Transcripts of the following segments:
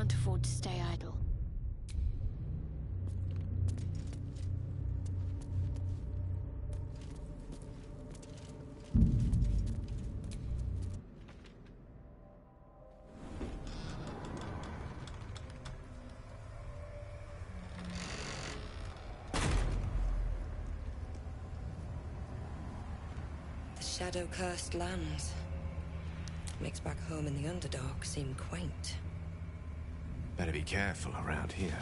can't afford to stay idle. Shadow-cursed lands. Makes back home in the Underdark seem quaint. Better be careful around here.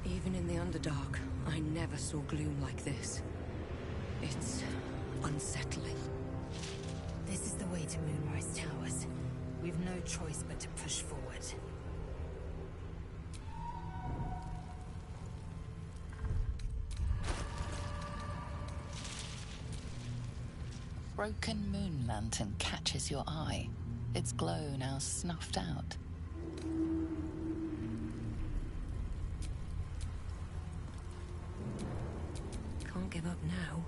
Even in the Underdark, I never saw gloom like this. It's unsettling. This is the way to Moonrise Towers. We've no choice but to push forward. Broken moon lantern catches your eye. Its glow now snuffed out. Can't give up now.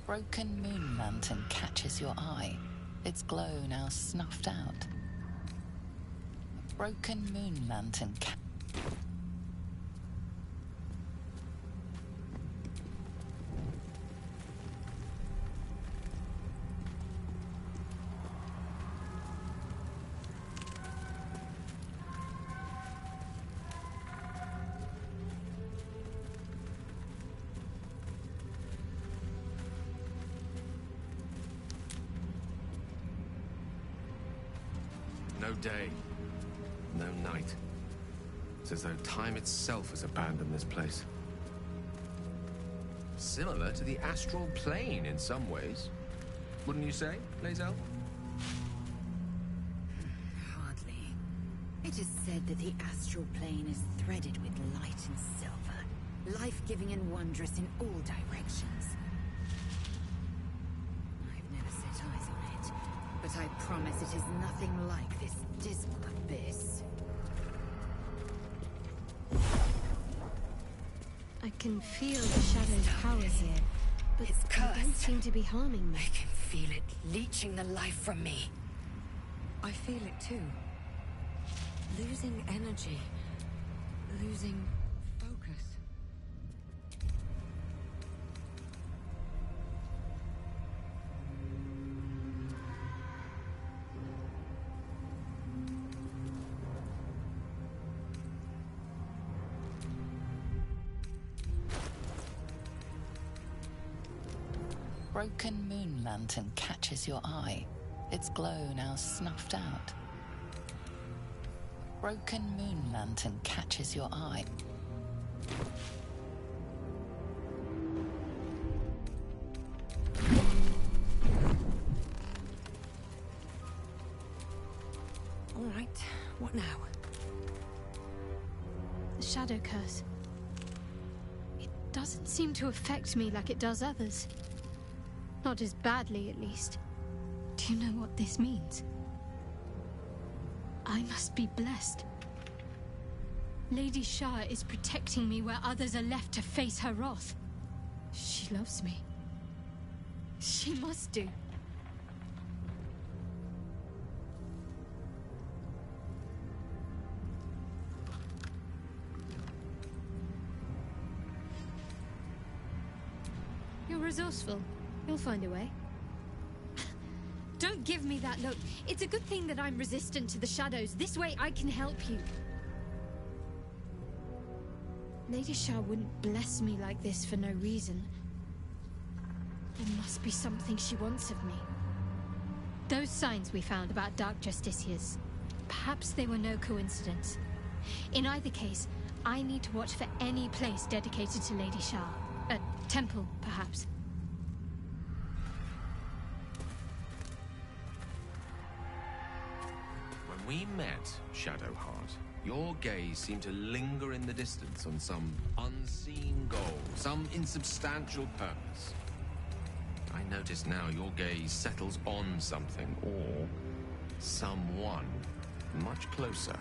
Broken moon lantern catches your eye. Its glow now snuffed out. Broken moon lantern No day, no night. It's as though time itself has abandoned this place. Similar to the astral plane in some ways. Wouldn't you say, Lae'zel? Hardly. It is said that the astral plane is threaded with light and silver, life-giving and wondrous in all directions. I've never set eyes on it, but I promise it is nothing like this dismal abyss. I can feel the shadow's powers here, but It's they don't cursed. seem to be harming me. I can feel it leeching the life from me. I feel it too. Losing energy. Losing focus. Broken moon lantern catches your eye. Its glow now snuffed out. Broken moon lantern catches your eye. All right, what now? The shadow curse. It doesn't seem to affect me like it does others. Not as badly, at least. Do you know what this means? I must be blessed. Lady Shah is protecting me where others are left to face her wrath. She loves me. She must do. You're resourceful. You'll find a way. Don't give me that look. It's a good thing that I'm resistant to the shadows. This way I can help you. Lady Shah wouldn't bless me like this for no reason. There must be something she wants of me. Those signs we found about Dark Justiciars, perhaps they were no coincidence. In either case, I need to watch for any place dedicated to Lady Shah. A temple, perhaps. When we met, Shadowheart, your gaze seemed to linger in the distance on some unseen goal, some insubstantial purpose. I notice now your gaze settles on something, or someone, much closer.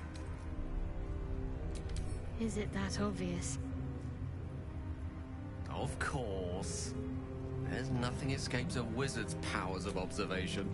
Is it that obvious? Of course. There's nothing escapes a wizard's powers of observation.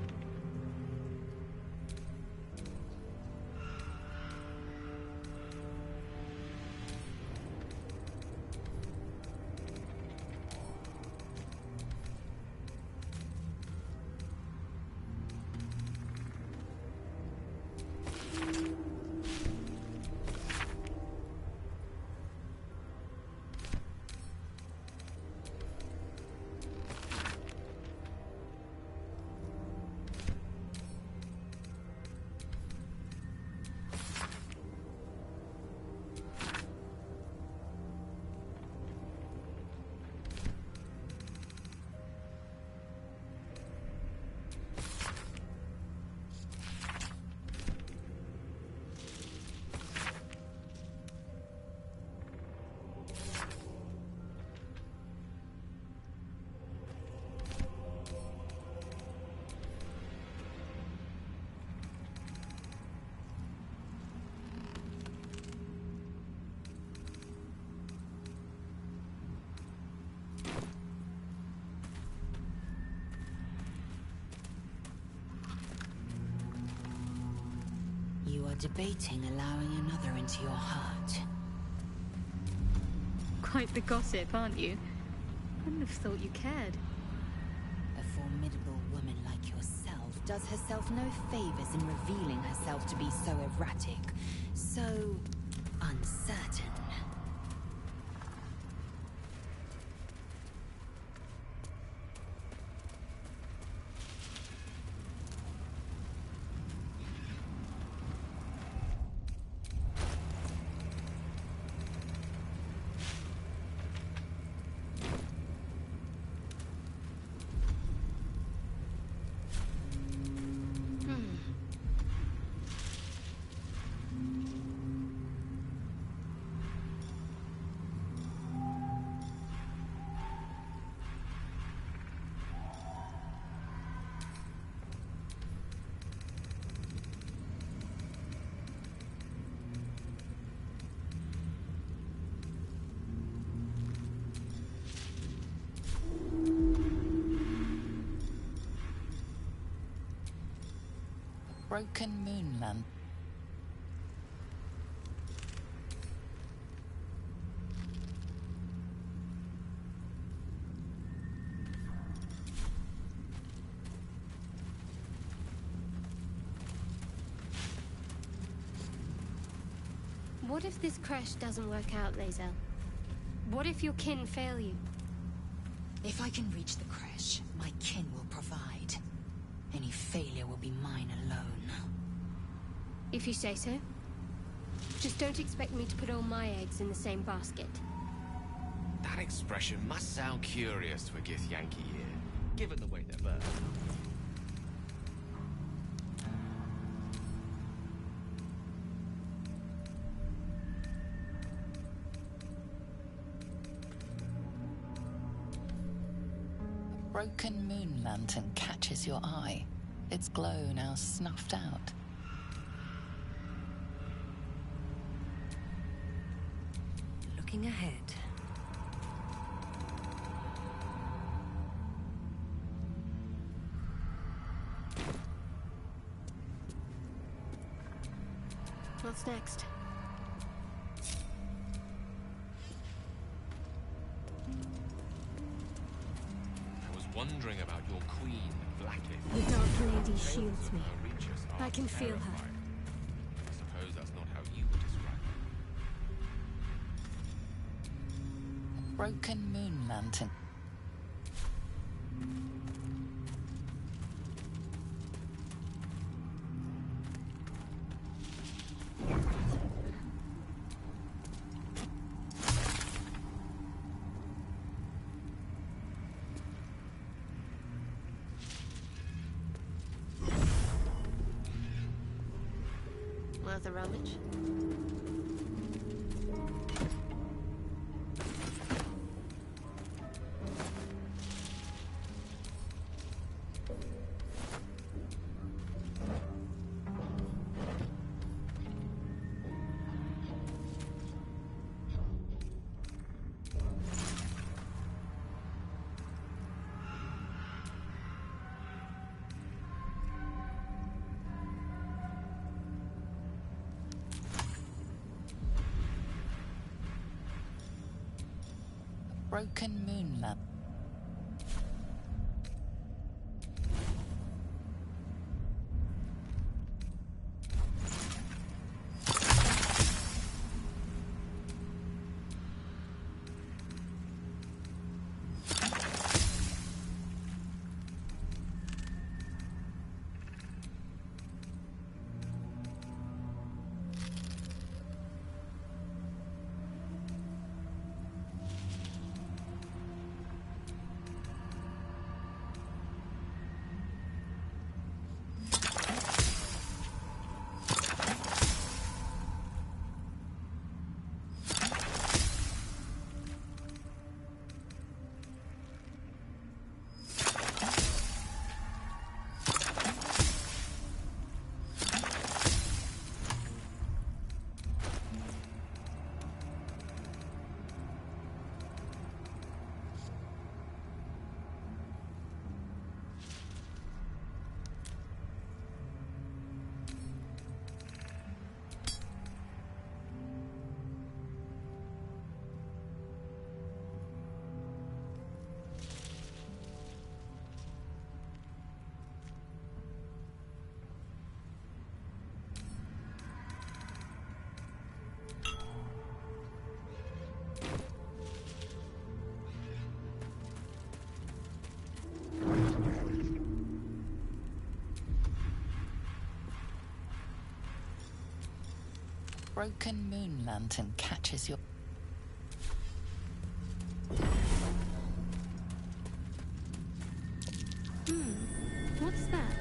You're debating allowing another into your heart. Quite the gossip, aren't you? Wouldn't have thought you cared. A formidable woman like yourself does herself no favors in revealing herself to be so erratic, so uncertain. Broken moonland. What if this crash doesn't work out, Lae'zel? What if your kin fail you? If I can reach the crash, my kin will provide. Any failure will be mine alone. If you say so. Just don't expect me to put all my eggs in the same basket. That expression must sound curious to a Githyanki ear, given the way they're birthed. Broken moon lantern catches your eye. Its glow now snuffed out. Looking ahead. What's next? I was wondering about your queen, Blackith. The Dark Lady Tales shields of me. her reach us are I can feel her. terrifying. I suppose that's not how you would describe her. Broken moon lantern. Worth a rummage? Broken moon lantern. Broken moon lantern catches your... What's that?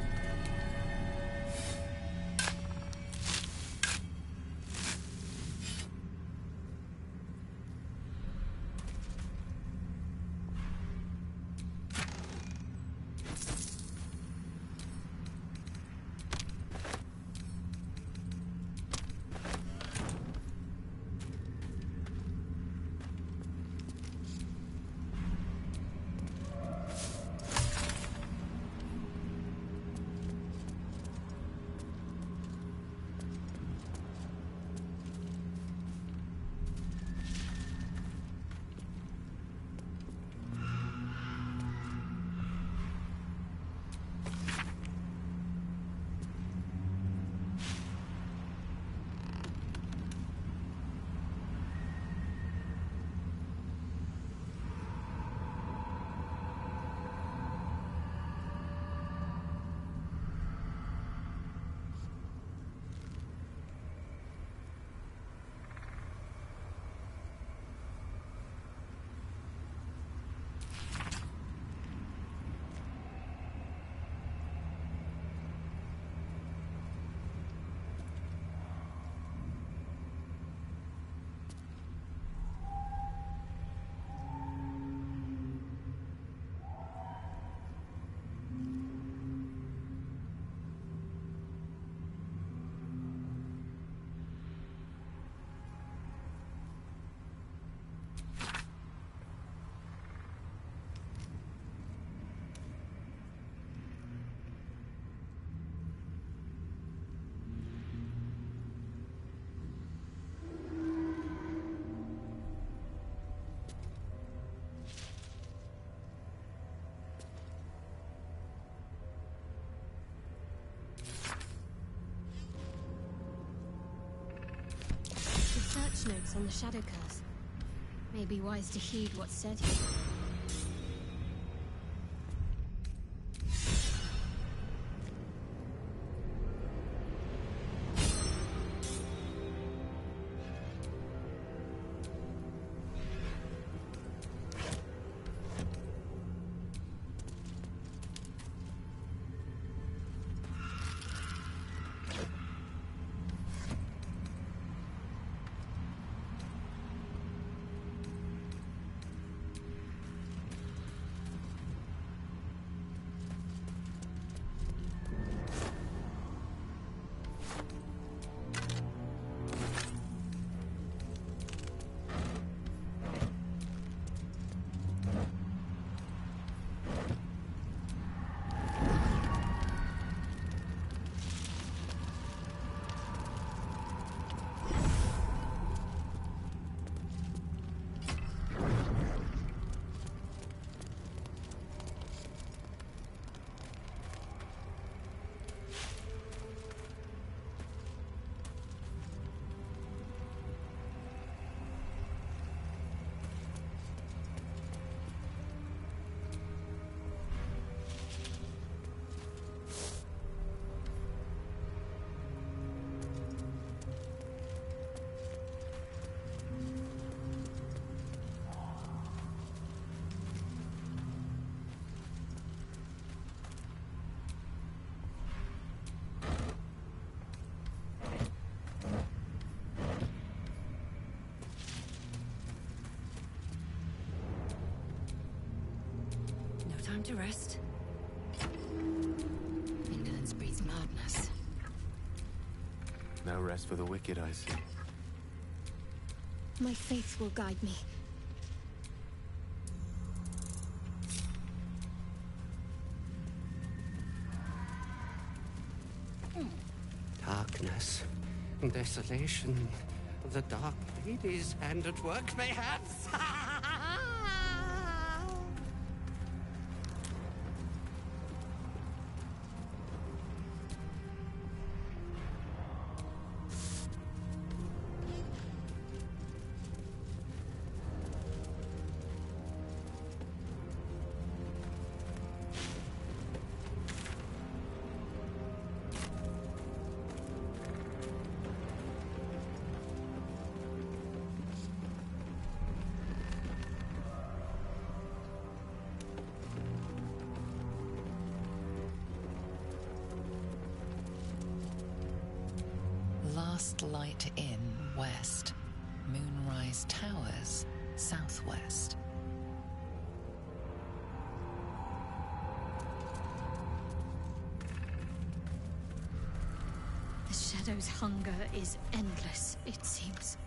Research notes on the shadow curse. May be wise to heed what's said here. Time to rest. Indolence breeds madness. No rest for the wicked, I see. My faith will guide me. Darkness, desolation, the Dark Lady's hand at work, mayhaps? Last Light Inn, west. Moonrise Towers, southwest. The Shadow's hunger is endless, it seems.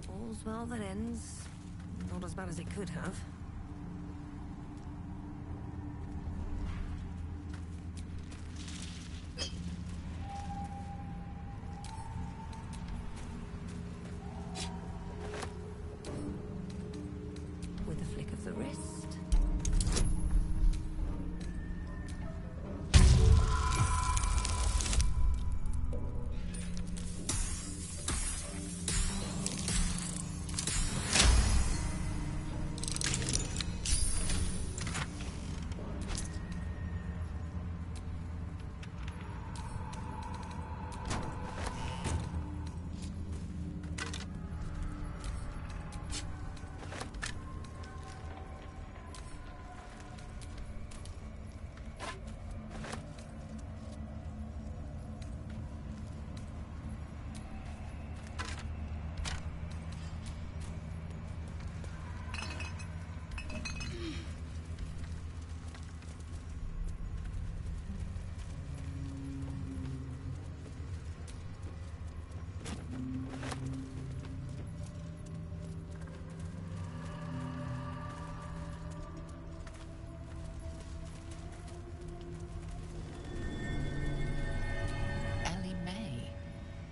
All's well that ends. Not as bad as it could have. With a flick of the wrist.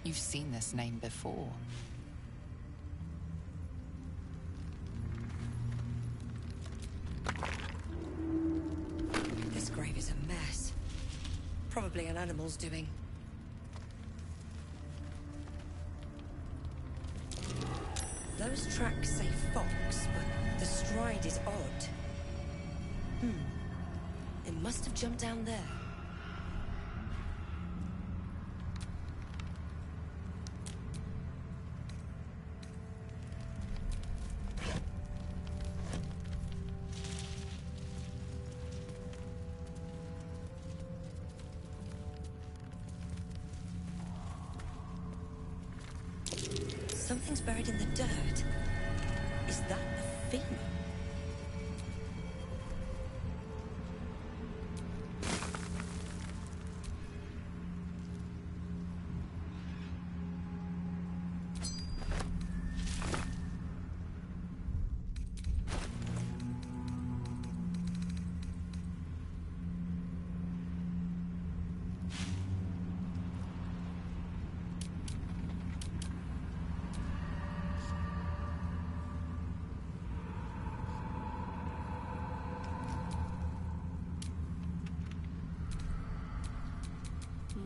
You've seen this name before. This grave is a mess. Probably an animal's doing. Those tracks say fox, but the stride is odd. It must have jumped down there. Something's buried in the dirt. Is that a thing?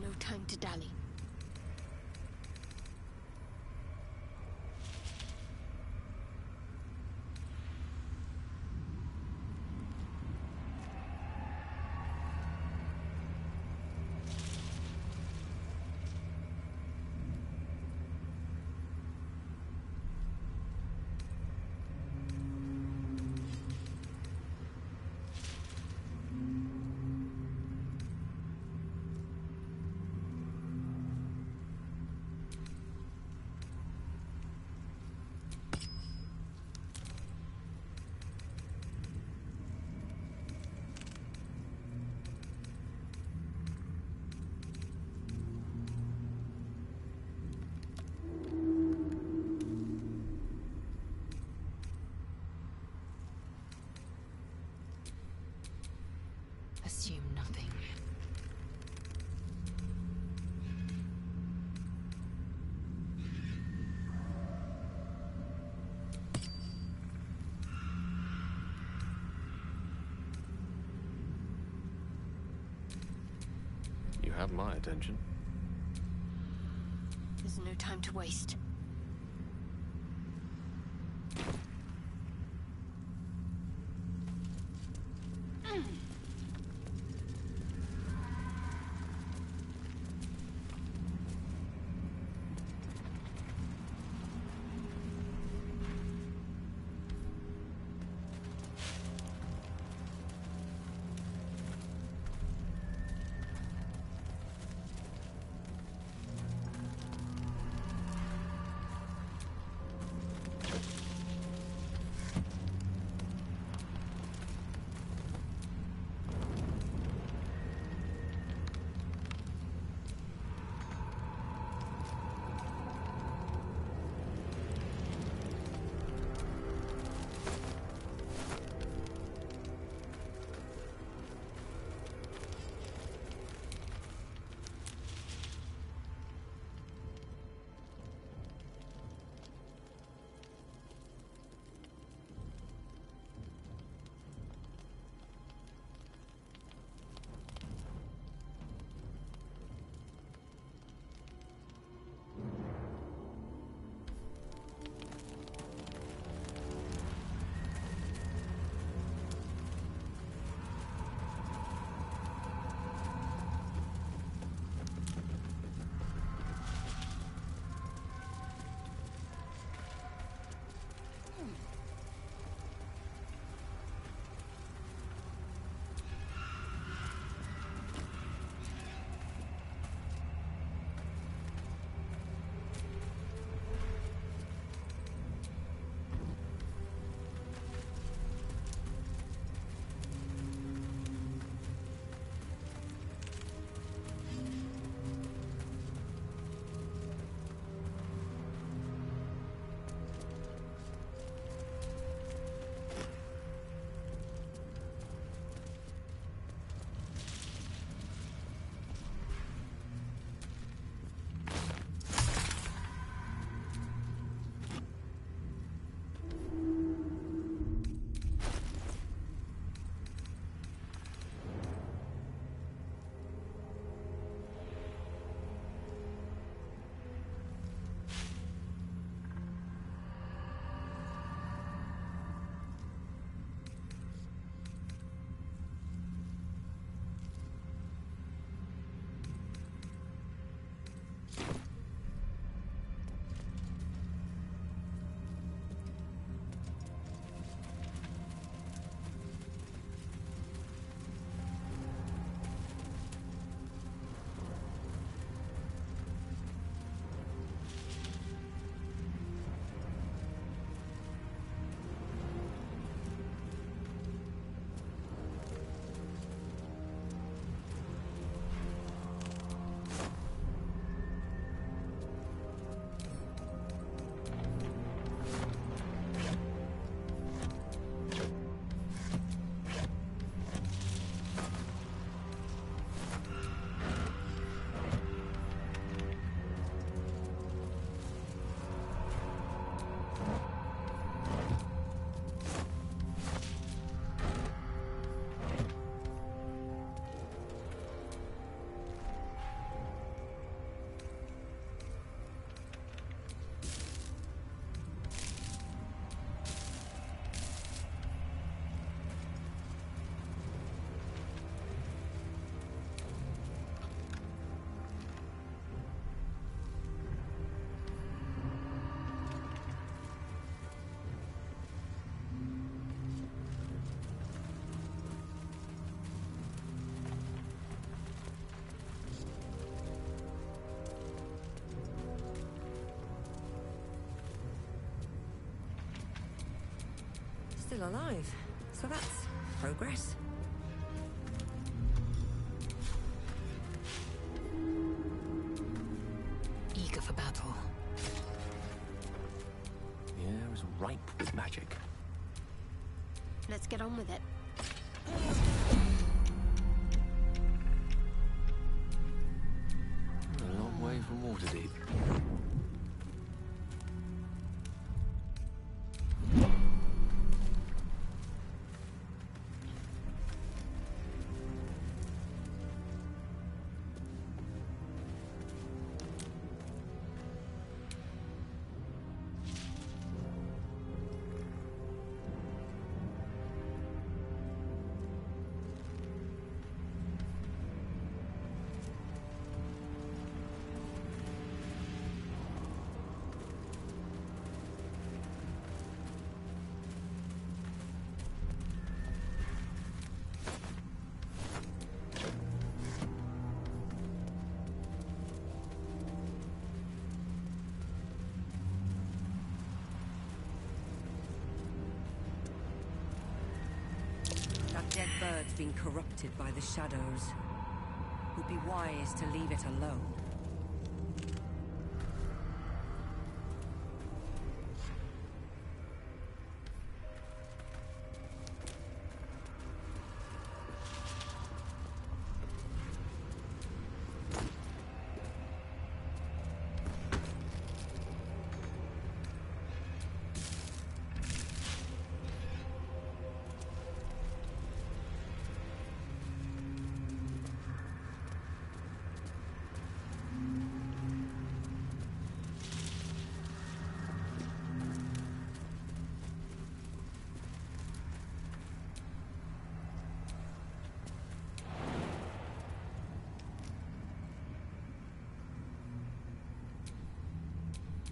No time to dally. Assume nothing. You have my attention. There's no time to waste. still alive, so that's progress. Eager for battle. The air is ripe with magic. Let's get on with it. A long way from Waterdeep. That dead bird's been corrupted by the shadows. Would be wise to leave it alone.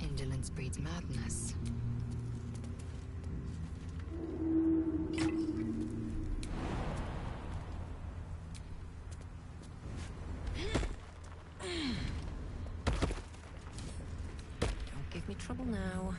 Indolence breeds madness. Don't give me trouble now.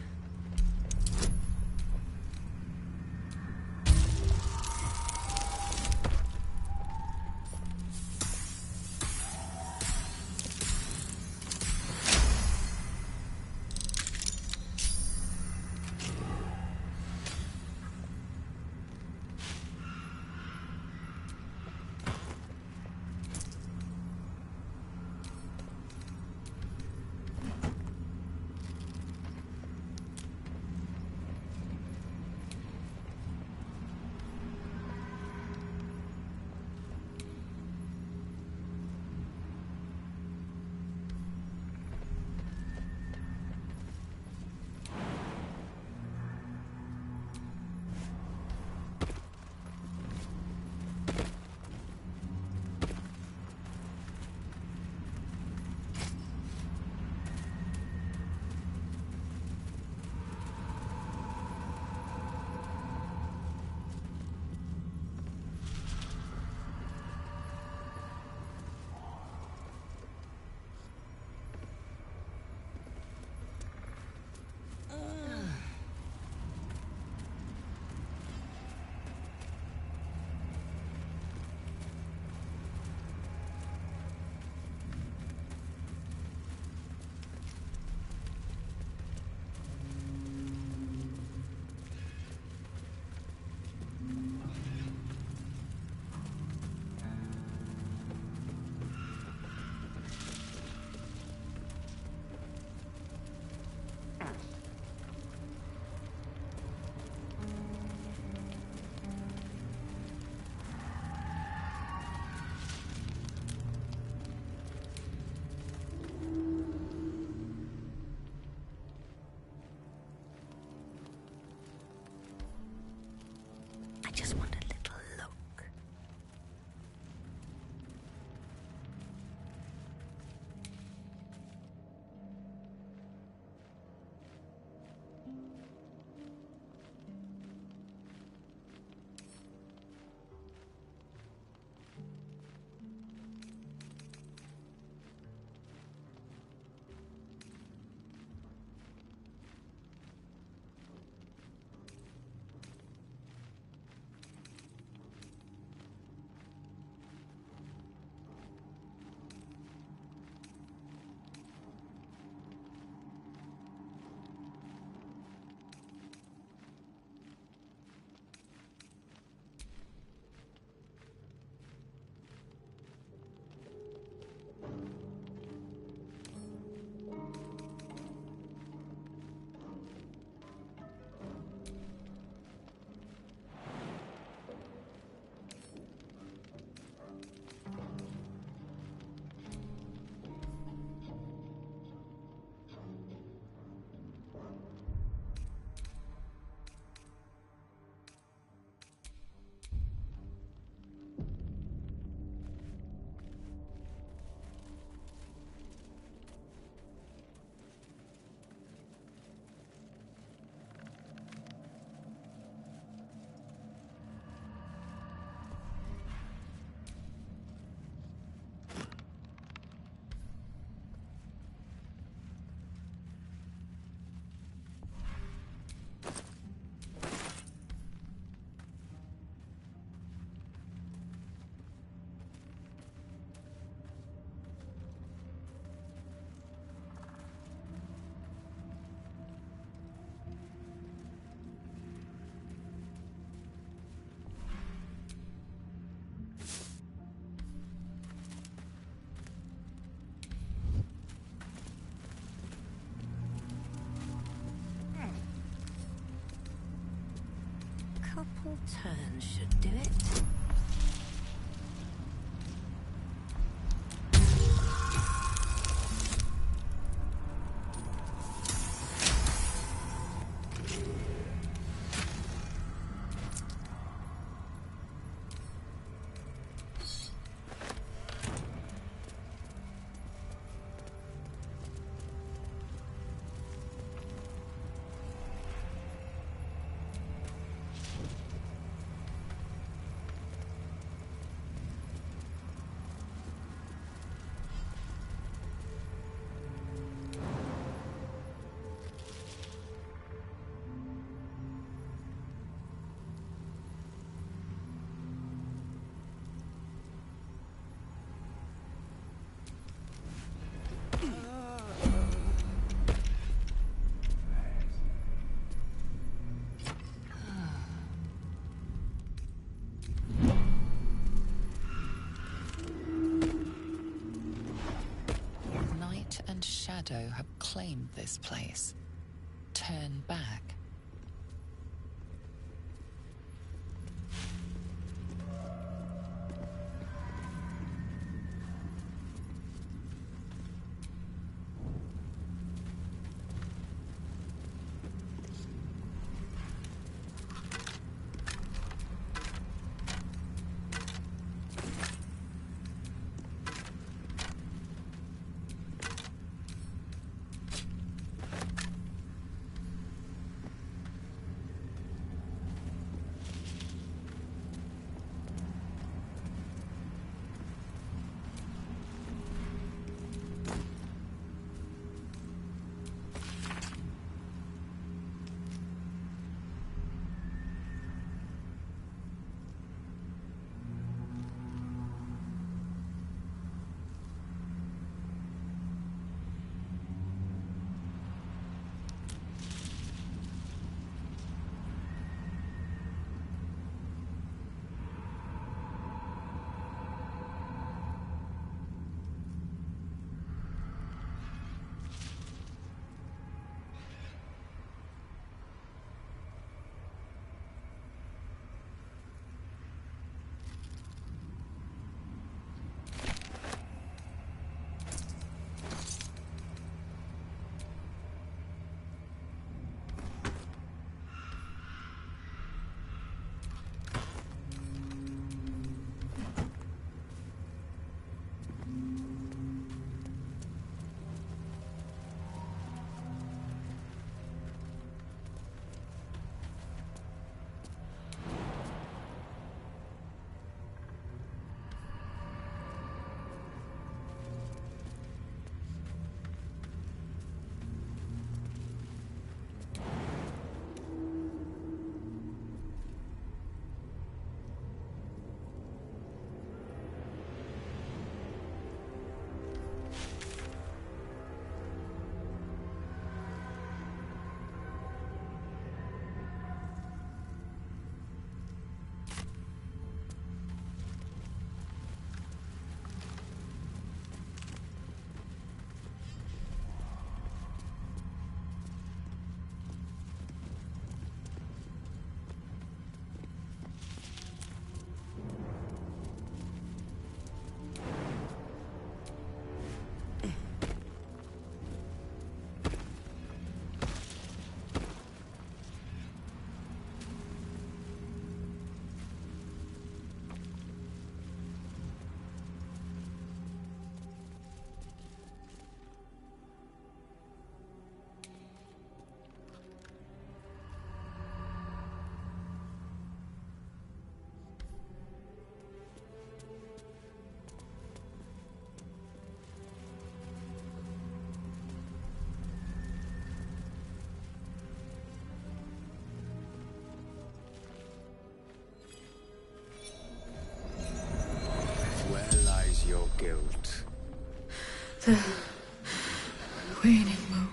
turn should do it. Light and shadow have claimed this place. Turn back. Your guilt. The waning moon.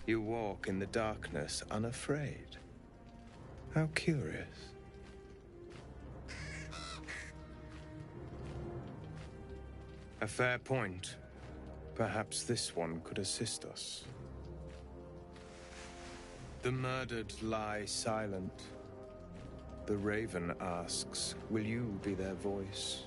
You walk in the darkness unafraid. How curious. A fair point. Perhaps this one could assist us. The murdered lie silent. The raven asks, will you be their voice?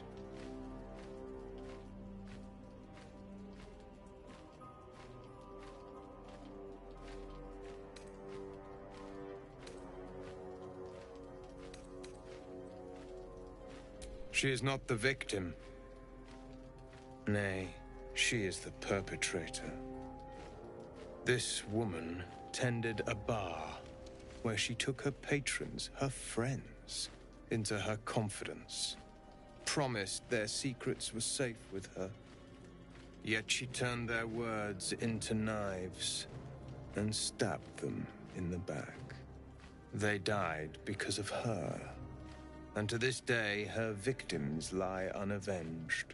She is not the victim. Nay, she is the perpetrator. This woman tended a bar where she took her patrons, her friends, into her confidence, promised their secrets were safe with her. Yet she turned their words into knives and stabbed them in the back. They died because of her, and to this day her victims lie unavenged.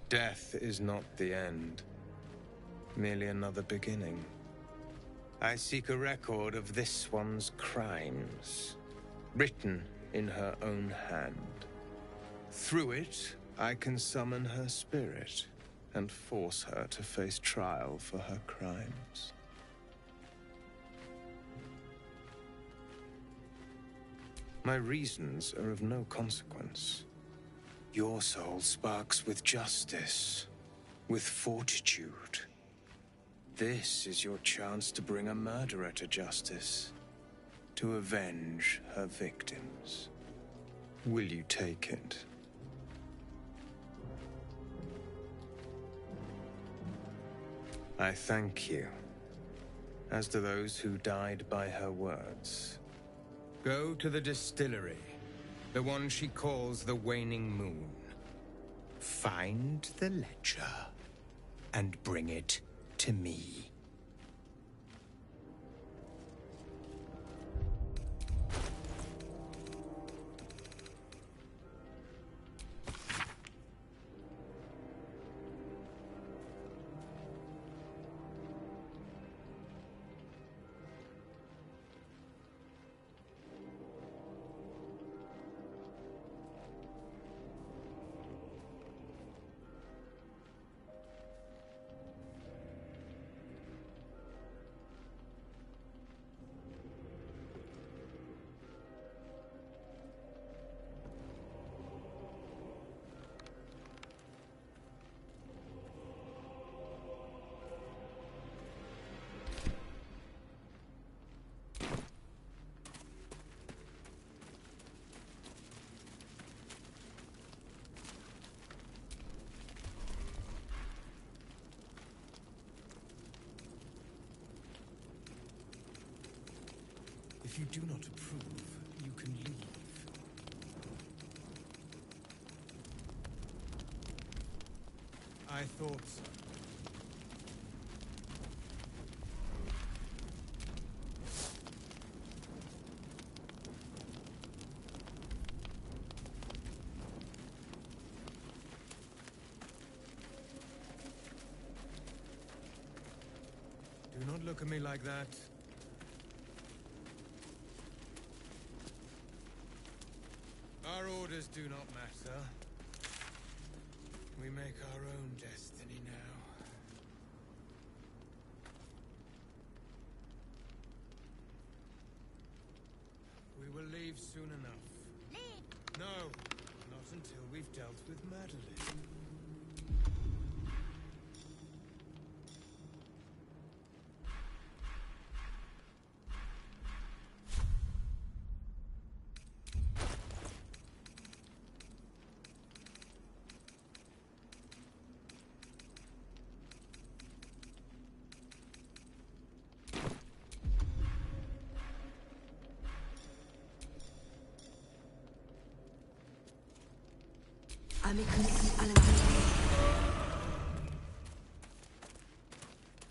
Death is not the end, merely another beginning. I seek a record of this one's crimes, written in her own hand. Through it, I can summon her spirit and force her to face trial for her crimes. My reasons are of no consequence. Your soul sparks with justice, with fortitude. This is your chance to bring a murderer to justice, to avenge her victims. Will you take it? I thank you, as do those who died by her words. Go to the distillery. The one she calls the Waning Moon. Find the ledger and bring it to me. If you do not approve, you can leave. I thought so. Do not look at me like that. Our orders do not matter. We make our own destiny now. We will leave soon enough. Leave? No, not until we've dealt with Madeline.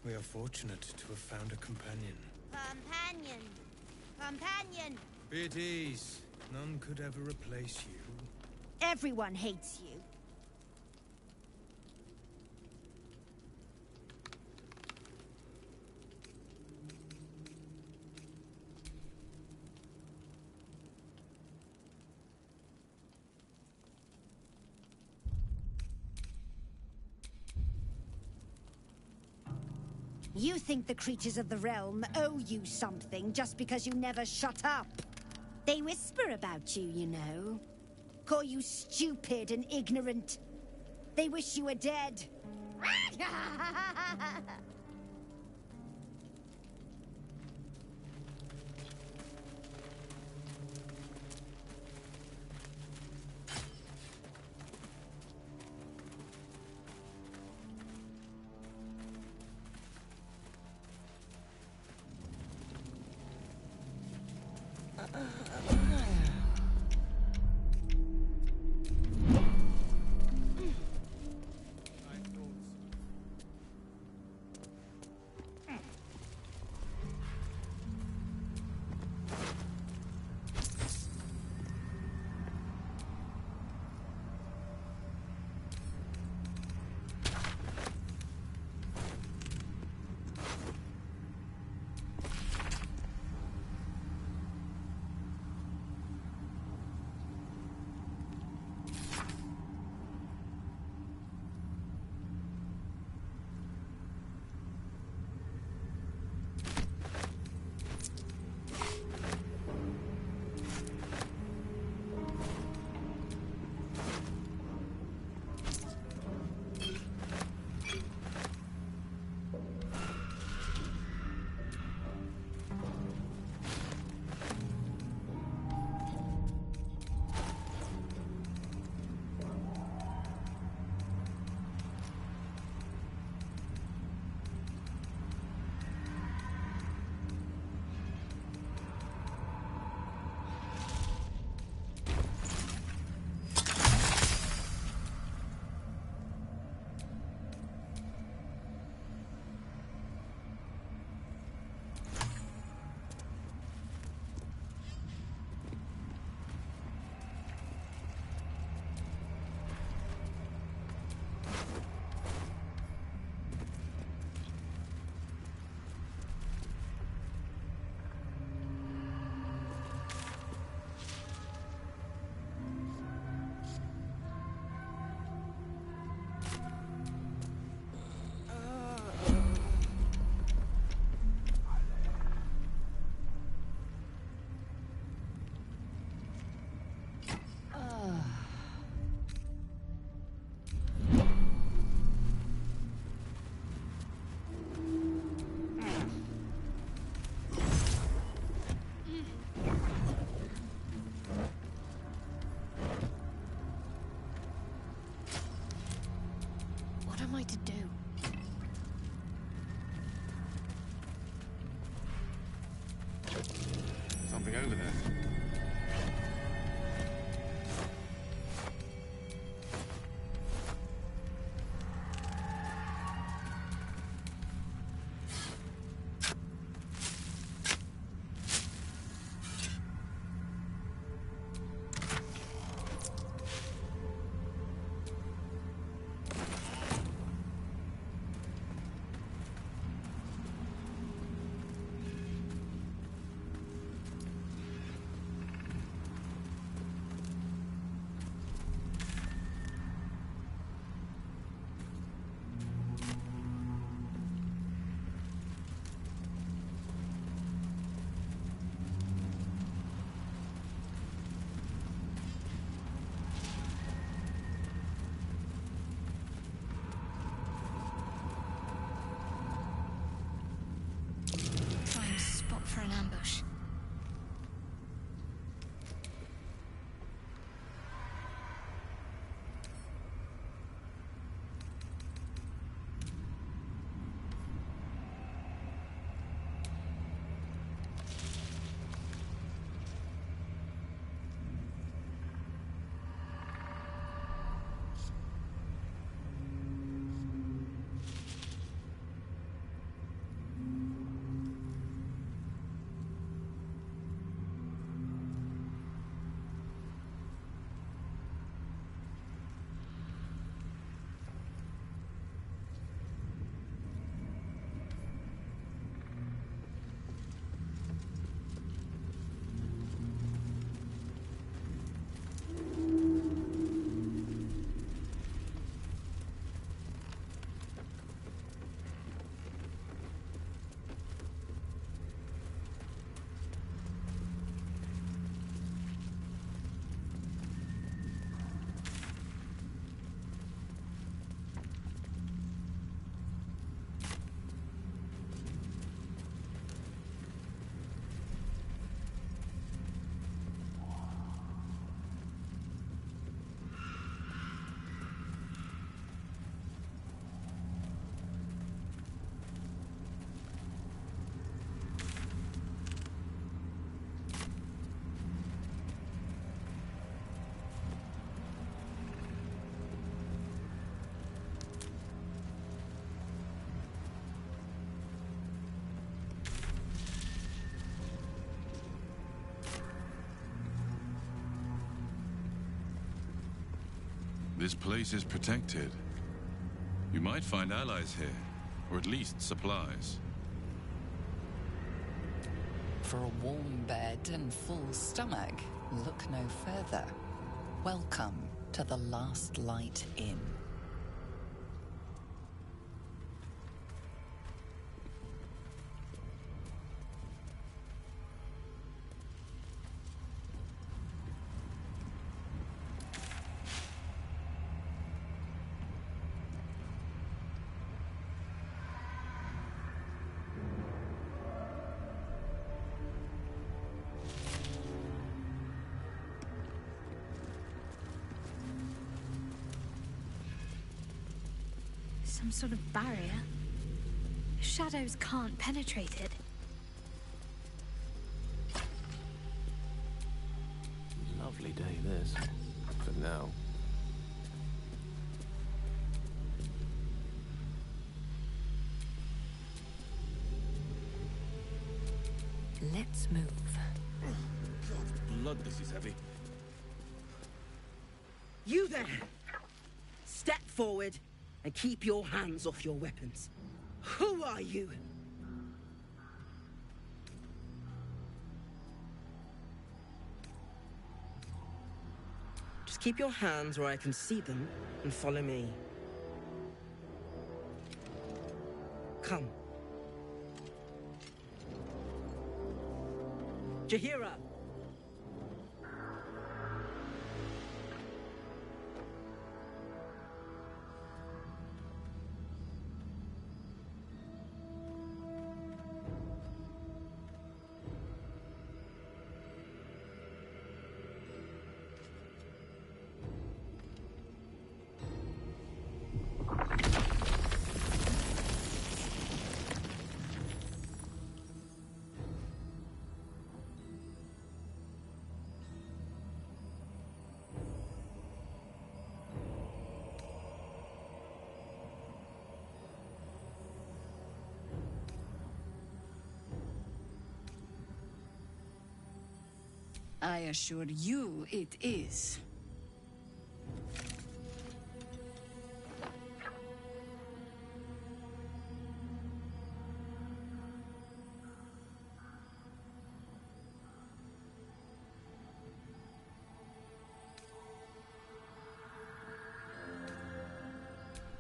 We are fortunate to have found a companion. Companion. Companion! Be at ease. None could ever replace you. Everyone hates you. You think the creatures of the realm owe you something just because you never shut up. They whisper about you, you know. Call you stupid and ignorant. They wish you were dead. Over there. This place is protected. You might find allies here, or at least supplies. For a warm bed and full stomach, look no further. Welcome to the Last Light Inn. Some sort of barrier. Shadows can't penetrate it. Lovely day, this. For now. Let's move. God, blood, this is heavy. You there! Step forward and keep your hands off your weapons. Who are you? Just keep your hands where I can see them and follow me. Come. Jahira! I assure you it is.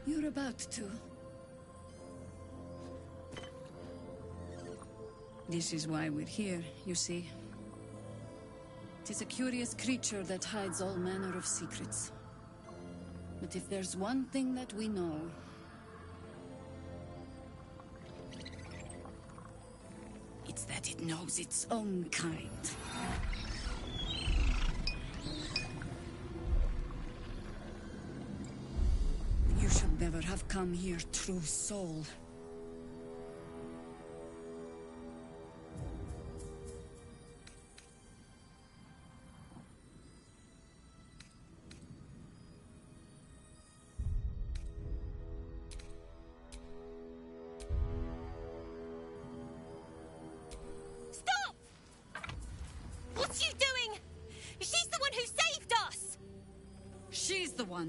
You're about to. This is why we're here, you see. 'Tis a curious creature that hides all manner of secrets. But if there's one thing that we know, it's that it knows its own kind. You should never have come here, true soul.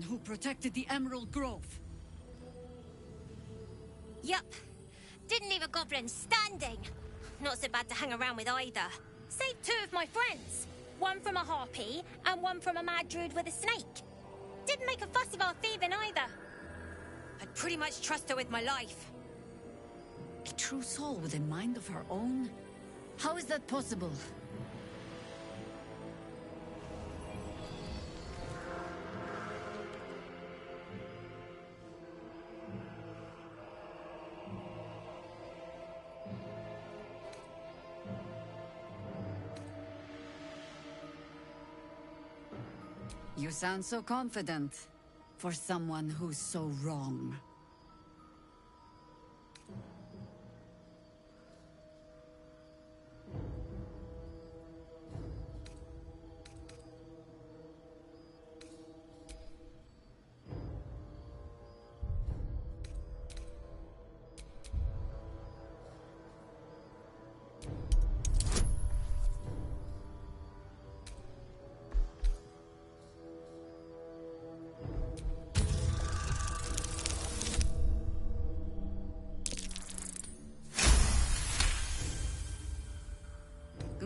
Who protected the Emerald Grove. Yup. Didn't leave a goblin standing. Not so bad to hang around with either. Saved two of my friends. One from a harpy and one from a mad druid with a snake. Didn't make a fuss about thieving either. I'd pretty much trust her with my life. A true soul with a mind of her own? How is that possible? You sound so confident for someone who's so wrong.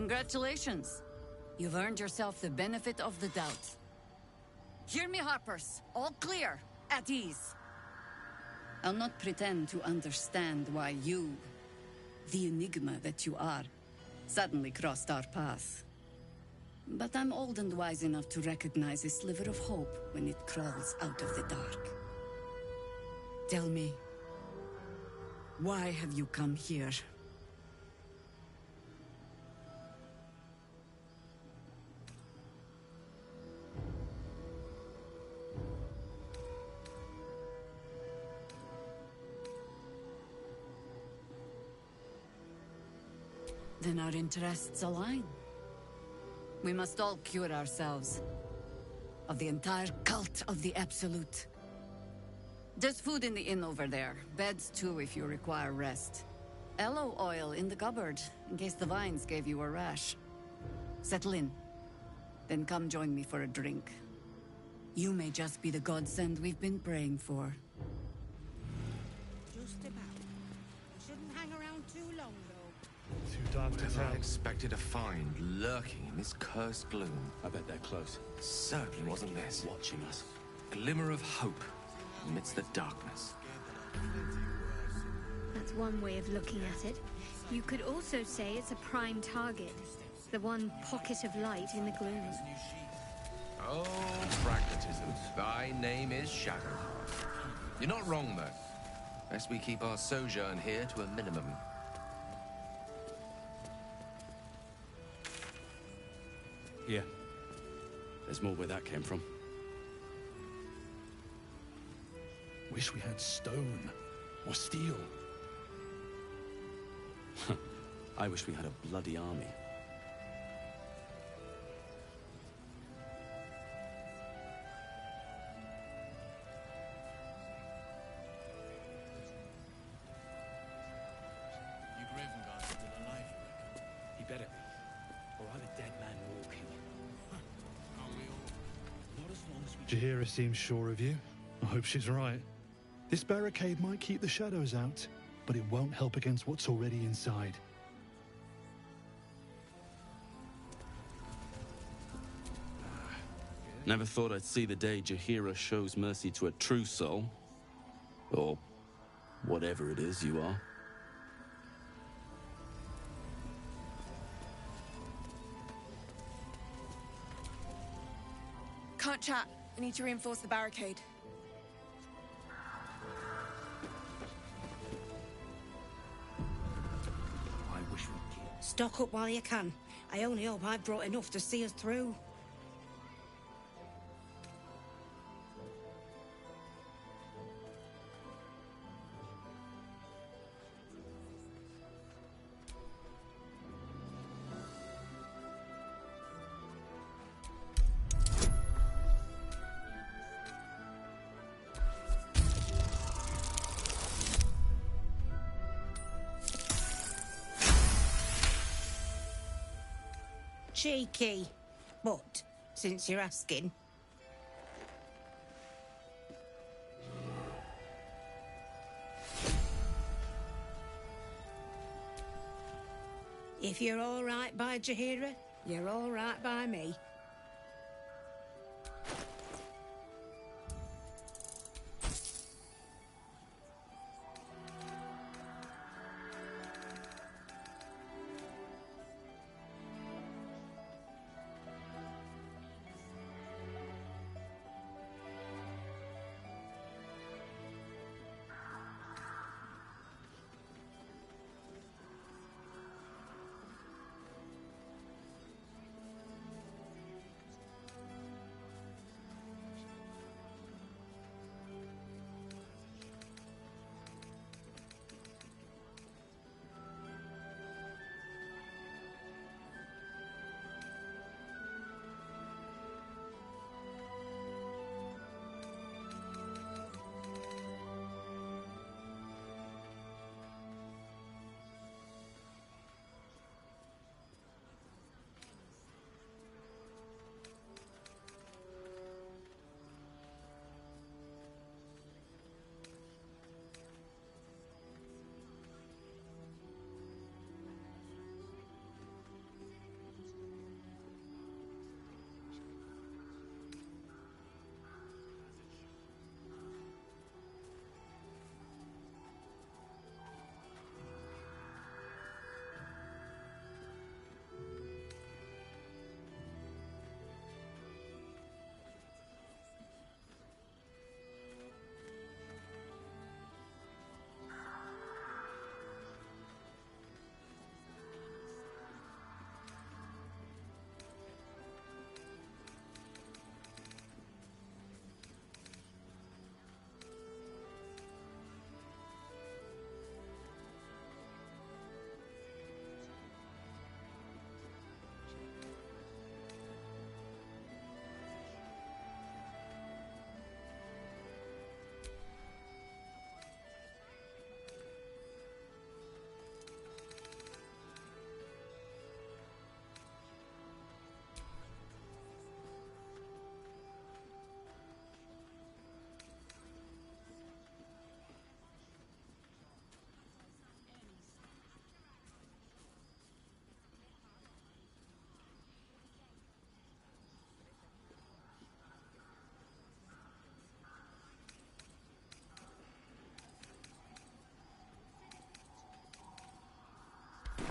Congratulations. You've earned yourself the benefit of the doubt. Hear me, Harpers. All clear. At ease. I'll not pretend to understand why you, the enigma that you are, suddenly crossed our path. But I'm old and wise enough to recognize a sliver of hope when it crawls out of the dark. Tell me, why have you come here? Then our interests align. We must all cure ourselves of the entire cult of the Absolute. There's food in the inn over there. Beds too if you require rest. Aloe oil in the cupboard, in case the vines gave you a rash. Settle in. Then come join me for a drink. You may just be the godsend we've been praying for. Just about. We shouldn't hang around too long, though. Too dark to tell. I expected to find lurking in this cursed gloom. I bet they're close. Certainly wasn't this. Watching us. Glimmer of hope amidst the darkness. That's one way of looking at it. You could also say it's a prime target. The one pocket of light in the gloom. Oh, pragmatism. Thy name is Shadowheart. You're not wrong, though. Lest we keep our sojourn here to a minimum. Here. There's more where that came from. Wish we had stone. Or steel. I wish we had a bloody army. You Graven guards are still alive, you reckon? He better be. Or I'm a dead man walking. Aren't we all? Not as long as we... Jaheira seems sure of you. I hope she's right. This barricade might keep the shadows out, but it won't help against what's already inside. Never thought I'd see the day Jaheira shows mercy to a true soul. Or whatever it is you are. Can't chat. I need to reinforce the barricade. I wish we could. Stock up while you can. I only hope I've brought enough to see us through. Cheeky. But, since you're asking... If you're all right by Jaheira, you're all right by me.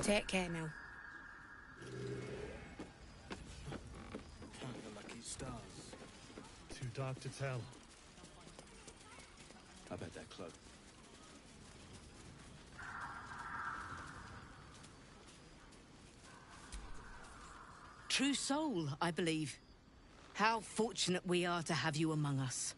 Take care now. Count your lucky stars. Too dark to tell. I bet they're cloaked. True soul, I believe. How fortunate we are to have you among us.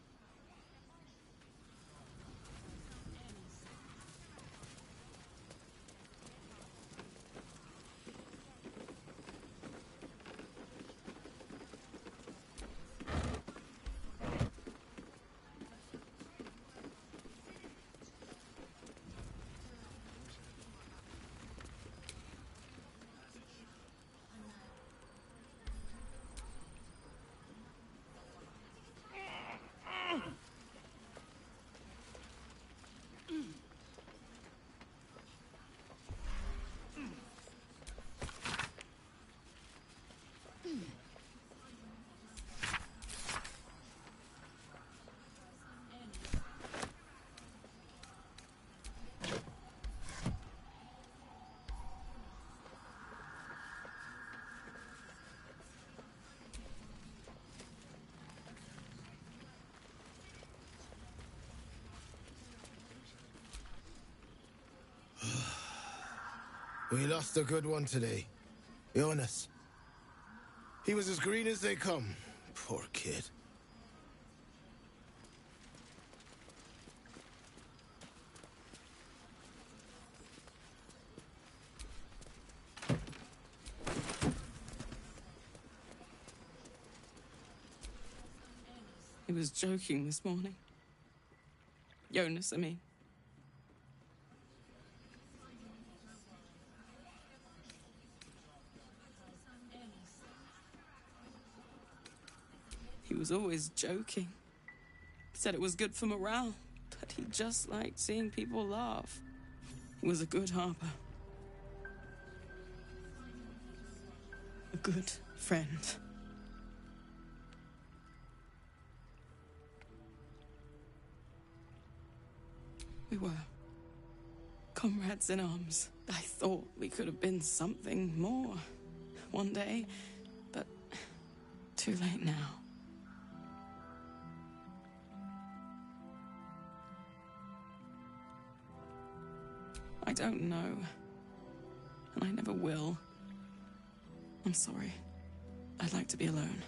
We lost a good one today. Jonas. He was as green as they come. Poor kid. He was joking this morning. Jonas, I mean. He was always joking. Said it was good for morale, but he just liked seeing people laugh. He was a good harper. A good friend. We were comrades in arms. I thought we could have been something more one day, but too late now. I don't know, and I never will. I'm sorry. I'd like to be alone.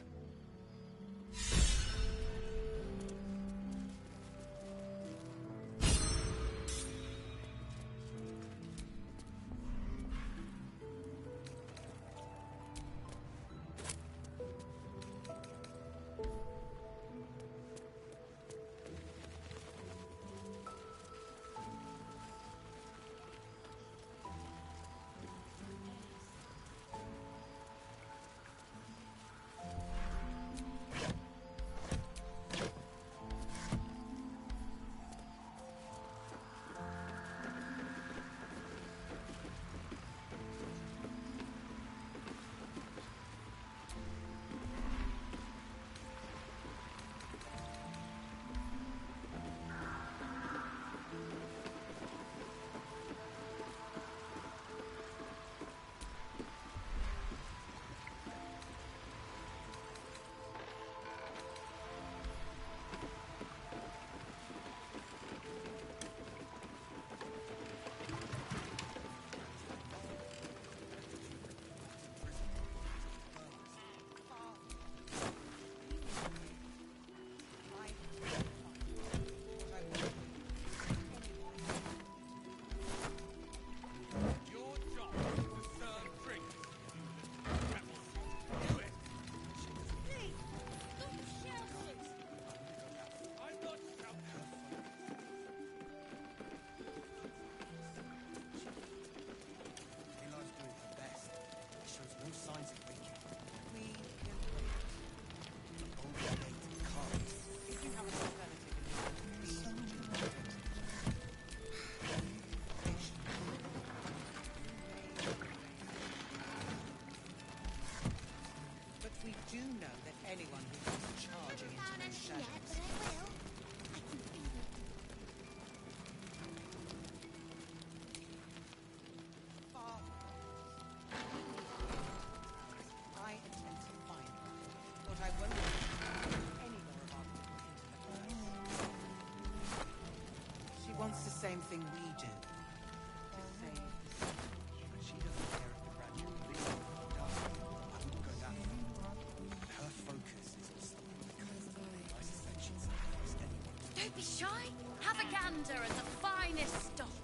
wants the same thing we do. To save the sea. But she doesn't care if the graduate leaves or dies. I wouldn't go that far. Her focus is on something because I suspect she'd sacrifice anyone. Don't be shy. Have a gander at the finest stock.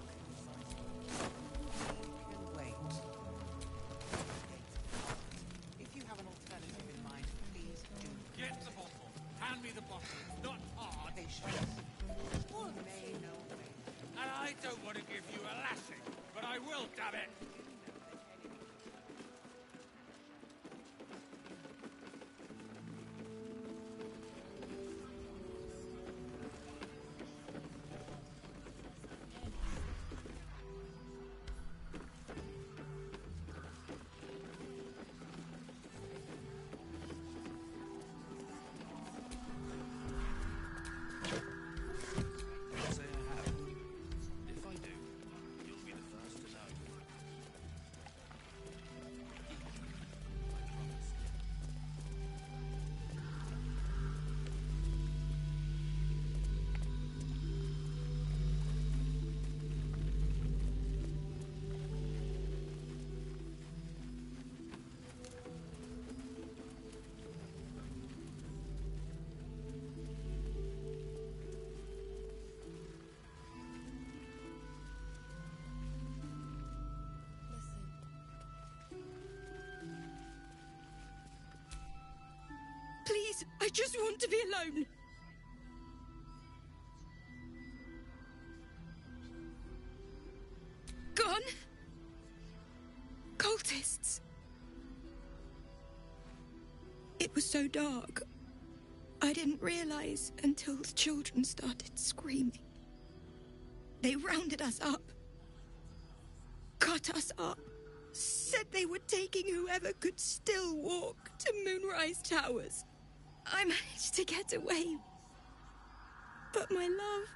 Wait. If you have an alternative in mind, please do. Get the bottle. Hand me the bottle. Not hard. Patience. May no way. And I don't want to give you a lashing, but I will, damn it. Say I have. If I do, you'll be the first to know. Please, I just want to be alone. Gone? Cultists. It was so dark. I didn't realize until the children started screaming. They rounded us up. Cut us up. Said they were taking whoever could still walk to Moonrise Towers. I managed to get away. But my love...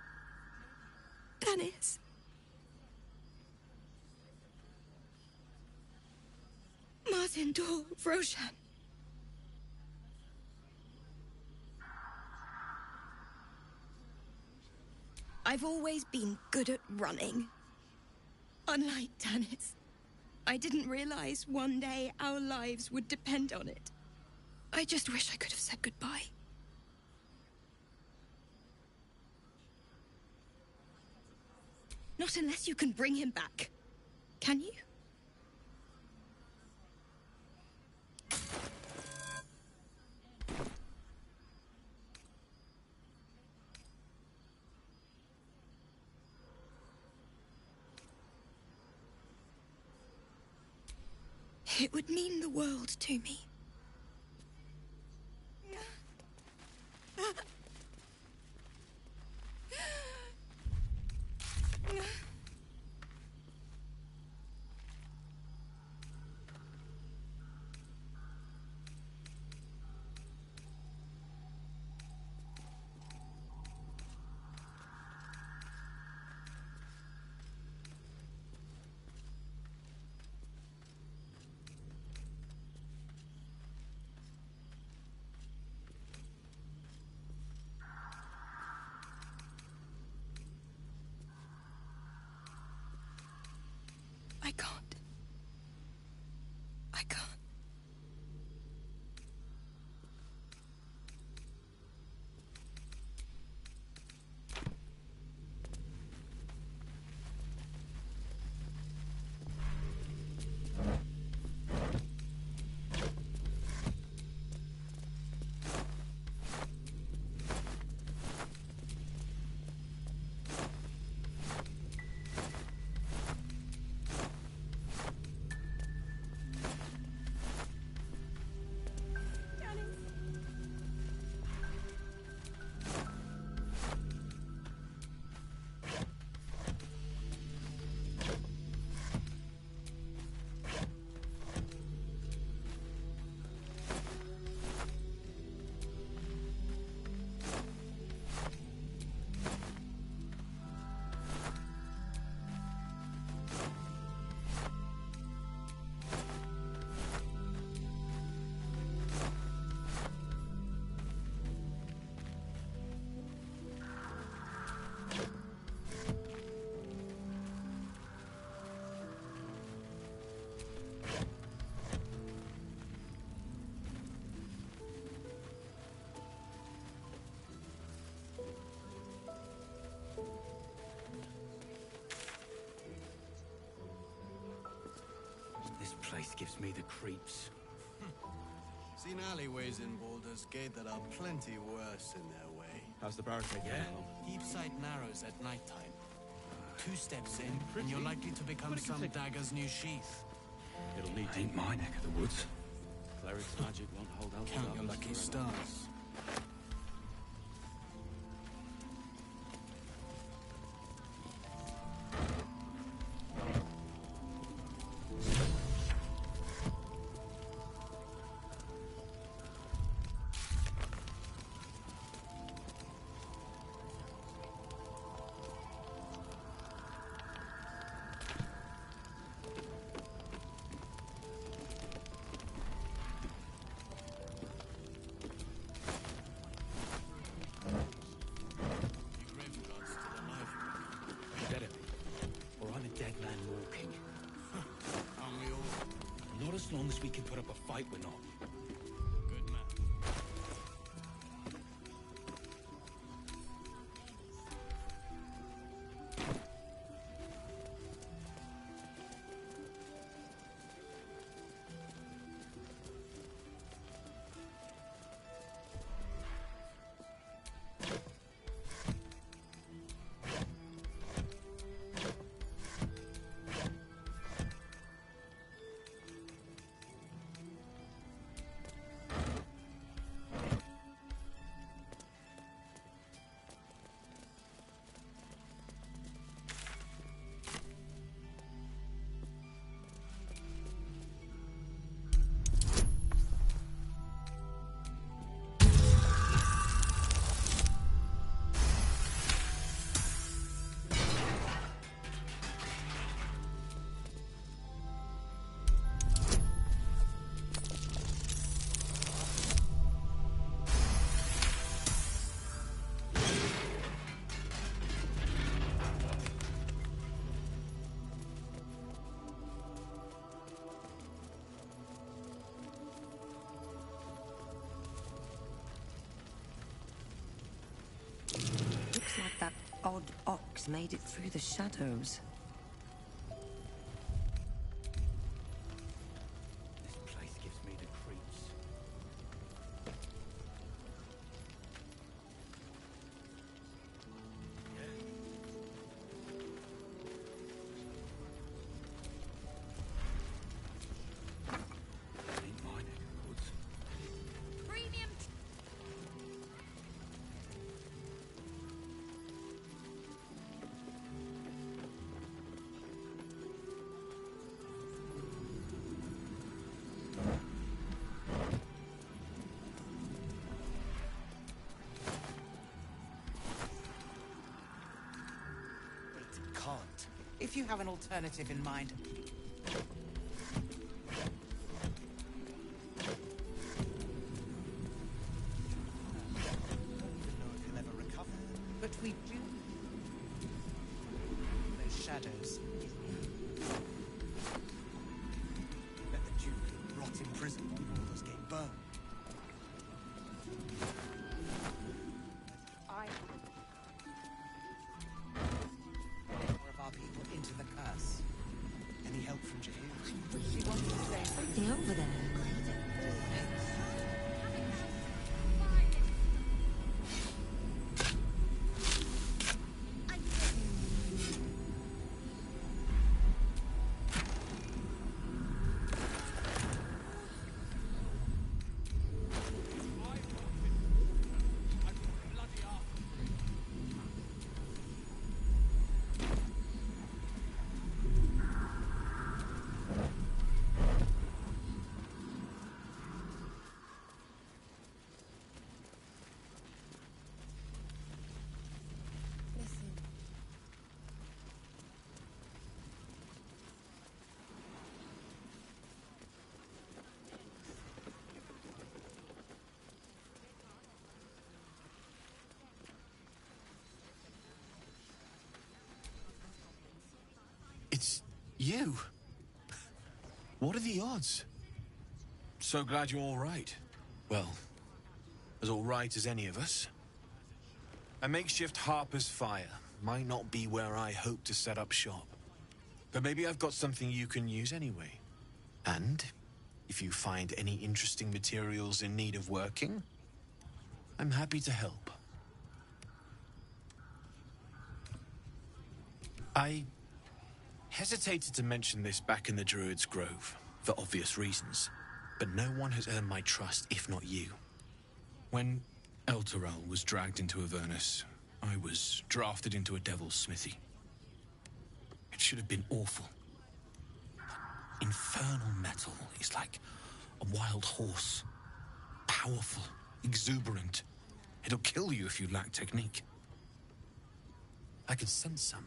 Dennis... Martin Dor, Roshan... I've always been good at running. Unlike Dennis, I didn't realize one day our lives would depend on it. I just wish I could have said goodbye. Not unless you can bring him back. Can you? It would mean the world to me. gives me the creeps. Seen alleyways in Baldur's Gate that are plenty worse in their way. How's the barricade Yeah, going along? deep sight narrows at nighttime. 2 steps in, and you're likely to become some dagger's new sheath. It'll need Ain't my neck of the woods. Cleric's magic won't hold out. Count your lucky stars. As long as we can put up a fight, we're not. Good man. Looks like that odd ox made it through the shadows. This place gives me the creeps. Ain't my neck of the woods. Premium. It can't. If you have an alternative in mind. But we do. Those shadows. Let the Duke rot in prison while Baldur's Gate burn. More of our people into the curse. Any help from Jahir? I really want to say Something over there. It's you. What are the odds? So glad you're all right. Well, as all right as any of us. A makeshift Harper's Fire might not be where I hope to set up shop. But maybe I've got something you can use anyway. And if you find any interesting materials in need of working, I'm happy to help. I hesitated to mention this back in the Druid's Grove, for obvious reasons, but no one has earned my trust if not you. When Elturel was dragged into Avernus, I was drafted into a devil's smithy. It should have been awful. Infernal metal is like a wild horse. Powerful, exuberant. It'll kill you if you lack technique. I can sense some.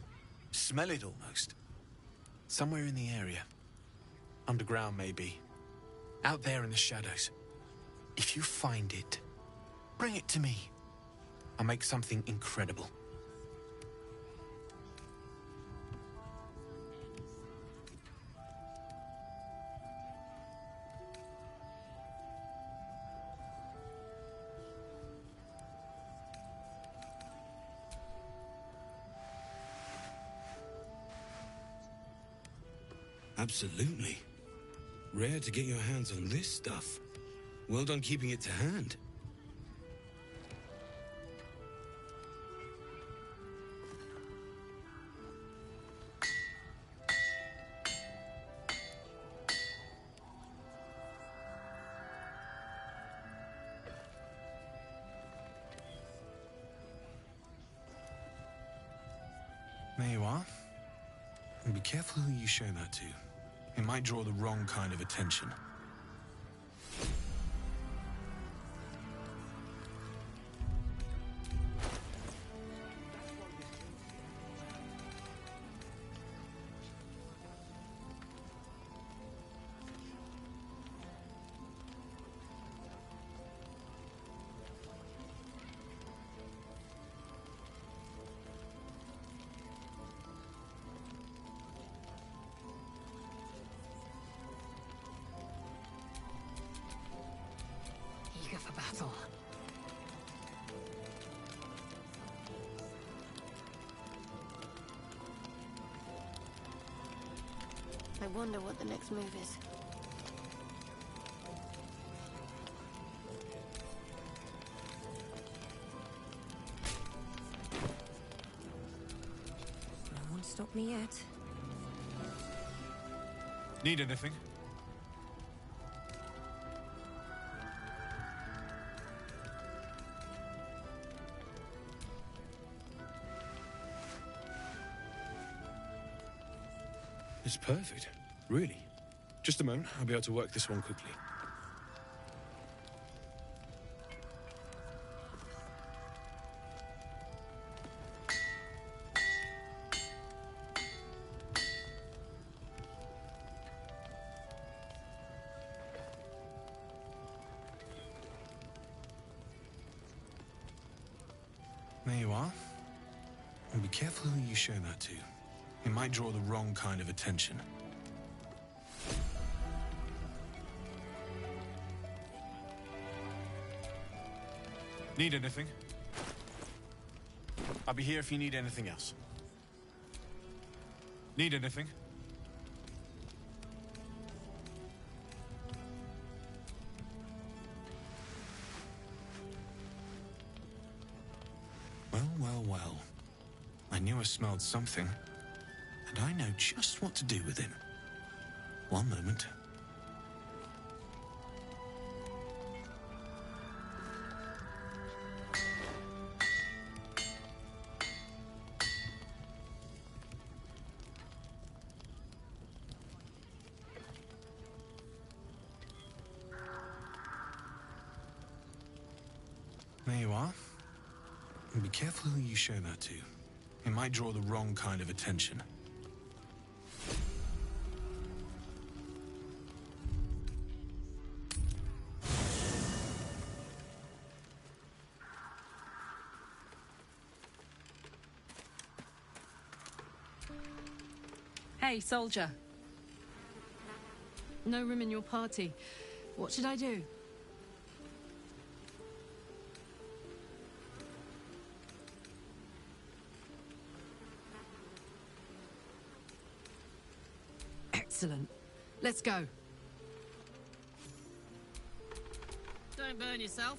Smell it almost. Somewhere in the area. Underground, maybe. Out there in the shadows. If you find it, bring it to me. I'll make something incredible. Absolutely. Rare to get your hands on this stuff. Well done keeping it to hand. There you are. And be careful who you show that to. It might draw the wrong kind of attention. Eager for battle. I wonder what the next move is. No one stopped me yet. Need anything? It's perfect. Really. Just a moment, I'll be able to work this one quickly. There you are. And be careful who you show that to. It might draw the wrong kind of attention. Need anything? I'll be here if you need anything else. Need anything? Well, well, well. I knew I smelled something. And I know just what to do with him. One moment. There you are. And be careful who you show that to. It might draw the wrong kind of attention. Hey, soldier. No room in your party. What should I do? Excellent. Let's go. Don't burn yourself.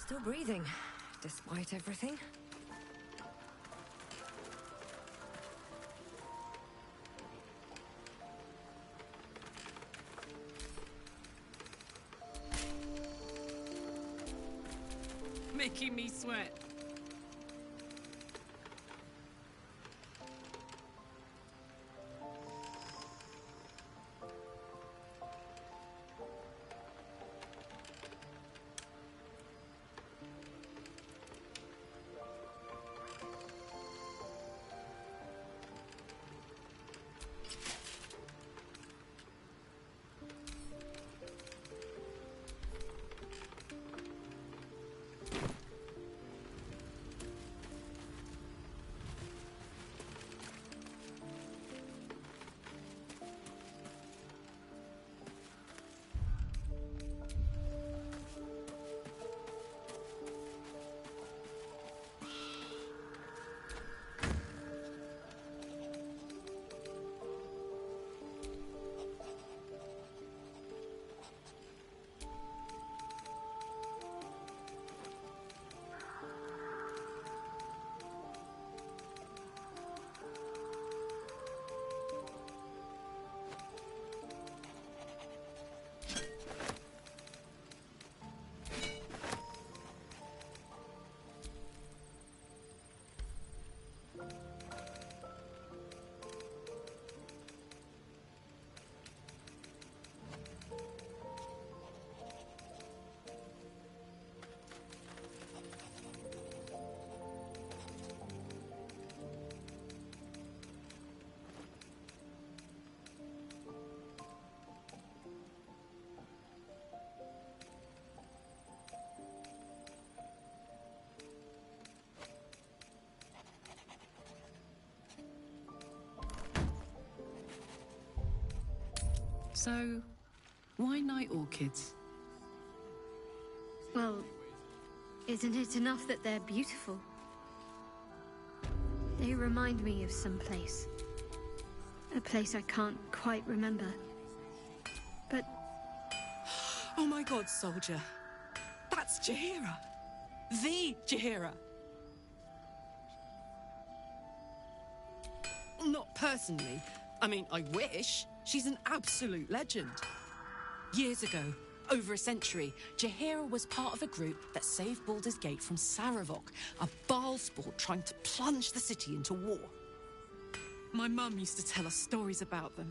Still breathing, despite everything. Making me sweat. So, why night orchids? Well, isn't it enough that they're beautiful? They remind me of some place. A place I can't quite remember. But... Oh my god, soldier. That's Jaheira. The Jaheira. Not personally. I mean, I wish. She's an absolute legend. Years ago, over a century, Jaheira was part of a group that saved Baldur's Gate from Saravok, a Baalsport trying to plunge the city into war. My mum used to tell us stories about them.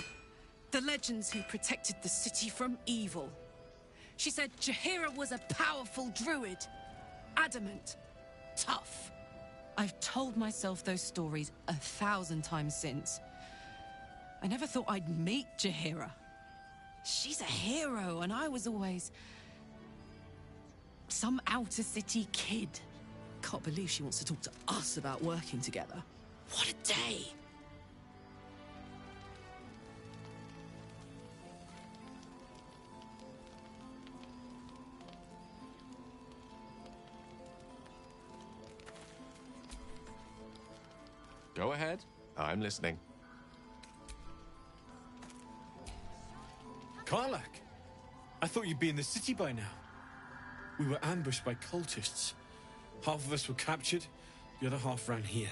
The legends who protected the city from evil. She said Jaheira was a powerful druid. Adamant. Tough. I've told myself those stories 1,000 times since. I never thought I'd meet Jaheira. She's a hero, and I was always... some outer city kid. Can't believe she wants to talk to us about working together. What a day! Go ahead. I'm listening. Karlak! I thought you'd be in the city by now. We were ambushed by cultists. Half of us were captured, the other half ran here.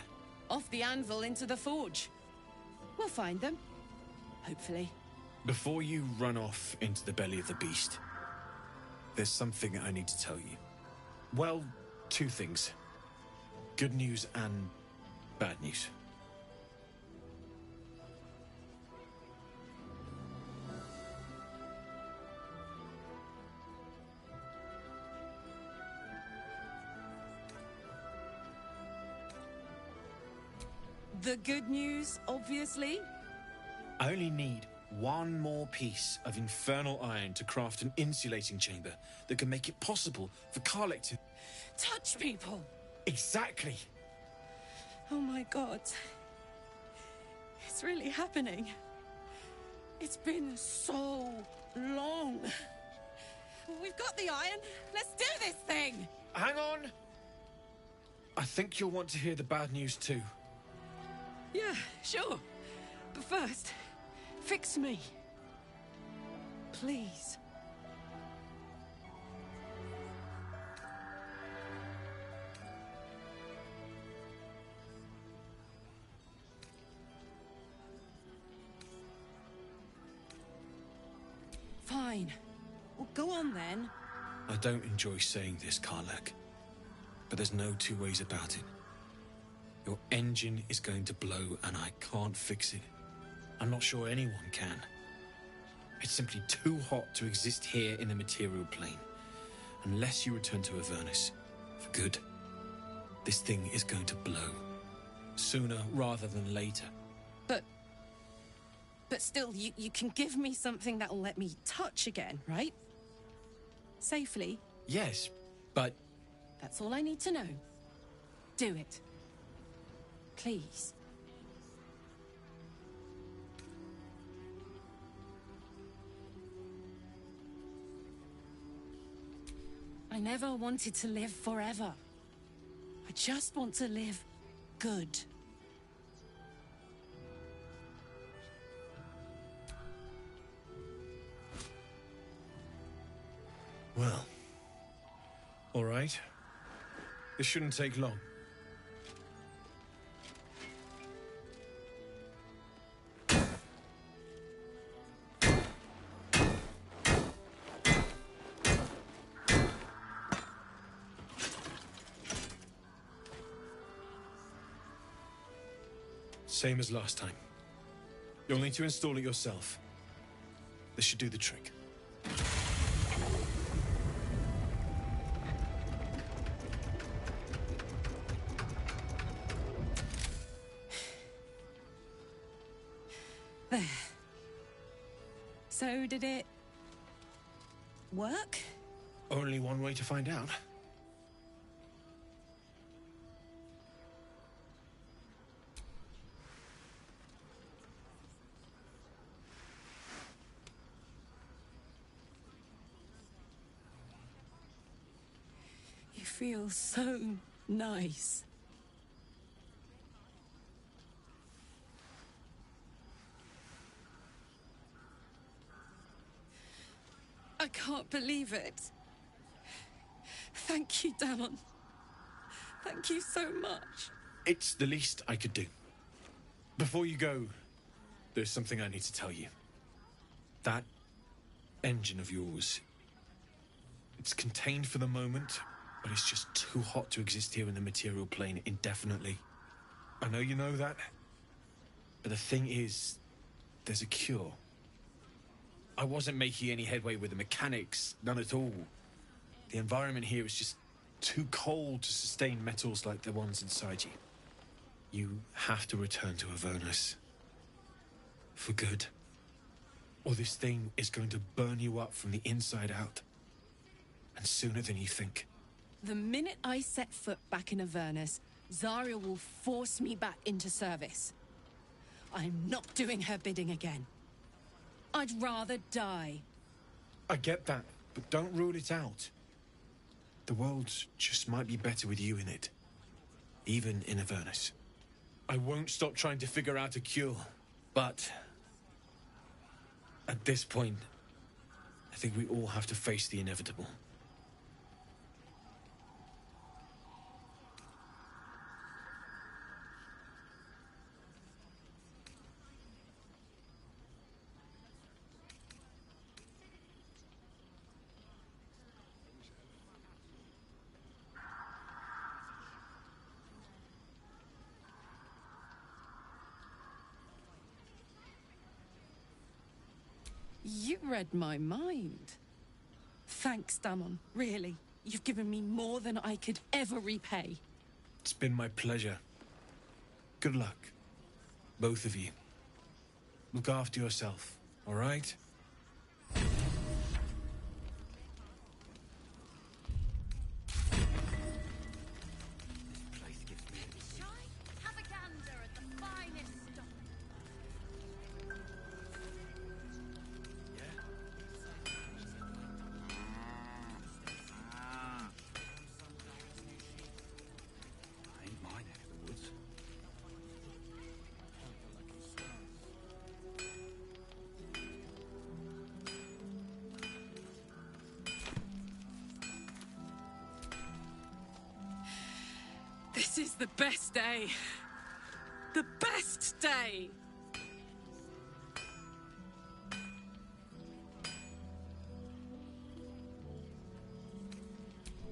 Off the anvil into the forge. We'll find them. Hopefully. Before you run off into the belly of the beast, there's something I need to tell you. Well, two things. Good news and bad news. The good news, obviously. I only need one more piece of infernal iron to craft an insulating chamber that can make it possible for Karlek to... Touch people! Exactly! Oh my god. It's really happening. It's been so long. We've got the iron. Let's do this thing! Hang on! I think you'll want to hear the bad news too. Yeah, sure. But first, fix me. Please. Fine. Well, go on then. I don't enjoy saying this, Karlek, but there's no two ways about it. Your engine is going to blow and I can't fix it. I'm not sure anyone can. It's simply too hot to exist here in the material plane. Unless you return to Avernus for good, this thing is going to blow. Sooner rather than later. But still, you can give me something that'll let me touch again, right? Safely. Yes, but... That's all I need to know. Do it. Please. I never wanted to live forever. I just want to live good. Well, all right. This shouldn't take long. Same as last time. You'll need to install it yourself. This should do the trick. There. So, did it... work? Only one way to find out. You feel so nice. I can't believe it. Thank you, Damon. Thank you so much. It's the least I could do. Before you go, there's something I need to tell you. That engine of yours, it's contained for the moment, but it's just too hot to exist here in the material plane indefinitely. I know you know that, but the thing is, there's a cure. I wasn't making any headway with the mechanics, none at all. The environment here is just too cold to sustain metals like the ones inside you. You have to return to Avernus. For good. Or this thing is going to burn you up from the inside out. And sooner than you think. The minute I set foot back in Avernus, Zarya will force me back into service. I'm not doing her bidding again. I'd rather die. I get that, but don't rule it out. The world just might be better with you in it. Even in Avernus. I won't stop trying to figure out a cure, but... at this point, I think we all have to face the inevitable. You read my mind. Thanks, Damon. Really. You've given me more than I could ever repay. It's been my pleasure. Good luck. Both of you. Look after yourself, all right? Have a gander at the finest stuff. Ain't my neck of the woods. This is the best day. The best day!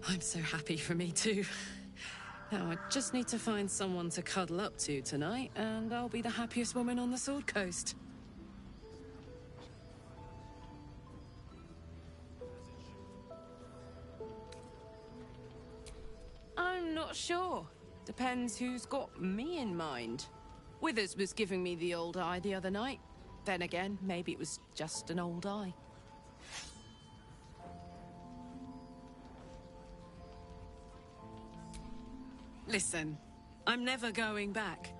I'm so happy for me too. Now I just need to find someone to cuddle up to tonight, and I'll be the happiest woman on the Sword Coast. I'm not sure. Depends who's got me in mind. Withers was giving me the old eye the other night. Then again, maybe it was just an old eye. Listen, I'm never going back.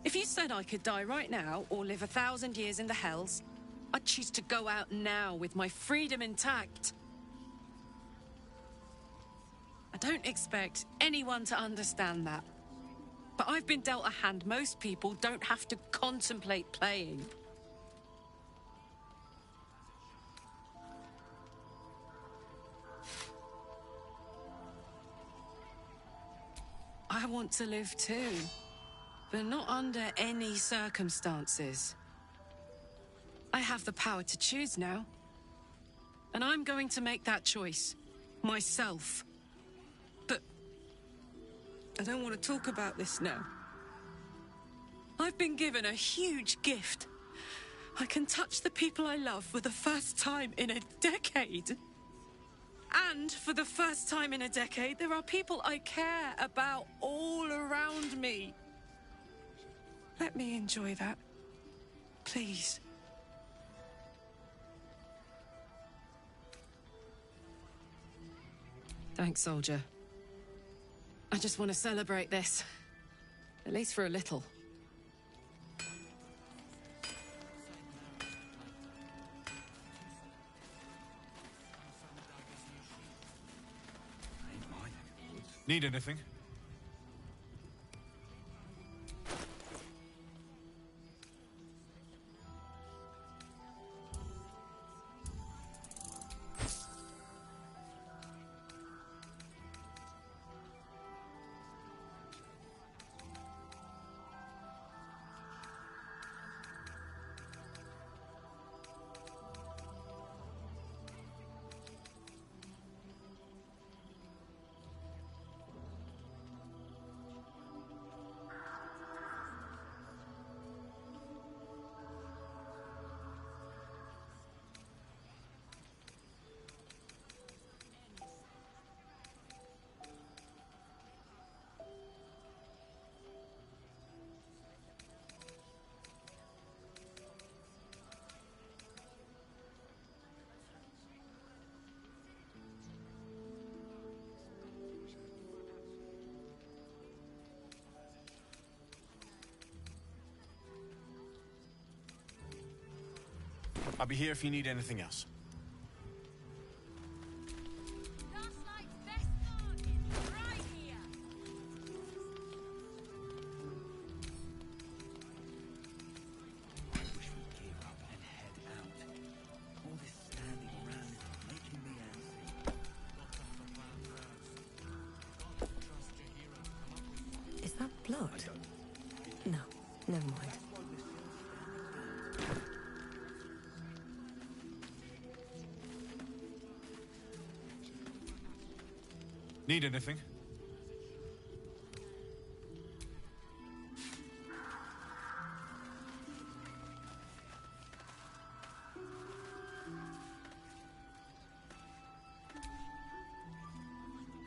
If you said I could die right now or live 1,000 years in the Hells, I'd choose to go out now with my freedom intact. I don't expect anyone to understand that. But I've been dealt a hand most people don't have to contemplate playing. I want to live too, but not under any circumstances. I have the power to choose now. And I'm going to make that choice. Myself. But I don't want to talk about this now. I've been given a huge gift. I can touch the people I love for the first time in a decade. And for the first time in a decade, there are people I care about all around me. Let me enjoy that. Please. Thanks, soldier. I just want to celebrate this. At least for a little. Need anything? I'll be here if you need anything else. Is that blood? No, never mind. Need anything?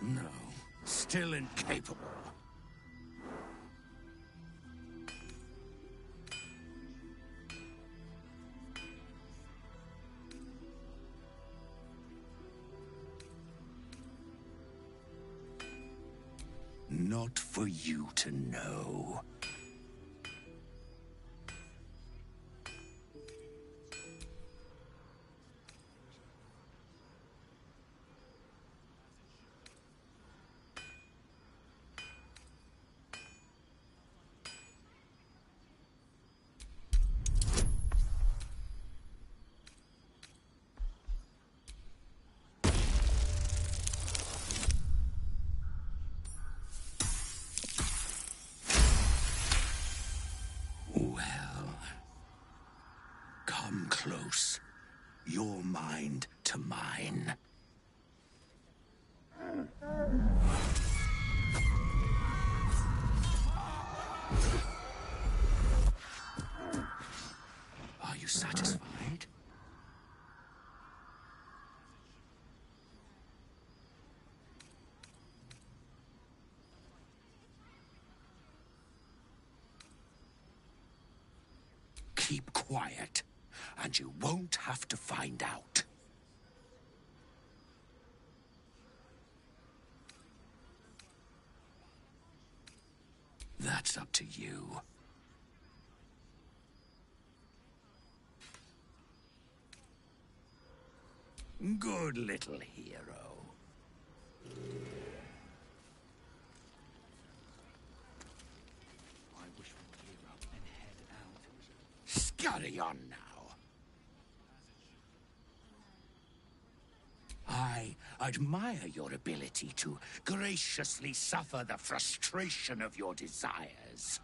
No, still incapable. not for you to know. Come close. Your mind to mine. Are you satisfied? Keep quiet, and you won't have to find out. That's up to you. Good little hero. I wish we'd gear up and head out. Scurry on now. I admire your ability to graciously suffer the frustration of your desires.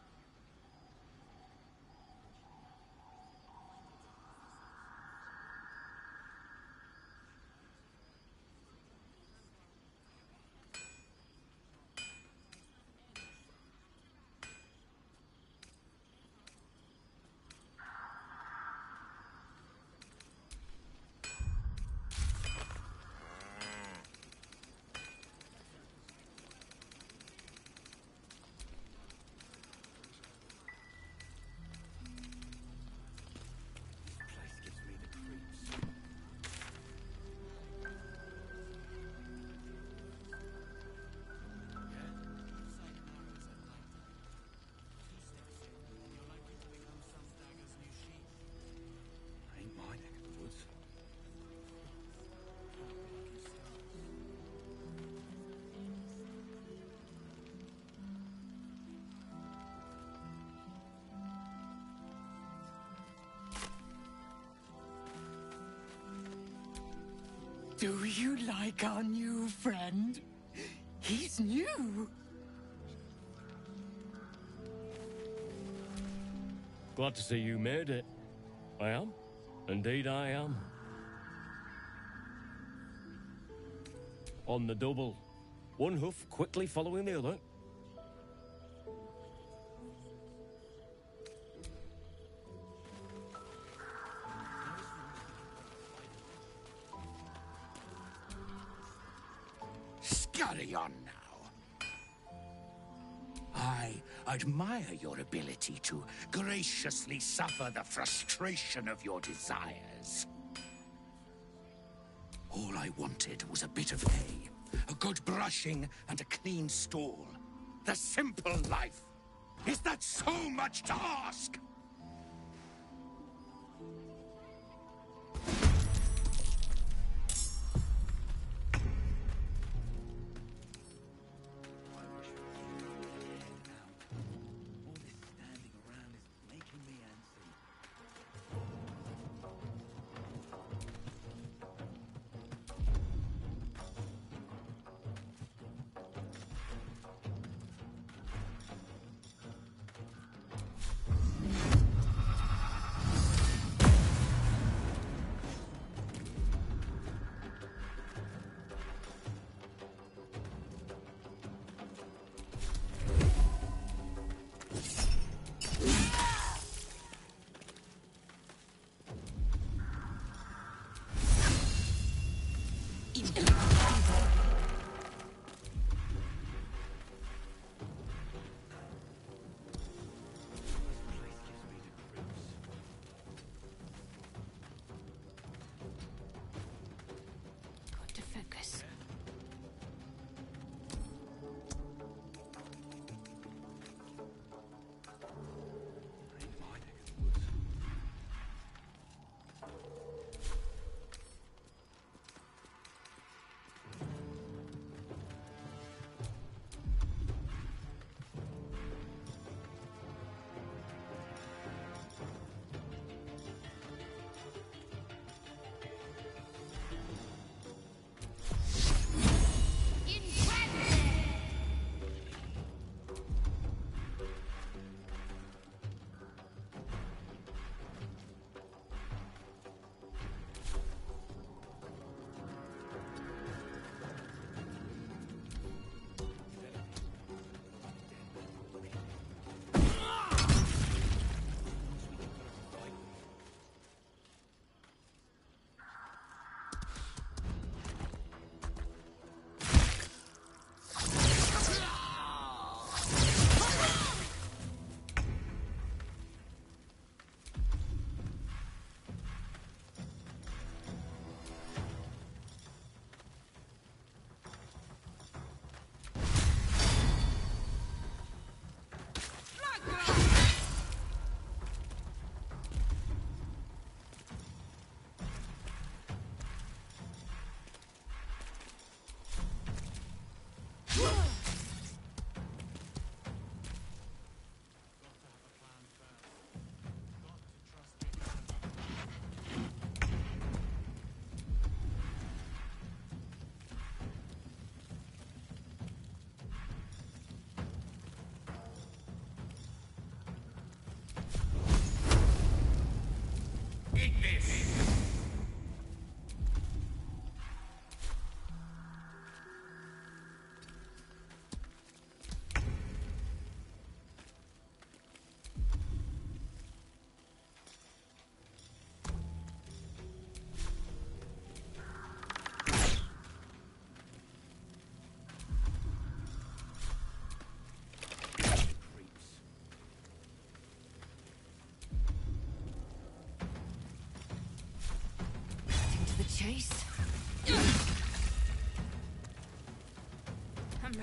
Ain't my neck of the woods. Do you like our new friend? He's new. Glad to see you made it. I am. Indeed I am. On the double. One hoof quickly following the other. Scurry on now. I admire your ability to graciously suffer the frustration of your desires. All I wanted was a bit of hay, a good brushing, and a clean stall. The simple life. Is that so much to ask? All this standing around is making me antsy.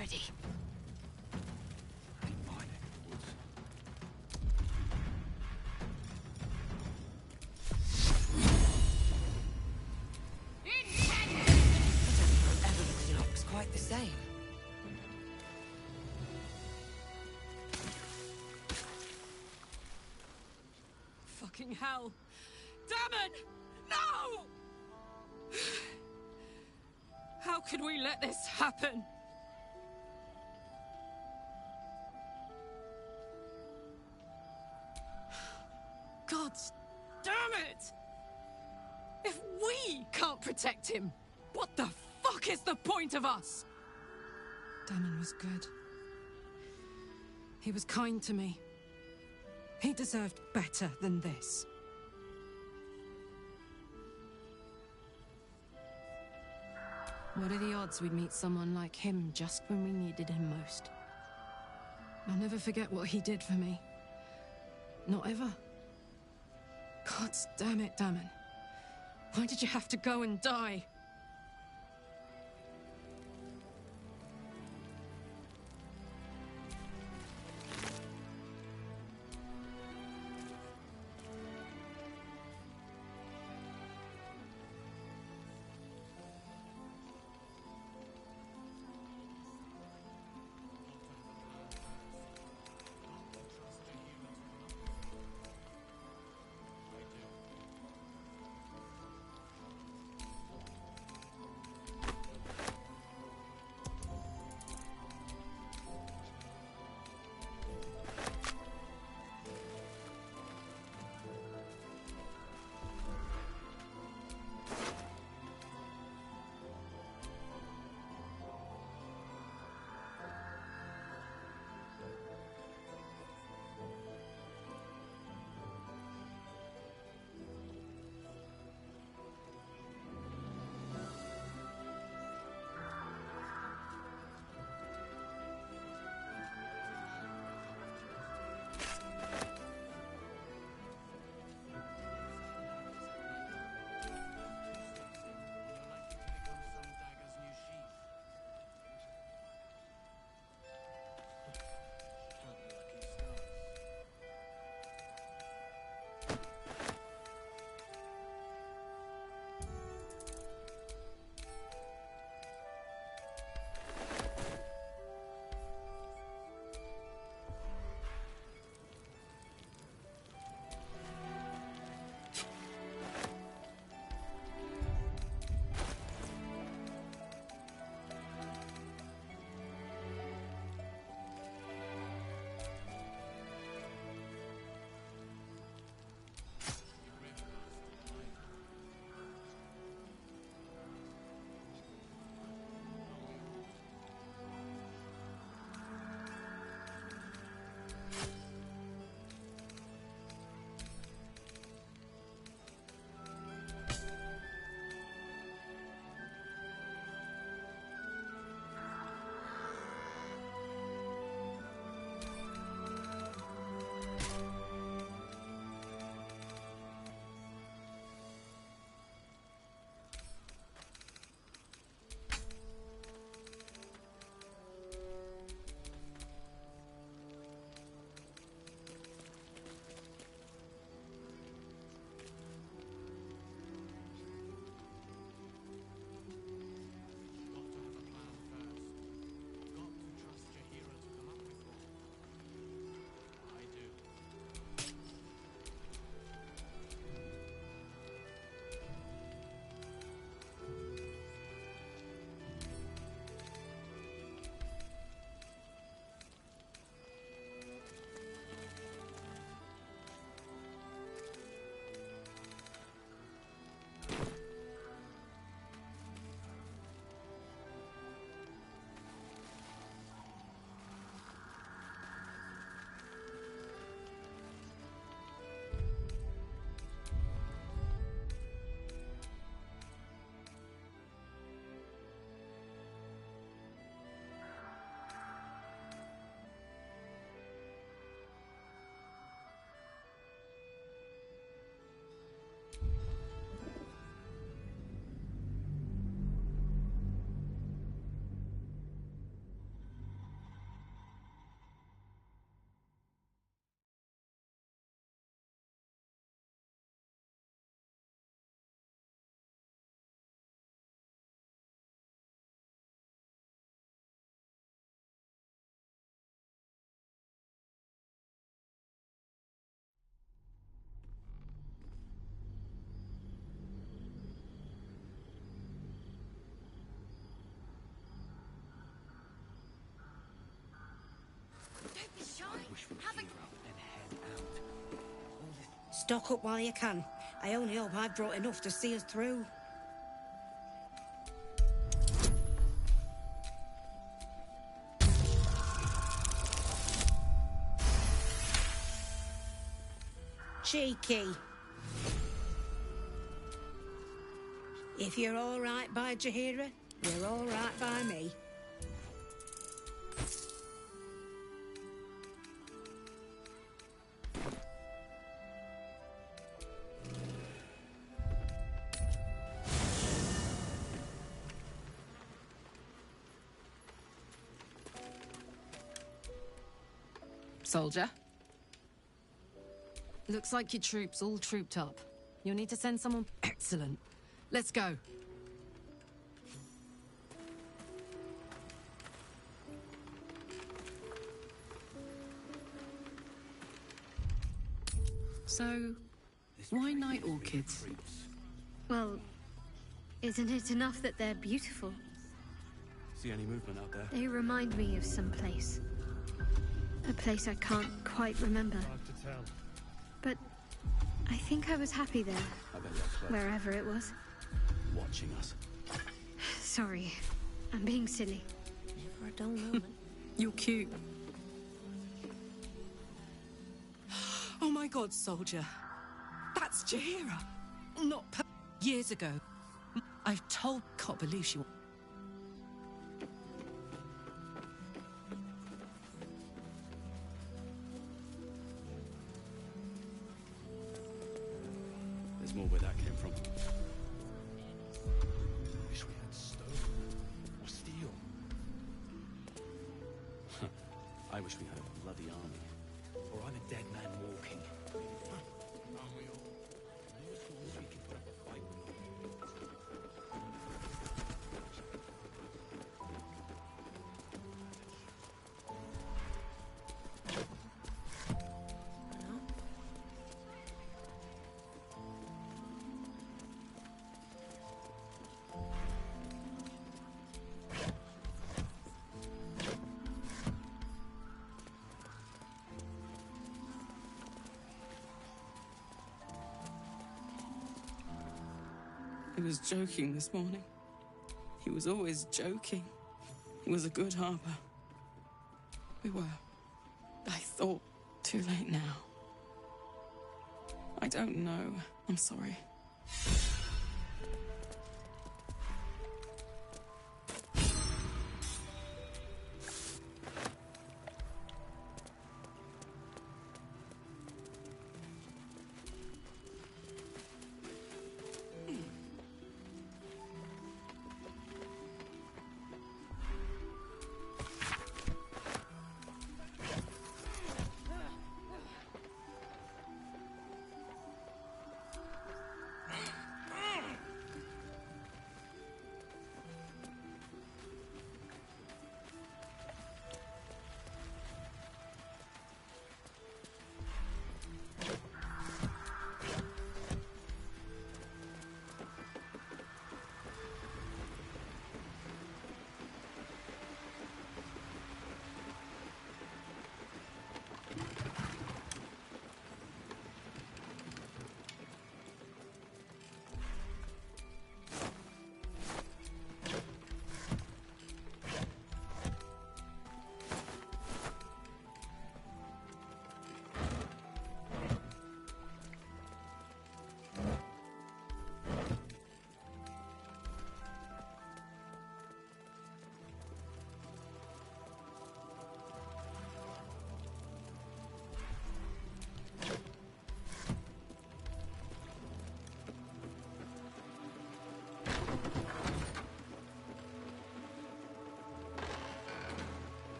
ready. Everything looks quite the same. Fucking hell! Damon! No! How could we let this happen? God damn it! If we can't protect him, what the fuck is the point of us? Damon was good. He was kind to me. He deserved better than this. What are the odds we'd meet someone like him just when we needed him most? I'll never forget what he did for me. Not ever. God damn it, Damon. Why did you have to go and die? Stock up while you can. I only hope I've brought enough to see us through. Cheeky. If you're all right by Jahira, you're all right by me. Soldier? Looks like your troops all trooped up. You'll need to send someone... Excellent. Let's go. So, why night orchids? Well, isn't it enough that they're beautiful? See any movement out there? They remind me of some place. A place I can't quite remember. But I think I was happy there. I bet that's close. Wherever it was. Watching us. Sorry, I'm being silly. Never a dull moment. You're cute. Oh my god, soldier. That's Jahira. Not years ago. I've told... Can't believe she... There's more where that came from. Wish we had stone or steel. I wish we had a bloody army. Or I'm a dead man walking. He was joking this morning. He was always joking. He was a good harper. We were, I thought, too late now. I don't know. I'm sorry.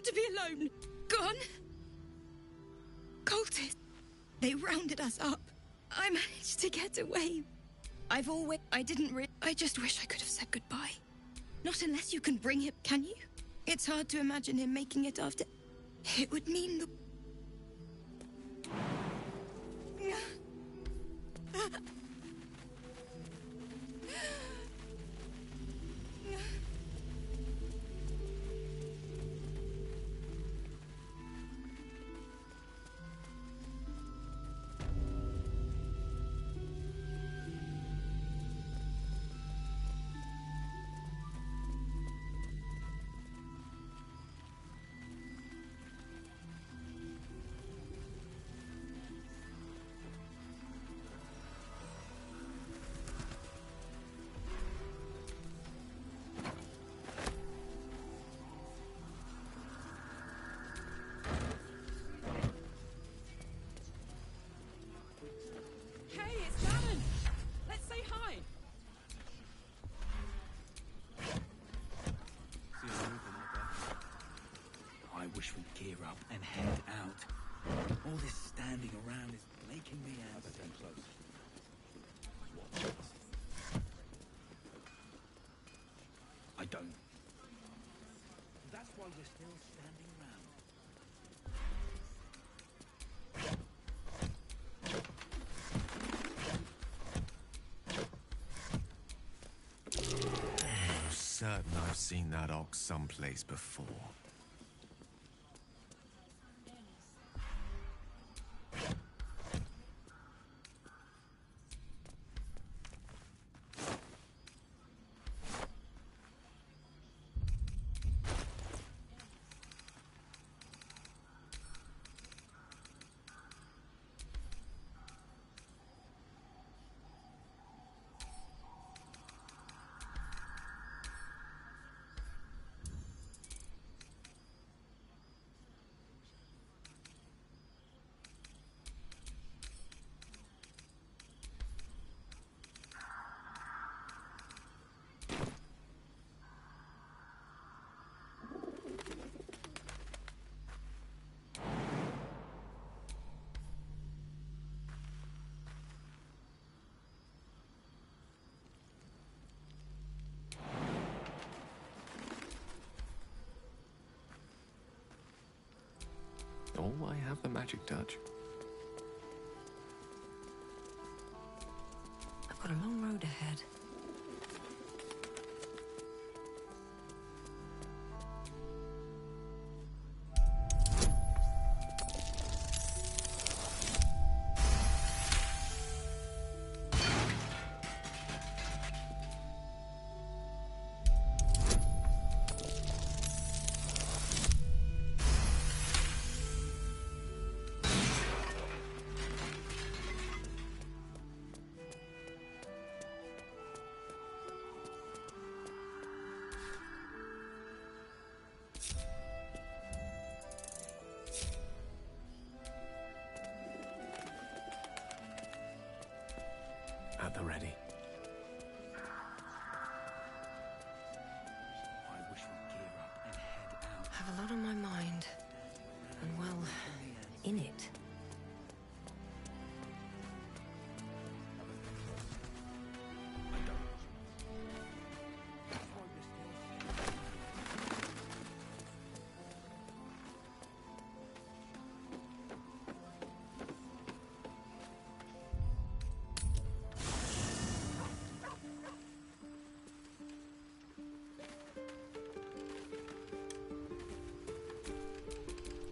want to be alone. Gone. Cultists. They rounded us up. I managed to get away. I just wish I could have said goodbye. Not unless you can bring him, can you? It's hard to imagine him making it after. It would mean the... Hey, it's Gavin! Let's say hi! I wish we'd gear up and head out. All this standing around is making me antsy. Close. I don't. That's why we're still standing around. Certain I've seen that ox someplace before. Oh, I have the magic touch. I've got a long road ahead. At the ready. I wish we'd gear up and head out. I have a lot on my mind. And well, in it.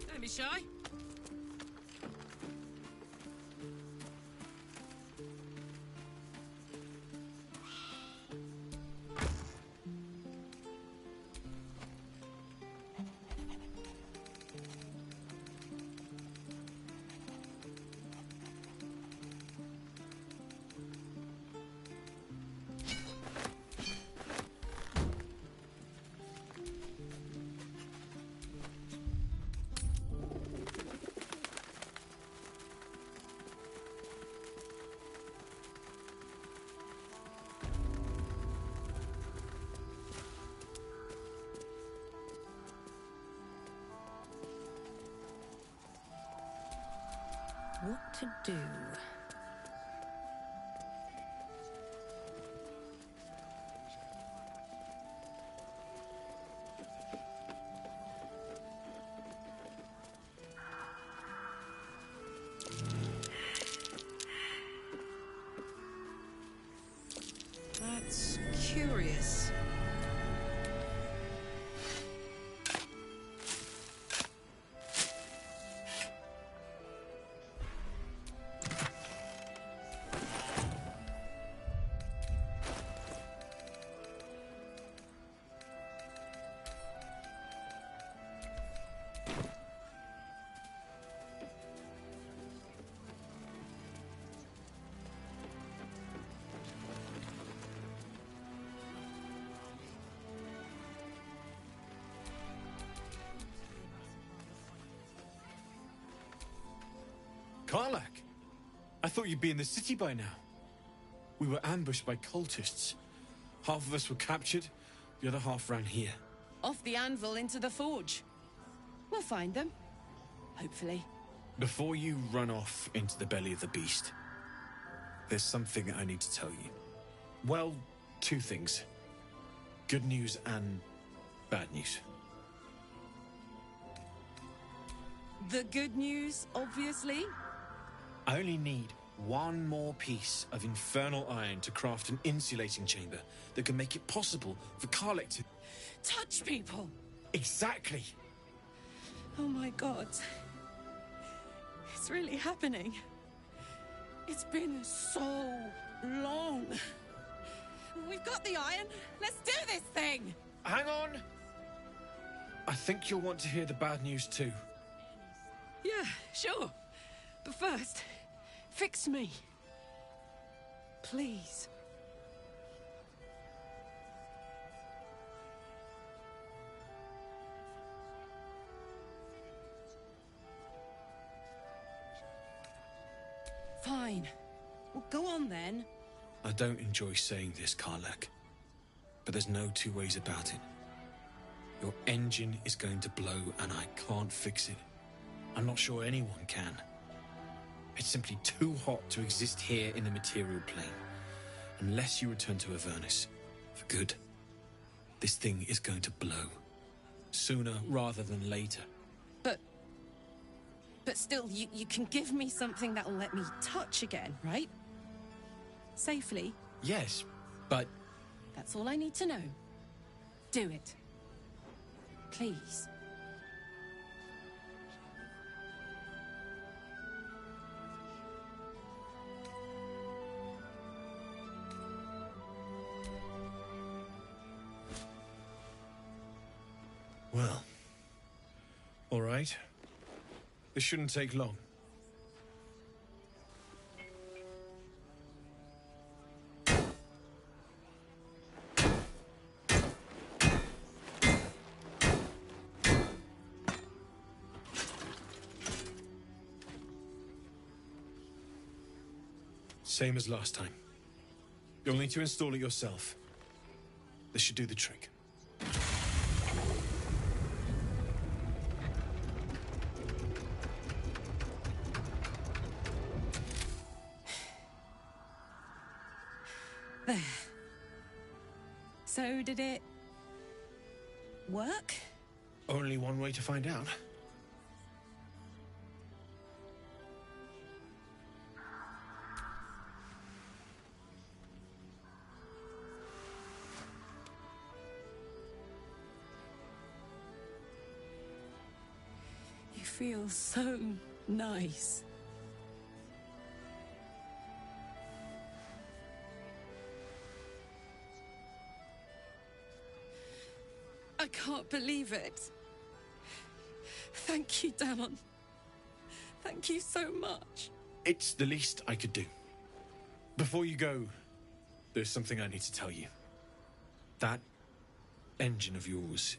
Don't be shy. what to do. That's curious. Karlak! I thought you'd be in the city by now. We were ambushed by cultists. Half of us were captured, the other half ran here. Off the anvil into the forge. We'll find them. Hopefully. Before you run off into the belly of the beast, there's something I need to tell you. Well, two things. Good news and bad news. The good news, obviously. I only need one more piece of infernal iron to craft an insulating chamber that can make it possible for Karlak to... Touch people! Exactly! Oh my god. It's really happening. It's been so long. We've got the iron. Let's do this thing! Hang on! I think you'll want to hear the bad news too. Yeah, sure. But first, fix me. Please. Fine. Well, go on then. I don't enjoy saying this, Karlak, but there's no two ways about it. Your engine is going to blow and I can't fix it. I'm not sure anyone can. It's simply too hot to exist here in the material plane. Unless you return to Avernus. For good. This thing is going to blow. Sooner rather than later. But still, you can give me something that'll let me touch again, right? Safely. Yes, but... That's all I need to know. Do it. Please. Well, all right. This shouldn't take long. Same as last time. You'll need to install it yourself. This should do the trick. There. So, did it... work? Only one way to find out. You feel so nice. I can't believe it. Thank you, Damon. Thank you so much. It's the least I could do. Before you go, there's something I need to tell you. That engine of yours,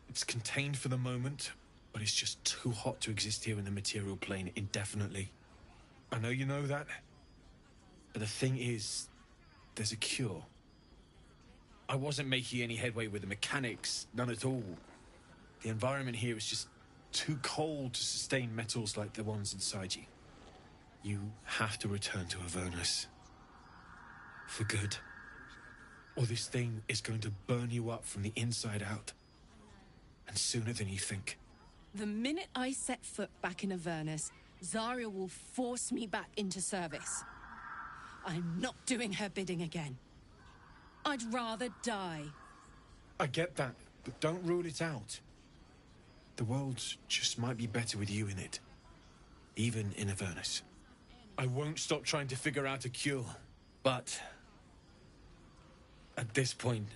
it's contained for the moment, but it's just too hot to exist here in the material plane indefinitely. I know you know that, but the thing is, there's a cure. I wasn't making any headway with the mechanics, none at all. The environment here is just too cold to sustain metals like the ones inside you. You have to return to Avernus. For good. Or this thing is going to burn you up from the inside out. And sooner than you think. The minute I set foot back in Avernus, Zarya will force me back into service. I'm not doing her bidding again. I'd rather die. I get that, but don't rule it out. The world just might be better with you in it. Even in Avernus. I won't stop trying to figure out a cure, but... at this point,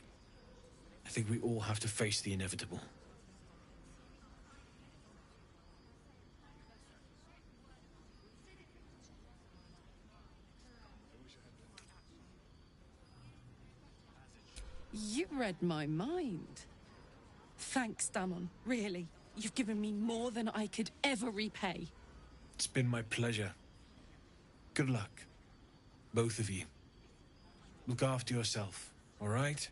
I think we all have to face the inevitable. You read my mind. Thanks, Damon. Really. You've given me more than I could ever repay. It's been my pleasure. Good luck. Both of you. Look after yourself, all right?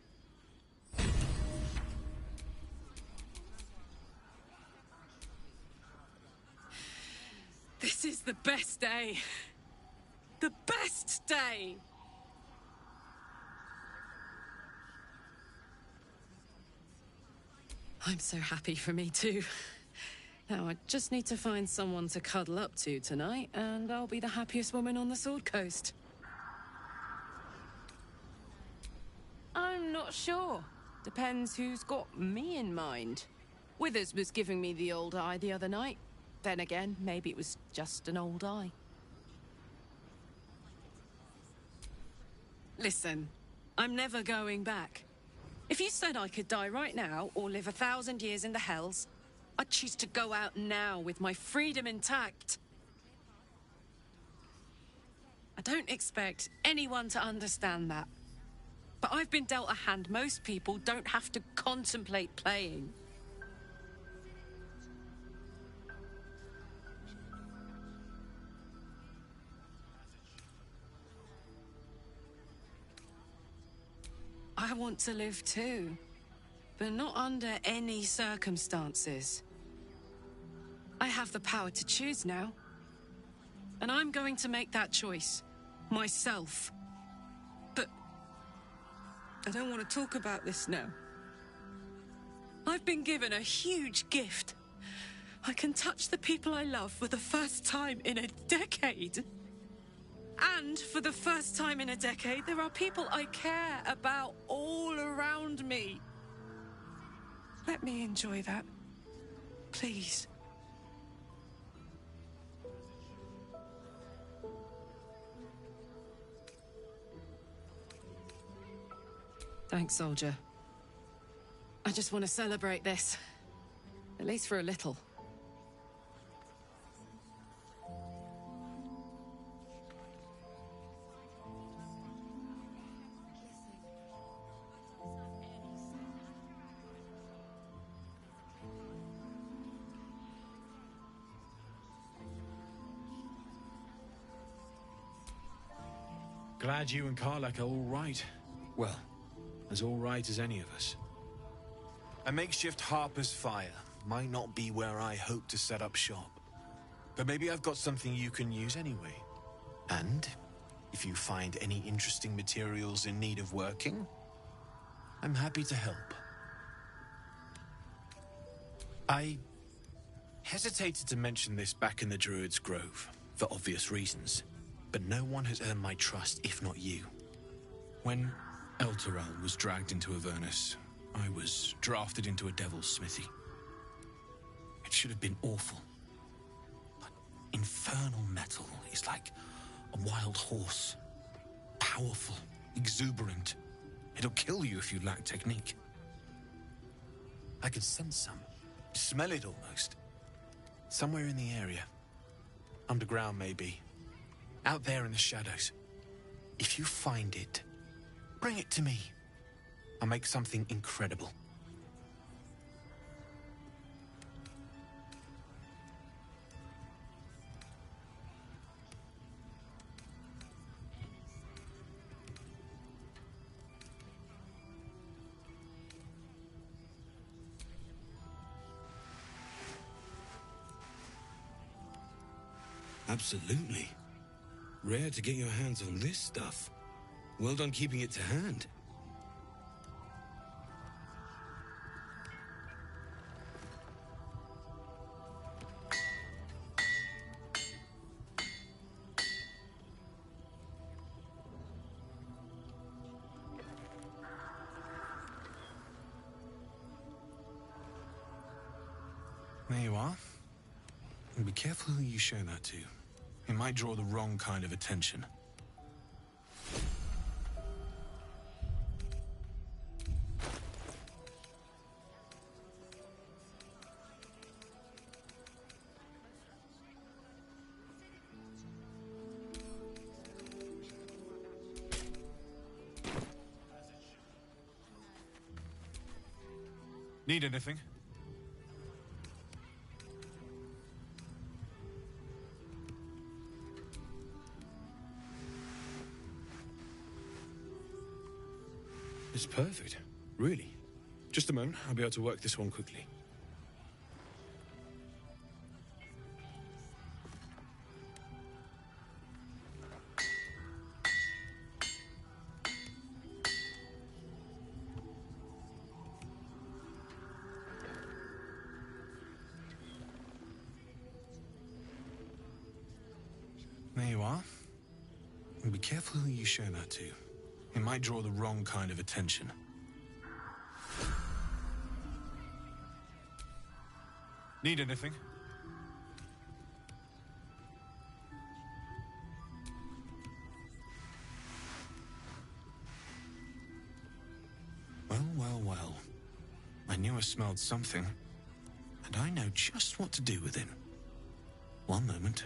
This is the best day. The best day! I'm so happy for me too. Now I just need to find someone to cuddle up to tonight, and I'll be the happiest woman on the Sword Coast. I'm not sure. Depends who's got me in mind. Withers was giving me the old eye the other night. Then again, maybe it was just an old eye. Listen, I'm never going back. If you said I could die right now, or live 1,000 years in the Hells, I'd choose to go out now with my freedom intact. I don't expect anyone to understand that. But I've been dealt a hand most people don't have to contemplate playing. I want to live too, but not under any circumstances. I have the power to choose now. And I'm going to make that choice. Myself. But I don't want to talk about this now. I've been given a huge gift. I can touch the people I love for the first time in a decade. And for the first time in a decade, there are people I care about all around me. Let me enjoy that. Please. Thanks, soldier. I just want to celebrate this. At least for a little. Glad you and Karlak are all right. Well, as all right as any of us. A makeshift Harper's Fire might not be where I hope to set up shop. But maybe I've got something you can use anyway. And if you find any interesting materials in need of working, I'm happy to help. I hesitated to mention this back in the Druid's Grove, for obvious reasons. But no one has earned my trust, if not you. When Elturel was dragged into Avernus, I was drafted into a devil's smithy. It should have been awful. But infernal metal is like a wild horse. Powerful, exuberant. It'll kill you if you lack technique. I could sense some. Smell it almost. Somewhere in the area. Underground, maybe. Out there in the shadows. If you find it, bring it to me. I'll make something incredible. Absolutely. Rare to get your hands on this stuff. Well done keeping it to hand. There you are. And be careful who you show that to. It might draw the wrong kind of attention. Need anything? It's perfect. Really. Just a moment, I'll be able to work this one quickly. There you are. And be careful who you show that to. It might draw the wrong kind of attention. Need anything? Well, well, well. I knew I smelled something, and I know just what to do with it. One moment.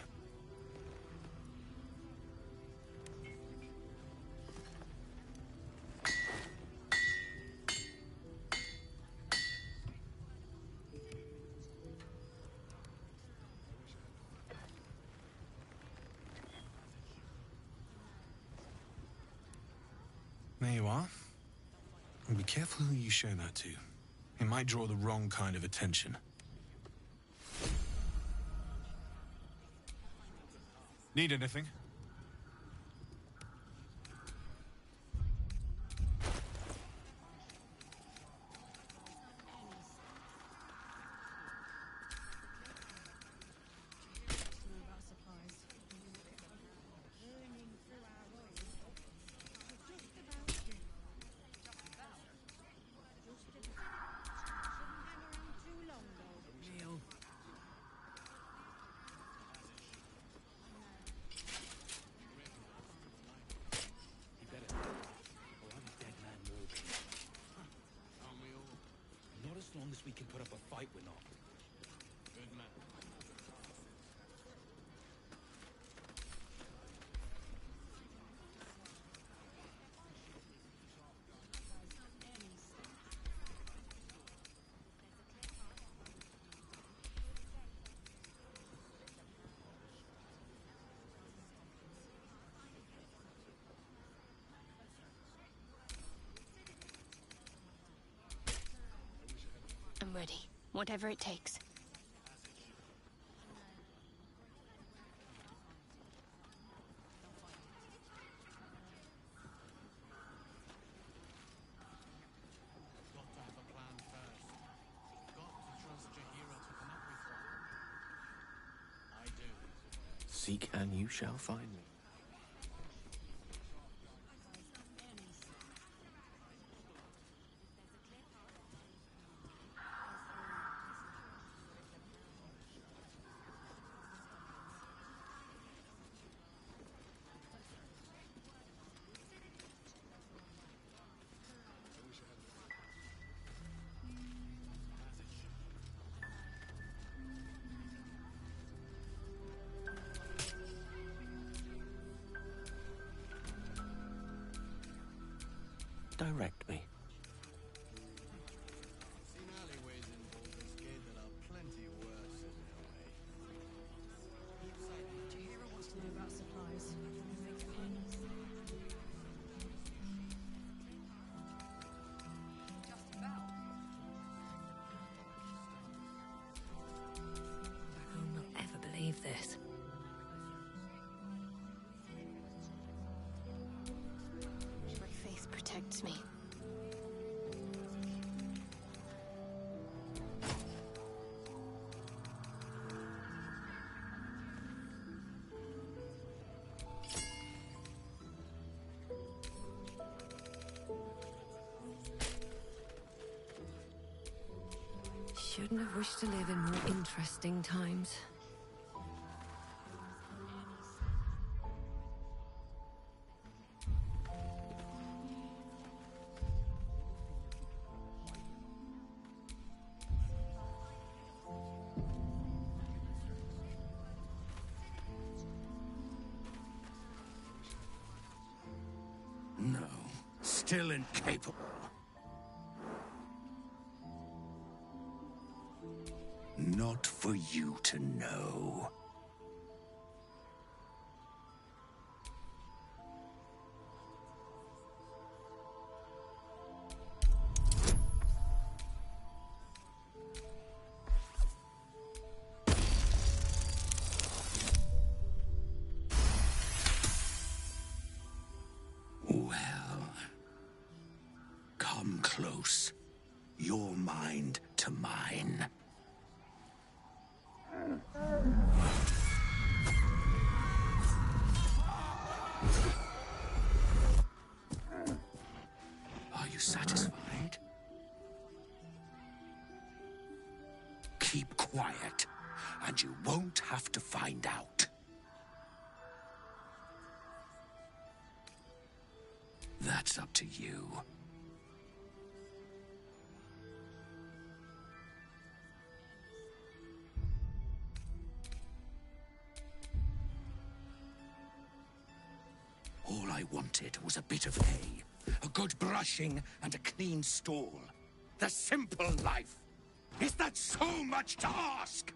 There you are. And be careful who you show that to. It might draw the wrong kind of attention. Need anything? Not as long as we can put up a fight, we're not. Good man. I'm ready. Whatever it takes. Got to have a plan first. Got to trust Jaheira to come up with one. I do. Seek and you shall find me. Direct me. Seen alleyways in Baldur's Gate that are plenty worse in their way. Jaheira wants to know about supplies. Just about. I will not ever believe this. suits me. Shouldn't have wished to live in more interesting times. No, still incapable. Not for you to know. Well, come close. Your mind to mine. Are you satisfied? Keep quiet, and you won't have to find out. That's up to you. All I wanted was a bit of hay, a good brushing, and a clean stall. The simple life. Is that so much to ask?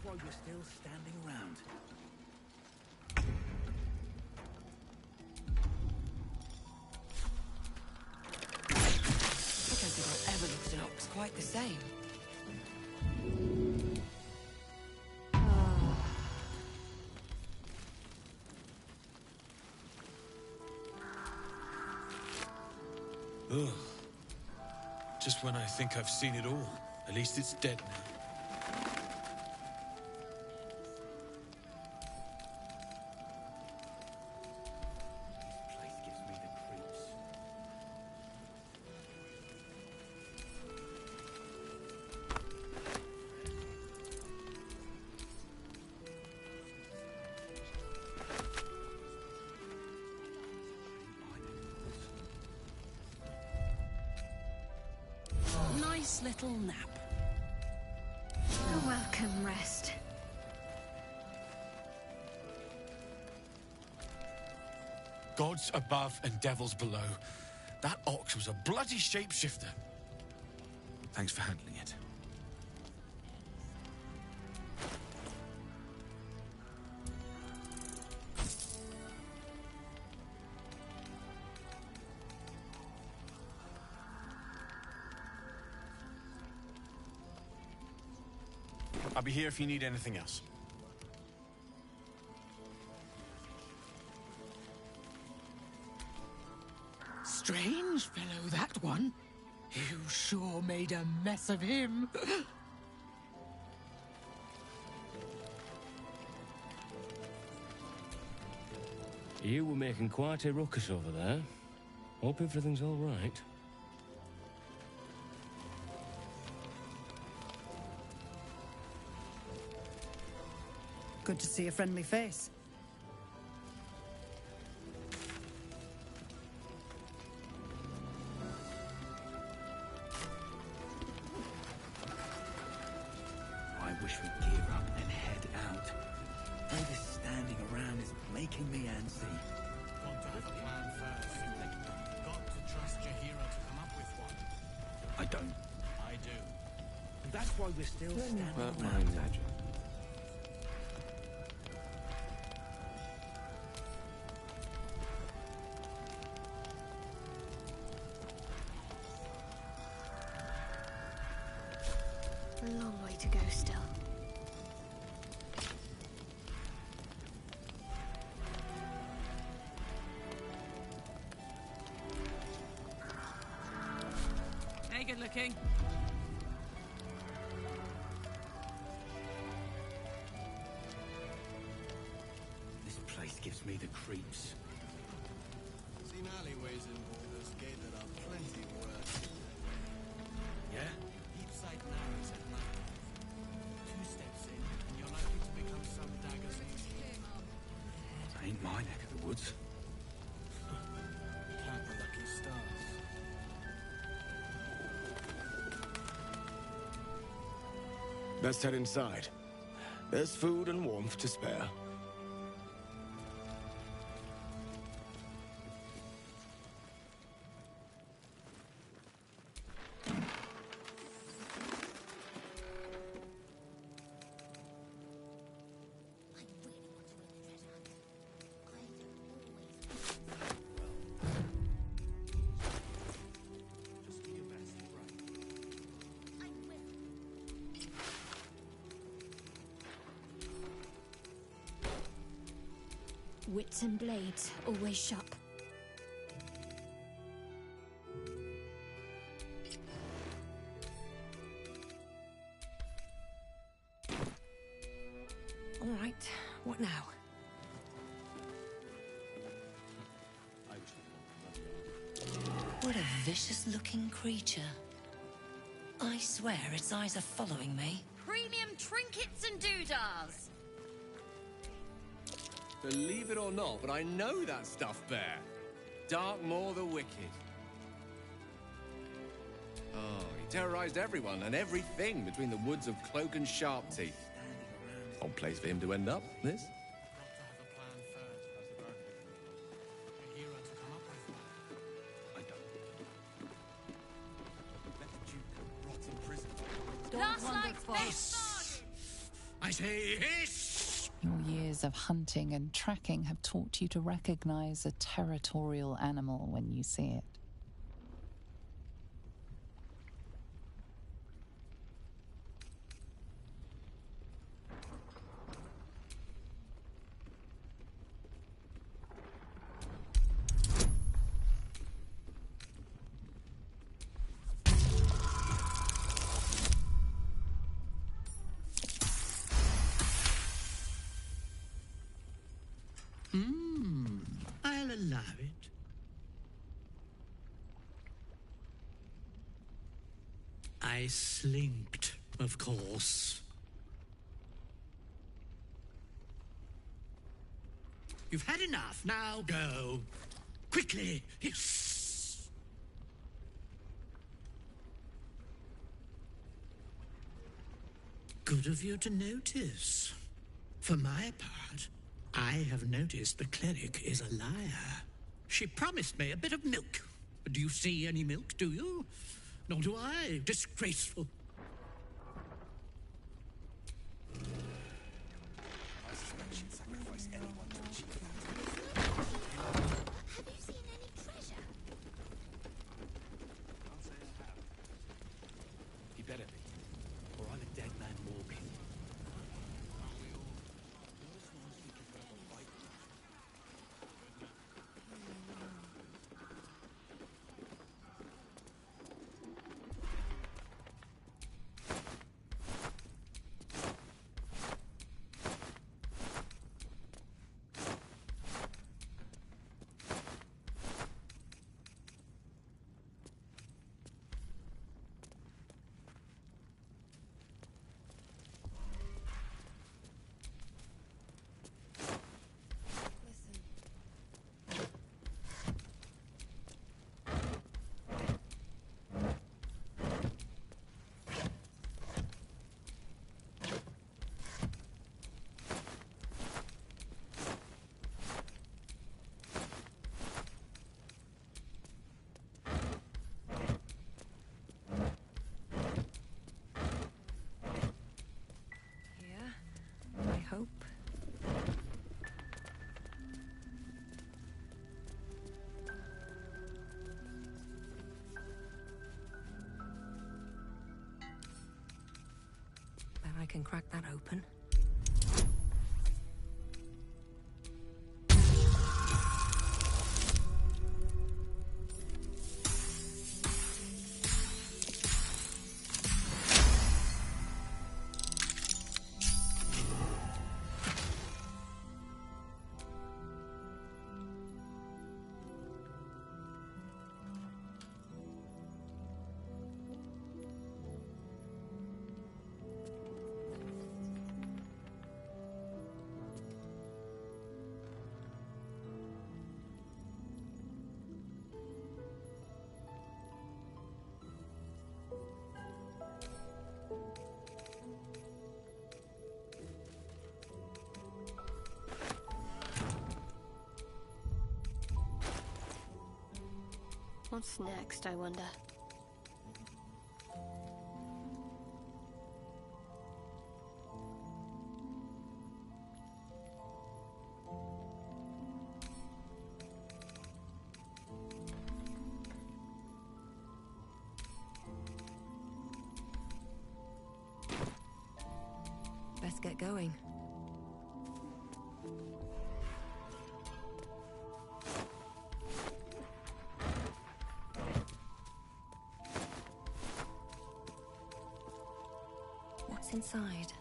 why we're still standing around. I don't think I've ever looked at an ox quite the same. Ugh. Just when I think I've seen it all. At least it's dead now. This place gives me the creeps. Nice little nap. A welcome rest. Gods above and devils below. That ox was a bloody shapeshifter. Thanks for handling it. I'll be here if you need anything else. Strange fellow, that one. You sure made a mess of him. You were making quite a ruckus over there. Hope everything's all right. Good to see a friendly face. I wish we'd gear up and head out. All this standing around is making me antsy. Got to have a plan first. Got to trust Jahira to come up with one. I don't. I do. And that's why we're still standing About around. mine, Magic. A long way to go still. Hey, good looking. This place gives me the creeps. Seen alleyways in Baldur's Gate that are plenty worse. Yeah? Deep sight narrows at night. 2 steps in, and you're likely to become some dagger's It ain't my neck of the woods. Count the lucky stars. Let's head inside. There's food and warmth to spare. Wits and blades, always sharp. All right, what now? What a vicious-looking creature. I swear its eyes are following me. Premium trinkets and doodahs. Believe it or not, but I know that stuff, Bear. Darkmoor the Wicked. Oh, he terrorized everyone and everything between the woods of Cloak and Sharpteeth. Odd place for him to end up, this. Last night's best bargain. I say hiss! Your years of hunting and tracking have taught you to recognize a territorial animal when you see it. I'll allow it. I slinked, of course. You've had enough. Now go. Quickly. Hiss. Good of you to notice. For my part, I have noticed the cleric is a liar. She promised me a bit of milk. Do you see any milk, do you? Nor do I. Disgraceful. I suspect she'd sacrifice anyone to achieve that. Have you seen any treasure? Can't say I have. He better be. Or I'm a dead man walking. Hope. Bet I can crack that open. What's next, I wonder? Best get going. What's inside?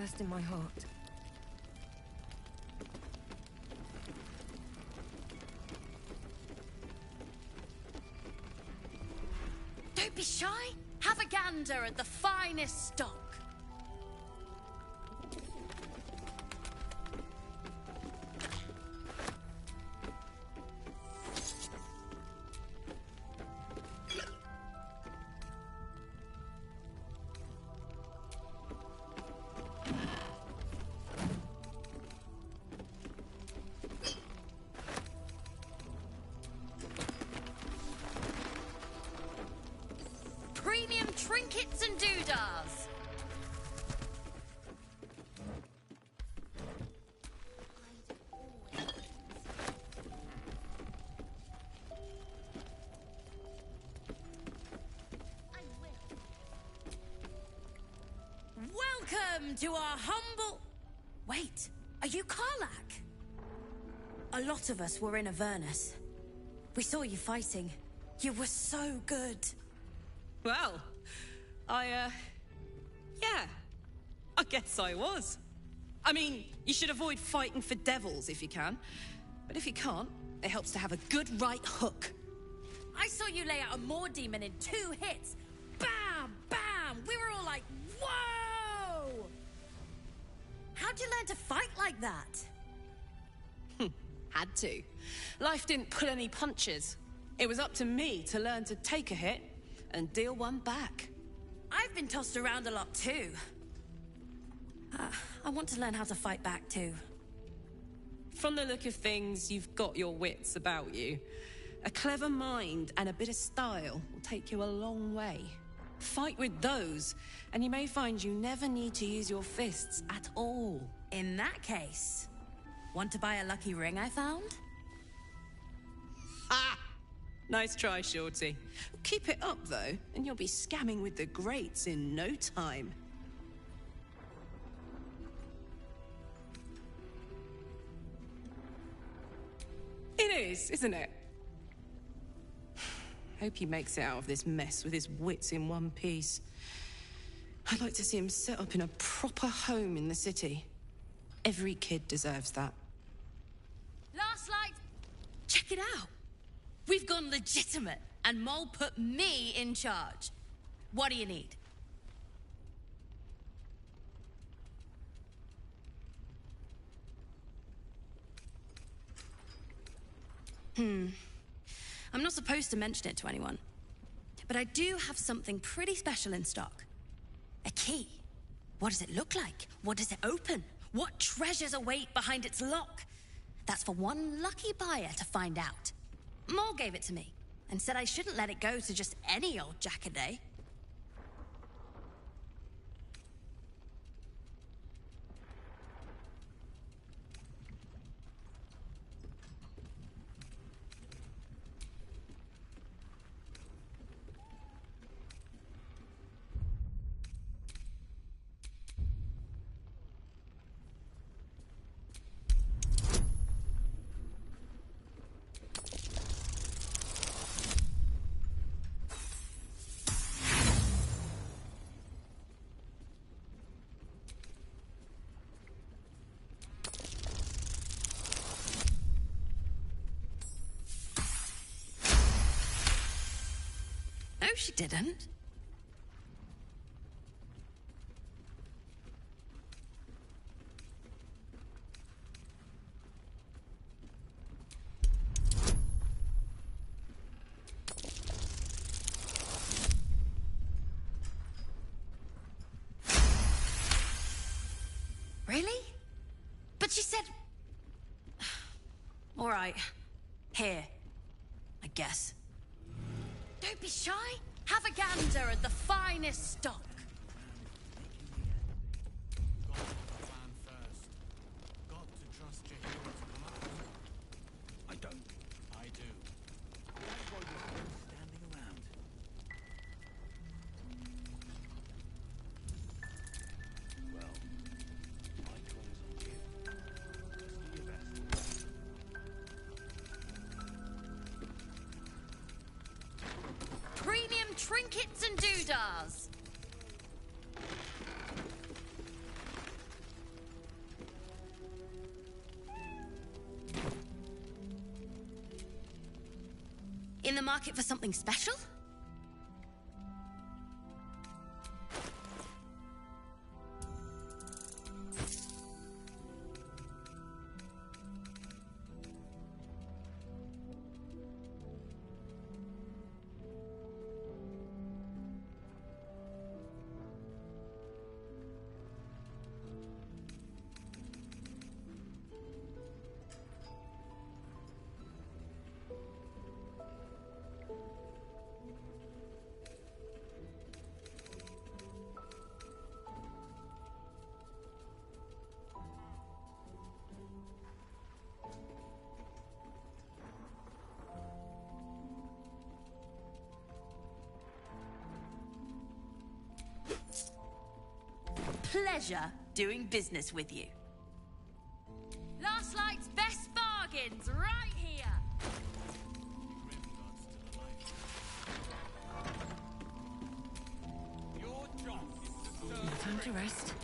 burst in my heart. Don't be shy. Have a gander at the finest stock. Premium trinkets and doodahs. Welcome to our humble... Wait, are you Karlak? A lot of us were in Avernus. We saw you fighting. You were so good. Well, yeah, I guess I was. I mean, you should avoid fighting for devils if you can. But if you can't, it helps to have a good right hook. I saw you lay out a Moor demon in 2 hits. Bam! Bam! We were all like, whoa! How'd you learn to fight like that? Had to. Life didn't pull any punches. It was up to me to learn to take a hit and deal one back. I've been tossed around a lot too. I want to learn how to fight back too. From the look of things, you've got your wits about you. A clever mind and a bit of style will take you a long way. Fight with those, and you may find you never need to use your fists at all. In that case, want to buy a lucky ring I found? Ha! Nice try, Shorty. Keep it up, though, and you'll be scamming with the greats in no time. It is, isn't it? Hope he makes it out of this mess with his wits in one piece. I'd like to see him set up in a proper home in the city. Every kid deserves that. Last light! Check it out! We've gone legitimate, and Mole put me in charge. What do you need? I'm not supposed to mention it to anyone, but I do have something pretty special in stock. A key. What does it look like? What does it open? What treasures await behind its lock? That's for one lucky buyer to find out. Mole gave it to me, and said I shouldn't let it go to just any old jackaday. No, she didn't. Really? But she said... All right. Here. I guess. Don't be shy. Have a gander at the finest stock. Got to plan first. Got to trust your hero to come up. I don't. I do. That's why we're still standing around. Well, my call's on you. Just do your best. Premium trinkets and doodahs. In the market for something special? Pleasure doing business with you. Last Light's best bargains right here. Your job is to serve. Time to rest.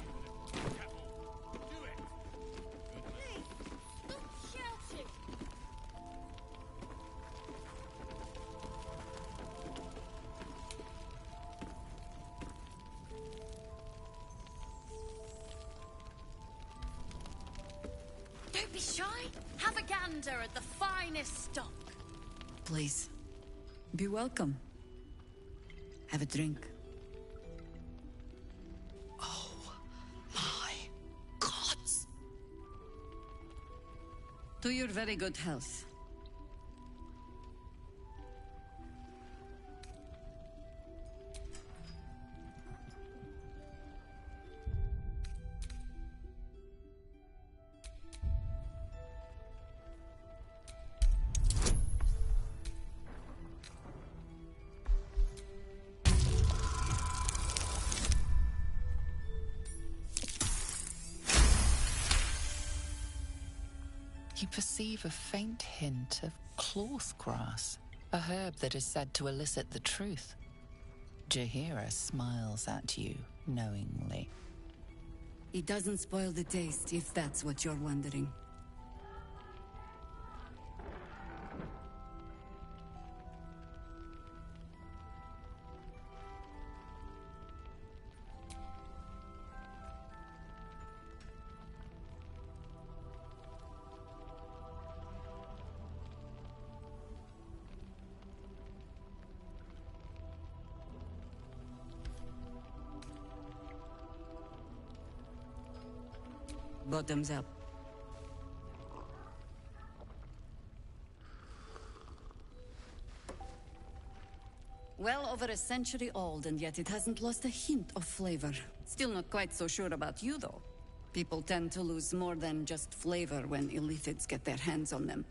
Don't be shy. Have a gander at the finest stock. Please. Be welcome. Have a drink. Oh, my gods. To your very good health. You perceive a faint hint of cloth grass, a herb that is said to elicit the truth. Jaheira smiles at you knowingly. It doesn't spoil the taste, if that's what you're wondering. Bottoms up. Well over a century old, and yet it hasn't lost a hint of flavor. Still not quite so sure about you, though. People tend to lose more than just flavor when illithids get their hands on them.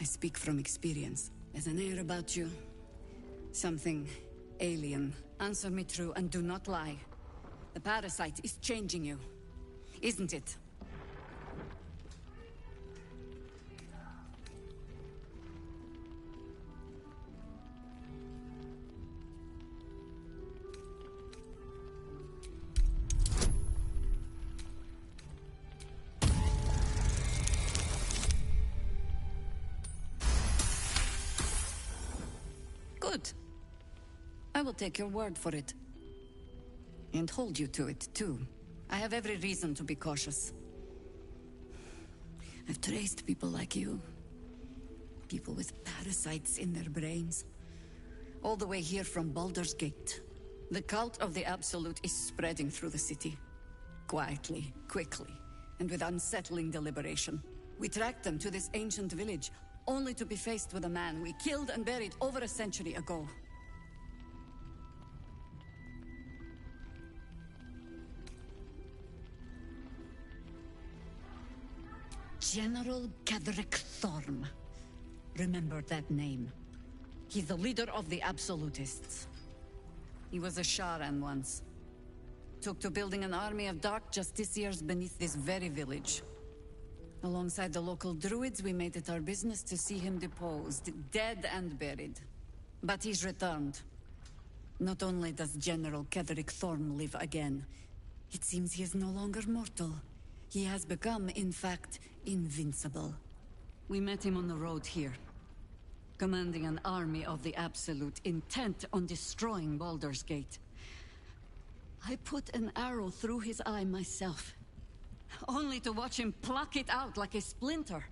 I speak from experience. There's an air about you. Something alien. Answer me true and do not lie. The parasite is changing you. Isn't it? Good. I will take your word for it. And hold you to it, too. I have every reason to be cautious. I've traced people like you. People with parasites in their brains. All the way here from Baldur's Gate. The cult of the Absolute is spreading through the city. Quietly, quickly, and with unsettling deliberation. We tracked them to this ancient village, only to be faced with a man we killed and buried over a century ago. General Ketherick Thorm. Remember that name. He's the leader of the Absolutists. He was a Sharan once. Took to building an army of dark justiciars beneath this very village. Alongside the local druids, we made it our business to see him deposed, dead and buried. But he's returned. Not only does General Ketherick Thorm live again, it seems he is no longer mortal. He has become, in fact, invincible. We met him on the road here. commanding an army of the Absolute, intent on destroying Baldur's Gate. I put an arrow through his eye myself, only to watch him pluck it out like a splinter.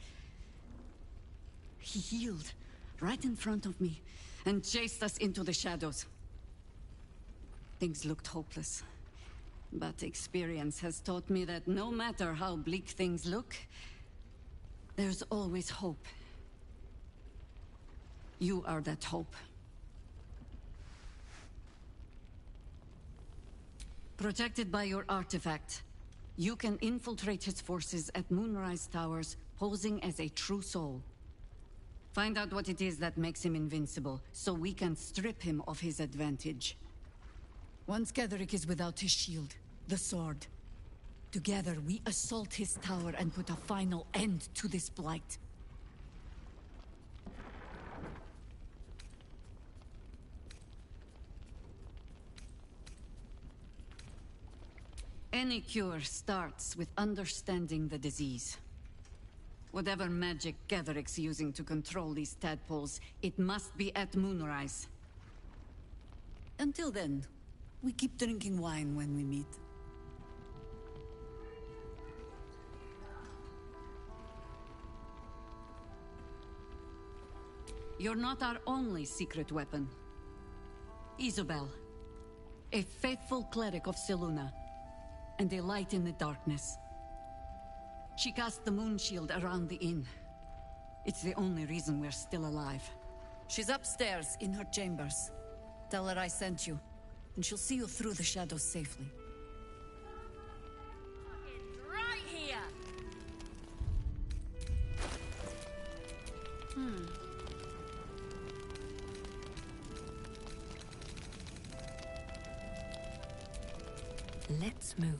He healed right in front of me and chased us into the shadows. Things looked hopeless, but experience has taught me that no matter how bleak things look, there's always hope. You are that hope. Protected by your artifact, you can infiltrate his forces at Moonrise Towers, posing as a true soul. Find out what it is that makes him invincible, so we can strip him of his advantage. Once Ketherick is without his shield, the sword, together we assault his tower and put a final end to this blight. Any cure starts with understanding the disease. Whatever magic Ketherick's using to control these tadpoles, it must be at Moonrise. Until then, we keep drinking wine when we meet. You're not our only secret weapon. Isobel, a faithful cleric of Selûne, and a light in the darkness. She cast the moon shield around the inn. It's the only reason we're still alive. She's upstairs in her chambers. Tell her I sent you, and she'll see you through the shadows safely. Right here! Let's move.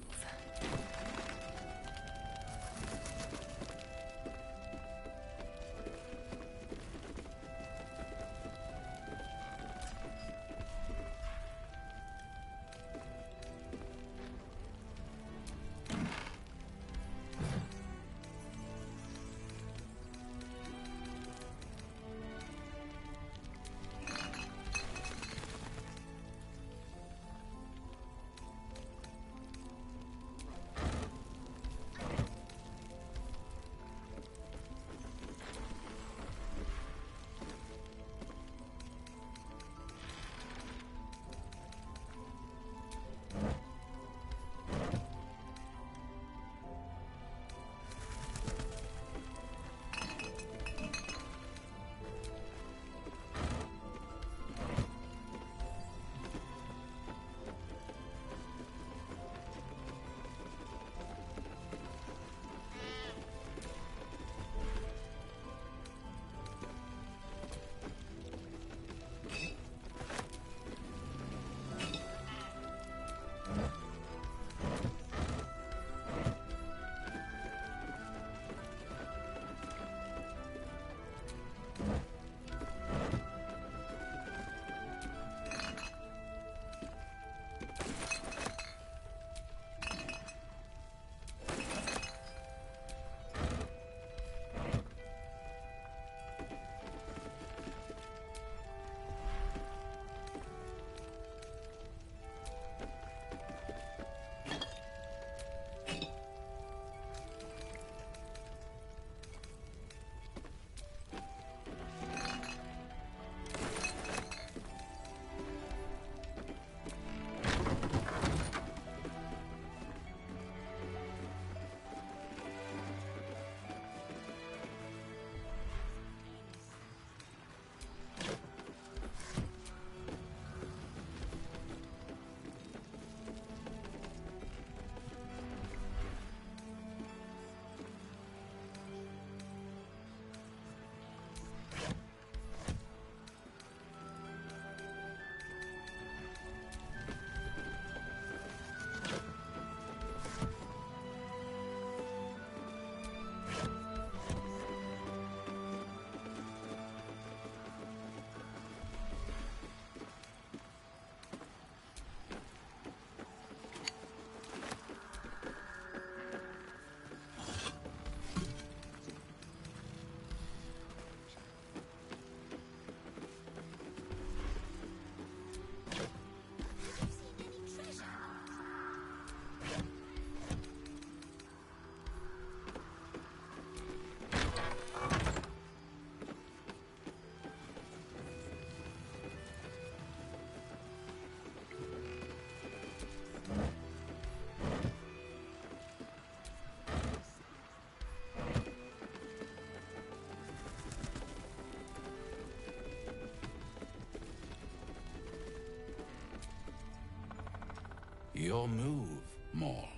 Your move, Maul.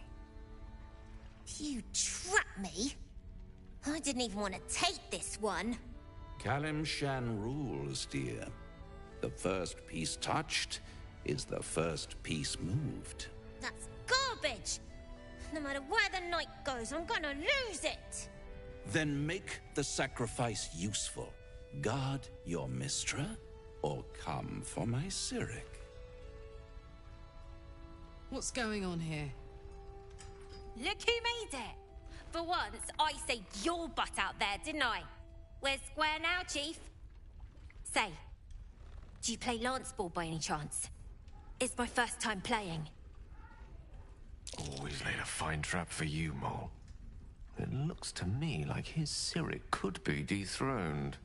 You trapped me? I didn't even want to take this one. Kalimshan rules, dear. The first piece touched is the first piece moved. That's garbage! No matter where the night goes, I'm gonna lose it! Then make the sacrifice useful. Guard your Mistra, or come for my Cyric. What's going on here? Look who made it! For once, I saved your butt out there, didn't I? We're square now, Chief. Say, do you play lance ball by any chance? It's my first time playing. Always laid a fine trap for you, Mole. It looks to me like his Cyric could be dethroned.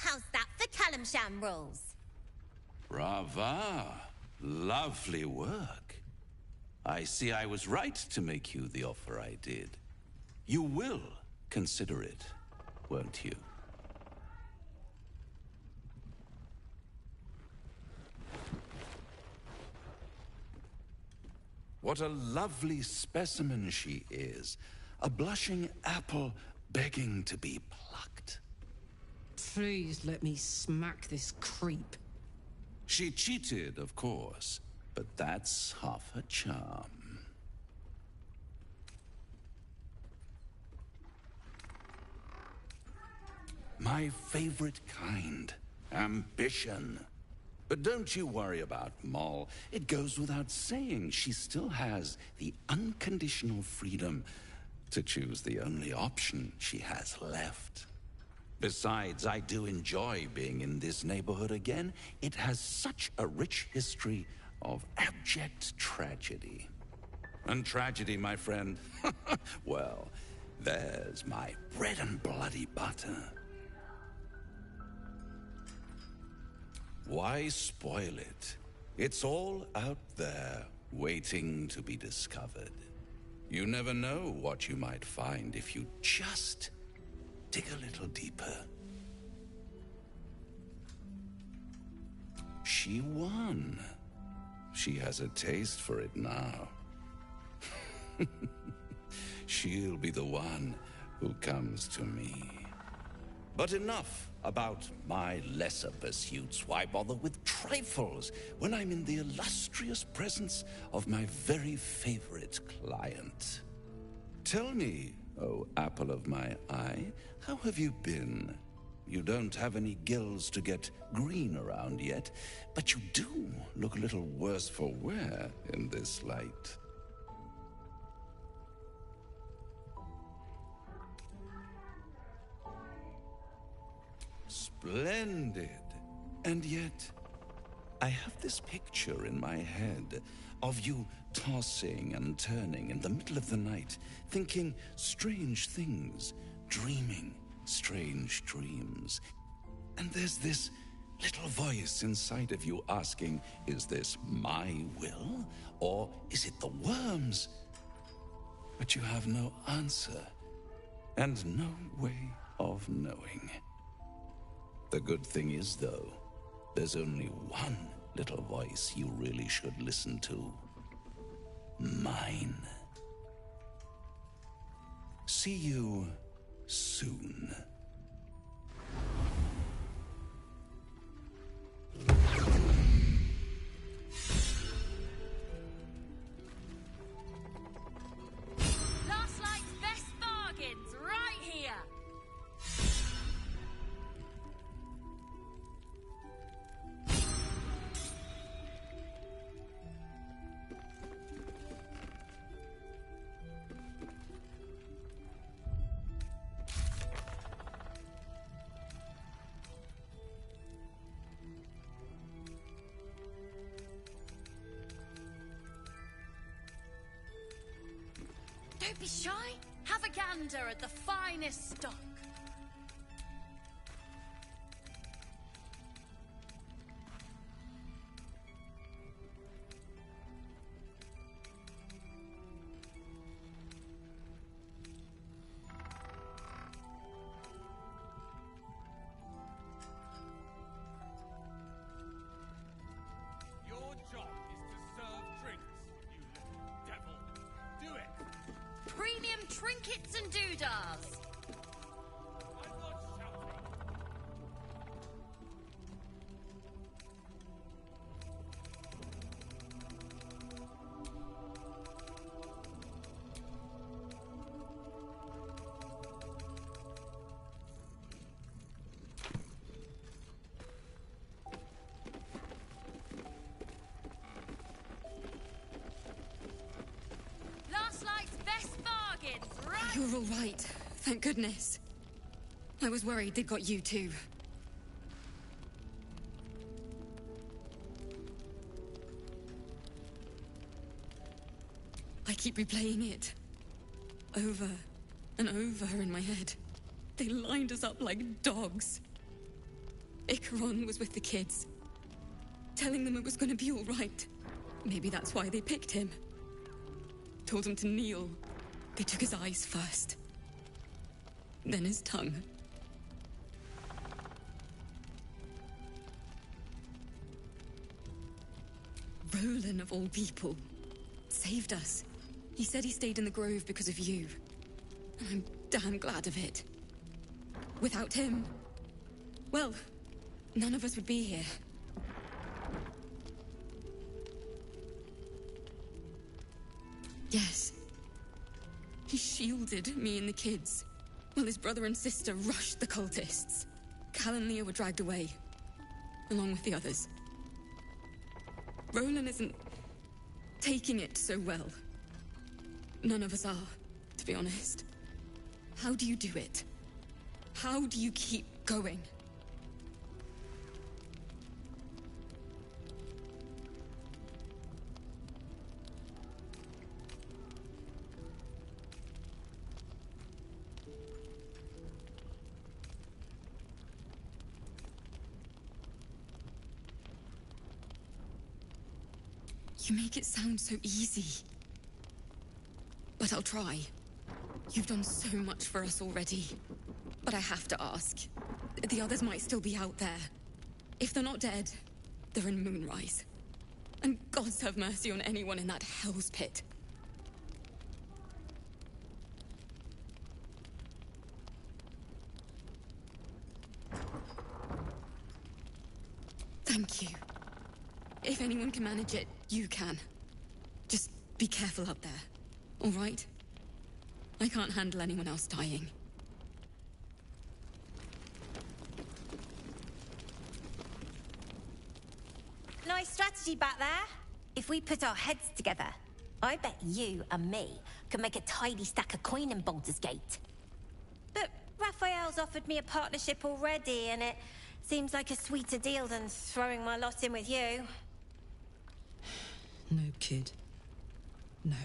How's that for Kalimshan rules? Brava! Lovely work. I see I was right to make you the offer I did. You will consider it, won't you? What a lovely specimen she is. A blushing apple begging to be plucked. Please let me smack this creep. She cheated, of course, but that's half her charm. My favorite kind, ambition. But don't you worry about Moll. It goes without saying she still has the unconditional freedom to choose the only option she has left. Besides, I do enjoy being in this neighborhood again. It has such a rich history of abject tragedy. And tragedy, my friend, well, there's my bread and bloody butter. Why spoil it? It's all out there, waiting to be discovered. You never know what you might find if you just dig a little deeper. She won. She has a taste for it now. She'll be the one who comes to me. But enough about my lesser pursuits. Why bother with trifles when I'm in the illustrious presence of my very favorite client? Tell me, oh apple of my eye, how have you been? You don't have any gills to get green around yet, but you do look a little worse for wear in this light. Splendid. And yet, I have this picture in my head of you tossing and turning in the middle of the night, thinking strange things, dreaming strange dreams. And there's this little voice inside of you asking, is this my will, or is it the worms? But you have no answer, and no way of knowing. The good thing is, though, there's only one little voice you really should listen to. Mine. See you soon. Don't be shy. Have a gander at the finest stock. Your job is to serve drinks, you little devil. Do it. Premium trinkets and doodahs. I'm not shouting. Last night's best bargains, right? You're all right. Thank goodness. I was worried they'd got you too. I keep replaying it. Over and over in my head. They lined us up like dogs. Icaron was with the kids, telling them it was gonna be all right. Maybe that's why they picked him. Told him to kneel. They took his eyes first. Then his tongue. Roland, of all people, saved us. He said he stayed in the grove because of you. And I'm damn glad of it. Without him, well, none of us would be here. Yes. He shielded me and the kids, while his brother and sister rushed the cultists. Cal and Leah were dragged away, along with the others. Roland isn't taking it so well. None of us are, to be honest. How do you do it? How do you keep going? You make it sound so easy. But I'll try. You've done so much for us already. But I have to ask. The others might still be out there. If they're not dead, they're in Moonrise. And gods have mercy on anyone in that hell's pit. Thank you. If anyone can manage it, you can. Just be careful up there, all right? I can't handle anyone else dying. Nice strategy back there. If we put our heads together, I bet you and me could make a tidy stack of coin in Baldur's Gate. But Raphael's offered me a partnership already, and it seems like a sweeter deal than throwing my lot in with you. No, kid. No.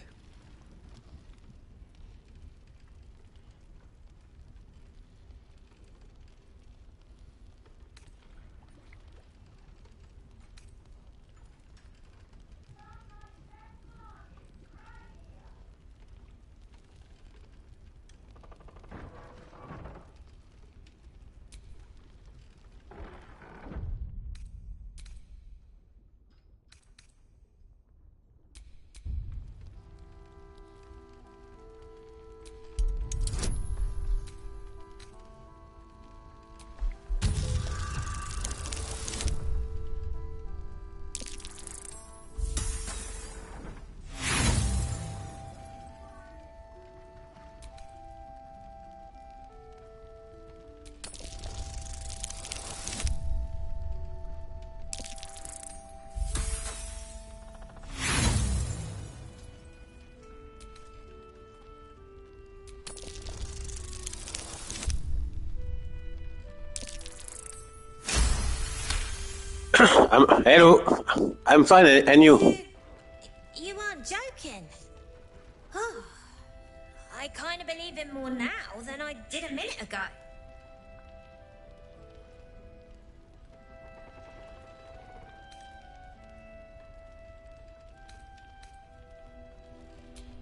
Hello. I'm fine, and you? You aren't joking. Oh, I kind of believe him more now than I did a minute ago.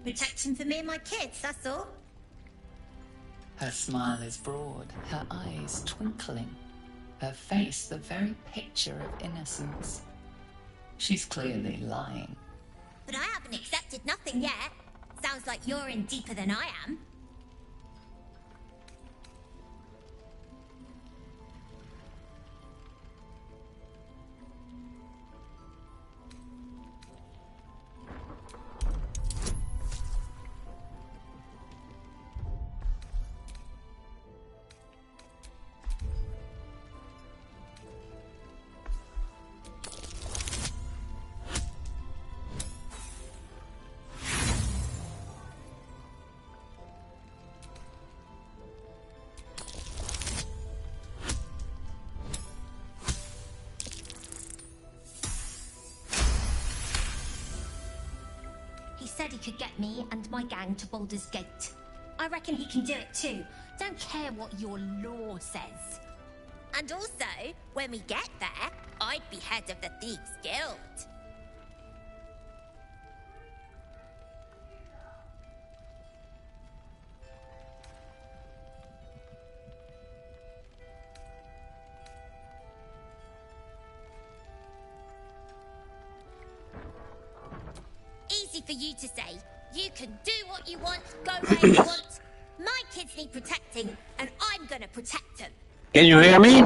Protection for me and my kids, that's all. Her smile is broad, her eyes twinkling, her face the very picture of innocence. She's clearly lying. But I haven't accepted nothing yet. Sounds like you're in deeper than I am. He said he could get me and my gang to Baldur's Gate. I reckon he can do it too. Don't care what your law says. And also, when we get there, I'd be head of the Thieves' Guild. Easy for you to say. You can do what you want, go where you want. My kids need protecting, and I'm gonna protect them. Can you hear me?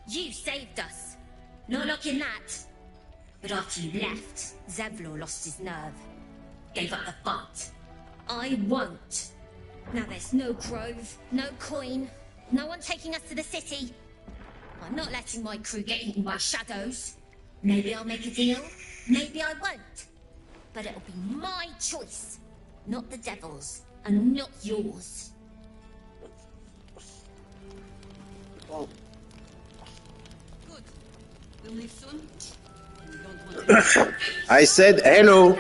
You saved us. No knocking that. But after you left, Zevlor lost his nerve. Gave up the fight. I won't. Now there's no grove, no coin, no one taking us to the city. I'm not letting my crew get eaten by shadows. Maybe I'll make a deal, maybe I won't. But it'll be my choice, not the devil's, and not yours. Good. We'll leave soon. We don't want I said hello.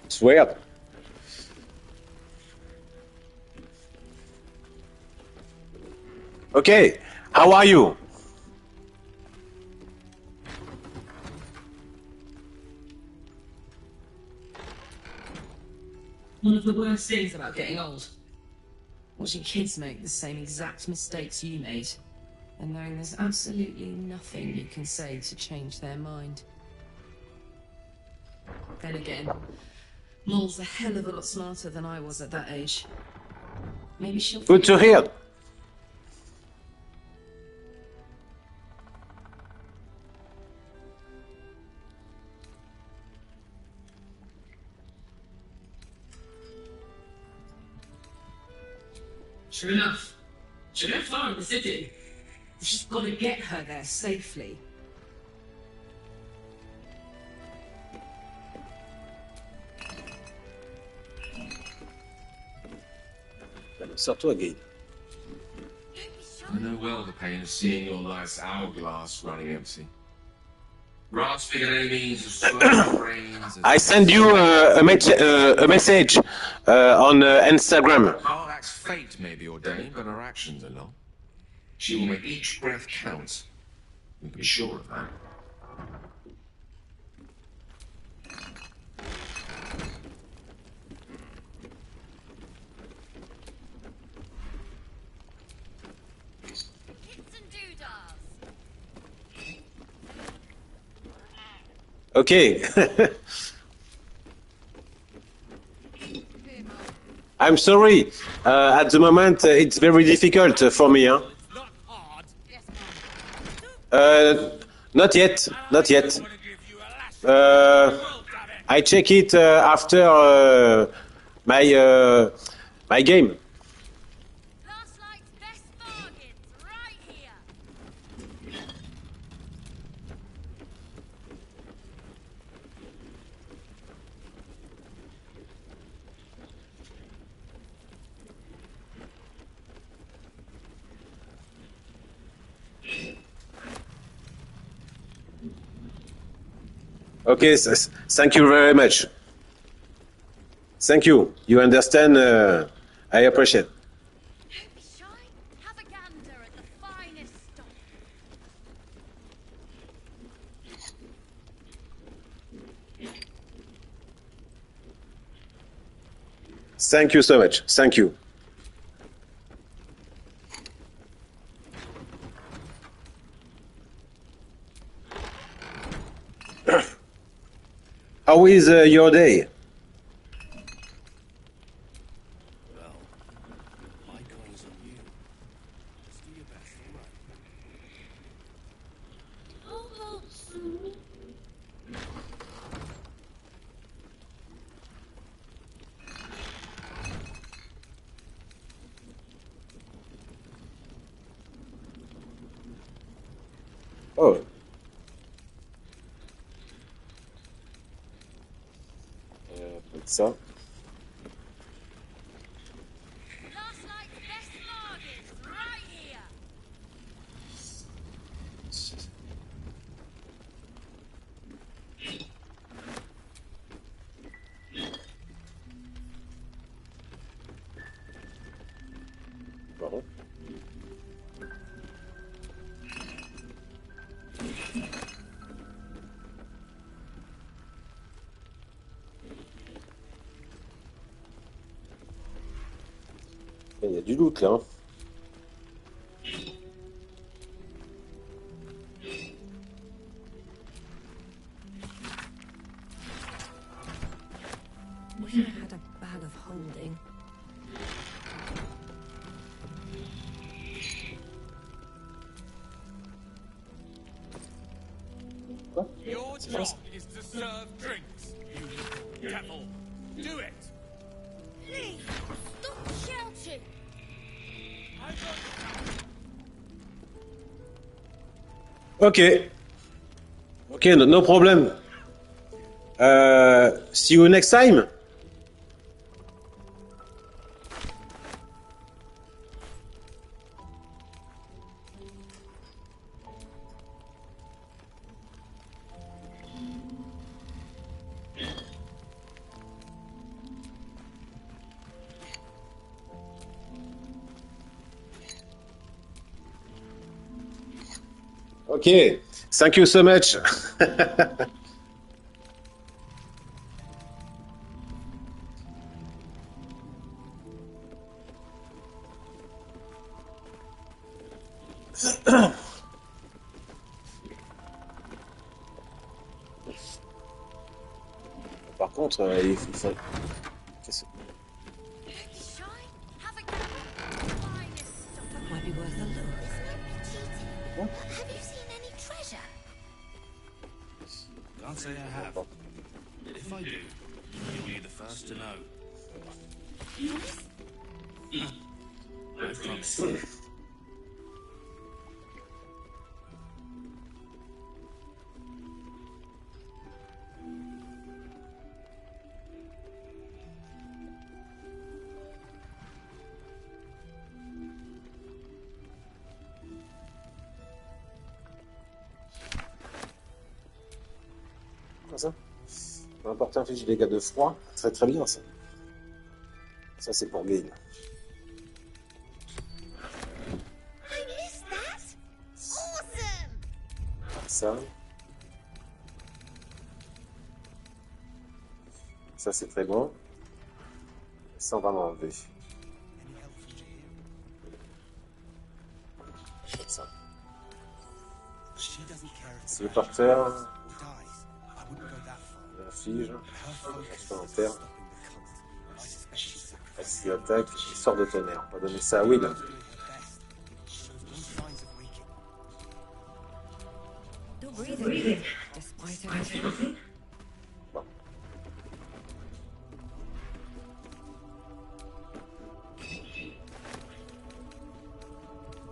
Swear. Okay, how are you? One of the worst things about getting old. Watching kids make the same exact mistakes you made, and knowing there's absolutely nothing you can say to change their mind. Then again, Mol's a hell of a lot smarter than I was at that age. Maybe she'll... Good to hear. Sure enough. She left far in the city. We've just got to get her there safely. Surtout again. I know well the pain of seeing your life's hourglass running empty. Grasping at any means of swirling brains. I send you a message on Instagram. Our act's fate may be ordained, but her actions are not. She will make each breath count. You can be sure of that. Okay. I'm sorry. At the moment, it's very difficult for me. Huh? Not yet. Not yet. I check it after my game. Okay, thank you very much. Thank you. You understand? I appreciate. Don't be shy. Have a gander at the finest stock. Thank you so much. Thank you. How is your day? Well, my call's on you. Just do your best, all right? Oh. Ça. Last night's best bargains right here. Pardon. Il y a du loot là. Hein. Wish I had a bag of holding. Your job is to serve drinks, you little devil. Do it! Please, stop shouting. Okay. Okay, no problem. See you next time. Okay, thank you so much. Par contre, il faut... Qu'est-ce... That might be worth a look. Have you seen any treasure? Can't say I have. If I do, you'll be the first to know. I promise. Ça on va porter un fiche de dégâts de froid. Très très bien ça. Ça c'est pour Gail. Ça. Ça c'est très bon. Ça on va l'enlever. Comme ça. C'est le porteur. La fige. Supplémentaire. S'il attaque, il sort de tonnerre. On va donner ça à Will. Bon.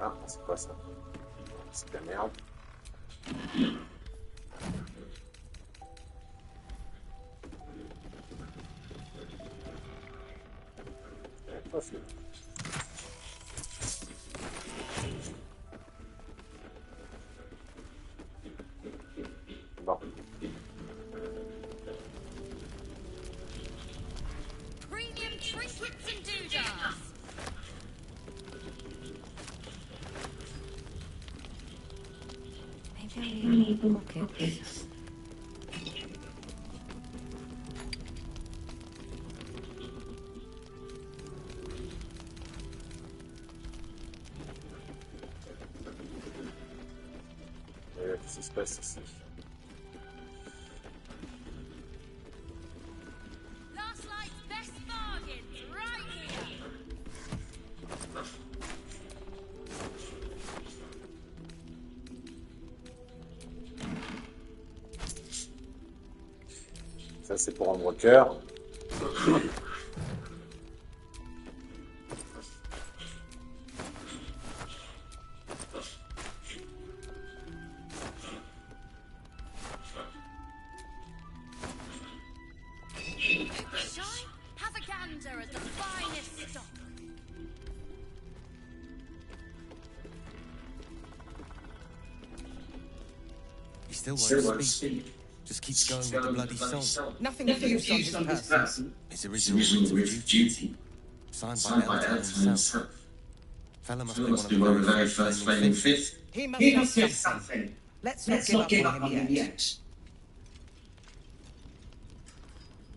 Ah, c'est quoi ça? C'est de la merde. Bon. pockets. Qu'est-ce qui se passe ici? Last night's best bargains right here. Ça, c'est pour un broker. Shine, have a gander at the finest stock. He still won't speak. Just keeps going with the bloody song. Nothing refused on his person. His original writ of duty. Signed by Elton himself. Fella must be one of the very first flaming fifth. He must have something. Let's not give up on him yet.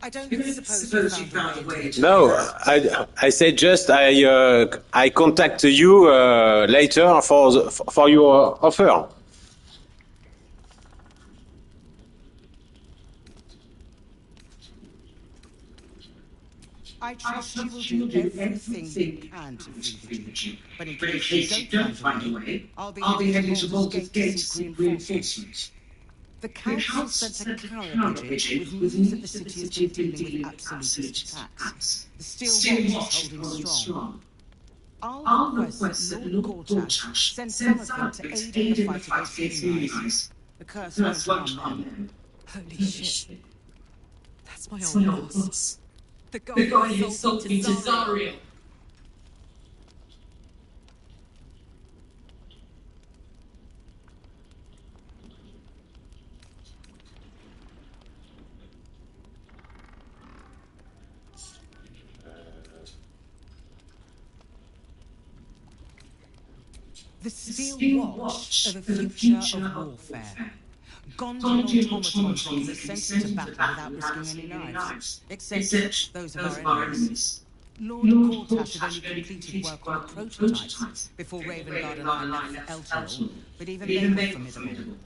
I don't suppose you found a way to... No, I said just I contact you later for your offer. I trust you will do everything you can to free the Duke. But in case you don't find a way, I'll be heading to Baldur's Gate to seek reinforcements. The Council sent a carrier pigeon with news that the city has been dealing with absolutist attacks. The Steel Watch is holding strong. I'll request that Lord Gortash send some of them to aid in the fight against the Allies. The curse won't harm them. Holy shit. That's my old boss. The guy who sold me to Zariel. The Steel Watch are the future of warfare. Gondian automatons that are sent into battle without risking any lives, except those of our enemies. Lord Gortash had only completed work on the prototypes before Ravengard and I left for Elturel, but even they were formidable.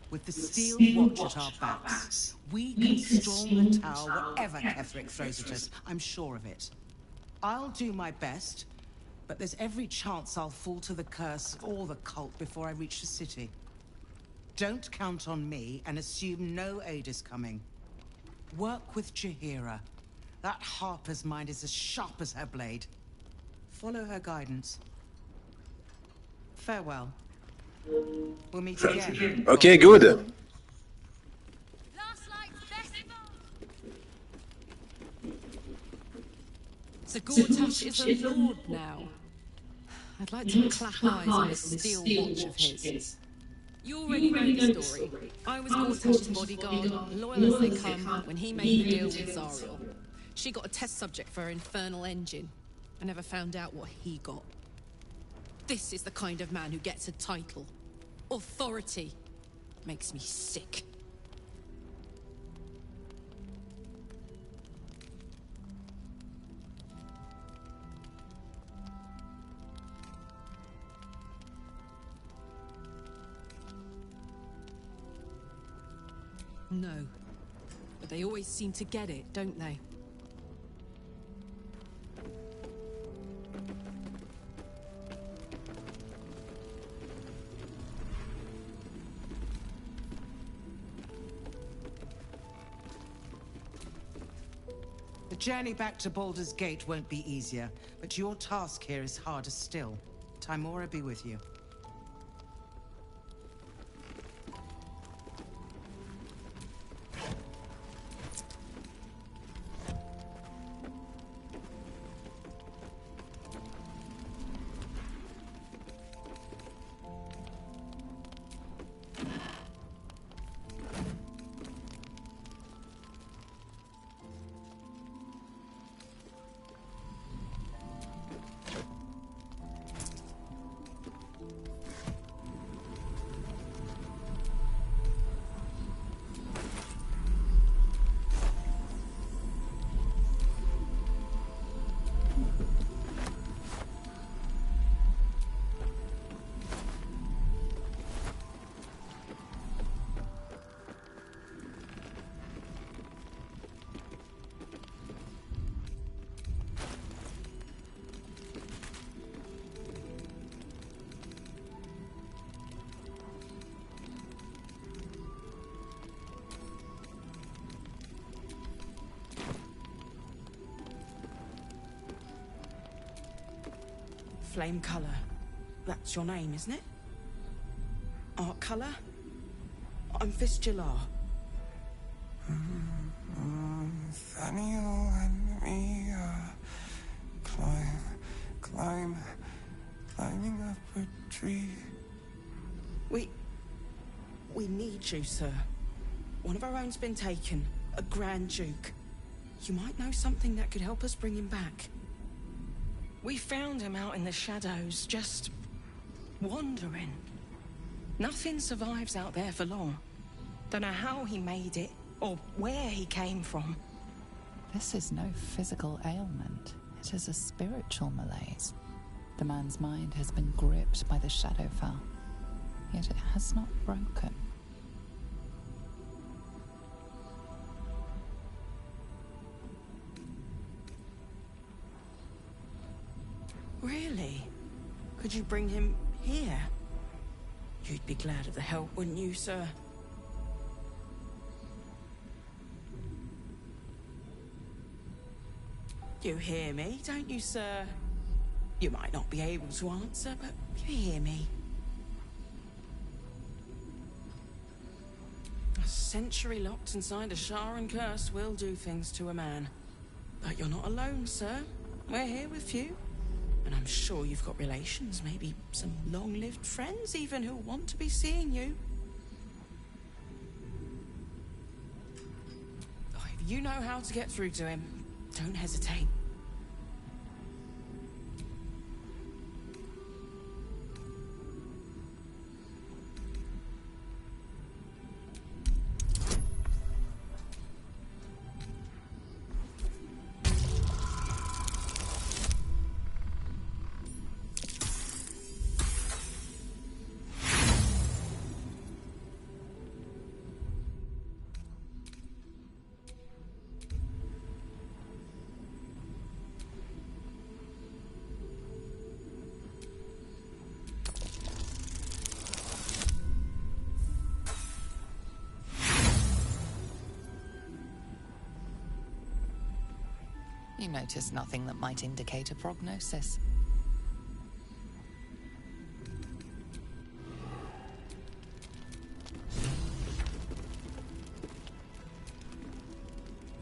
With the Steel Watch at our backs, we can storm the tower whatever Ketheric throws at us, I'm sure of it. I'll do my best, but there's every chance I'll fall to the curse or the cult before I reach the city. Don't count on me and assume no aid is coming. Work with Jaheira. That Harper's mind is as sharp as her blade. Follow her guidance. Farewell. We'll meet again. Okay, good. Last night's best So Gortash is a lord now. I'd like to clap eyes on this Steel Watch of his. You already know the story. I was Gortash's bodyguard, loyal as they come, when he made the deal with Zariel. She got a test subject for her infernal engine. I never found out what he got. This is the kind of man who gets a title. Authority. Makes me sick. No. But they always seem to get it, don't they? The journey back to Baldur's Gate won't be easier, but your task here is harder still. Timora be with you. Flame color. That's your name, isn't it? Art color? I'm Fistula. Nathaniel and me climbing up a tree. We need you, sir. One of our own's been taken, a Grand Duke. You might know something that could help us bring him back. We found him out in the shadows, just wandering. Nothing survives out there for long. Don't know how he made it, or where he came from. This is no physical ailment. It is a spiritual malaise. The man's mind has been gripped by the Shadowfell, yet it has not broken. Really? Could you bring him here? You'd be glad of the help, wouldn't you, sir? You hear me, don't you, sir? You might not be able to answer, but you hear me. A century locked inside a Sharan curse will do things to a man. But you're not alone, sir. We're here with you. And I'm sure you've got relations, maybe some long-lived friends even, who'll want to be seeing you. Oh, if you know how to get through to him, don't hesitate. You notice nothing that might indicate a prognosis.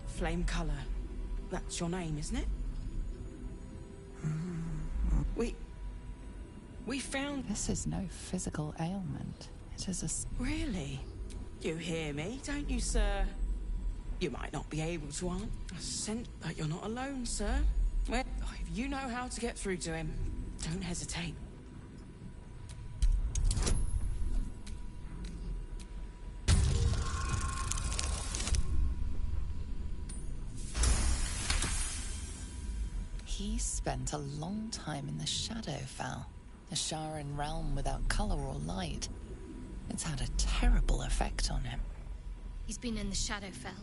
Flame color. That's your name, isn't it? We found... This is no physical ailment. It is a... Really? You hear me, don't you, sir? You might not be able to answer, but you're not alone, sir. If you know how to get through to him, don't hesitate. He spent a long time in the Shadowfell, a Sharan realm without color or light. It's had a terrible effect on him. He's been in the Shadowfell.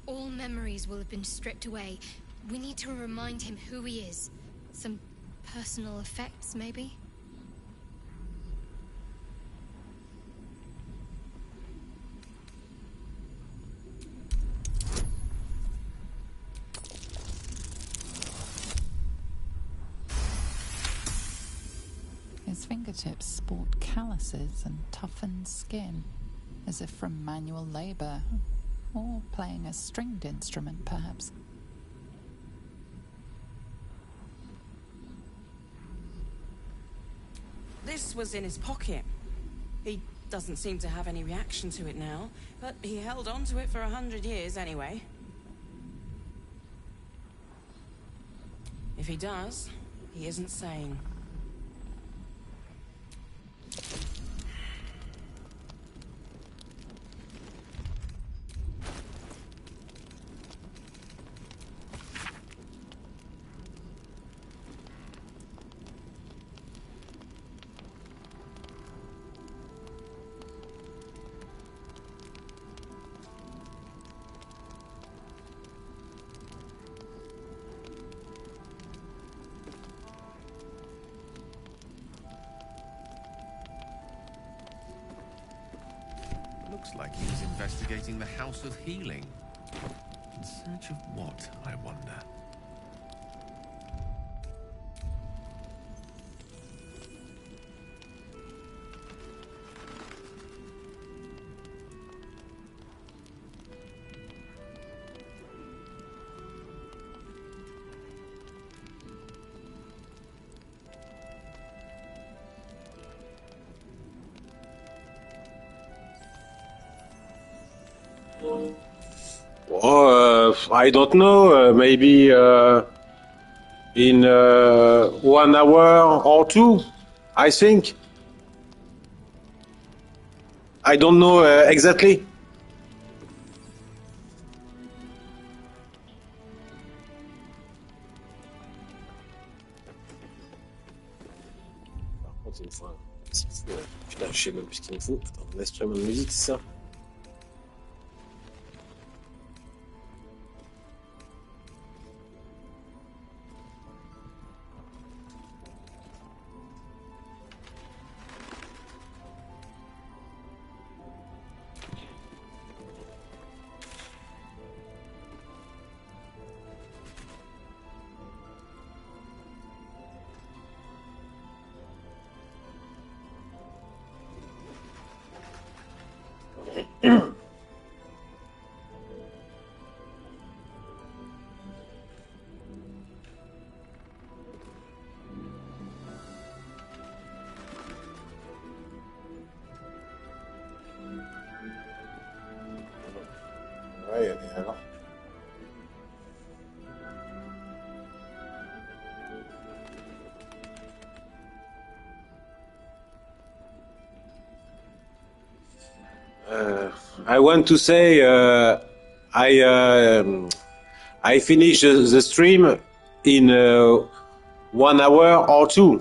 All memories will have been stripped away. We need to remind him who he is. Some personal effects, maybe? His fingertips sport calluses and toughened skin, as if from manual labor, or playing a stringed instrument, perhaps. This was in his pocket. He doesn't seem to have any reaction to it now, but he held on to it for 100 years anyway. If he does, he isn't sane. Looks like he was investigating the House of Healing. In search of what, I wonder? Oh, I don't know. Maybe in 1 hour or two, I think. I don't know exactly. Par contre, il me faut un petit fou. Putain, je sais même plus ce qu'il me faut. Putain, un instrument de musique, c'est ça? Ouais, et alors? I want to say I finish the stream in 1 hour or two.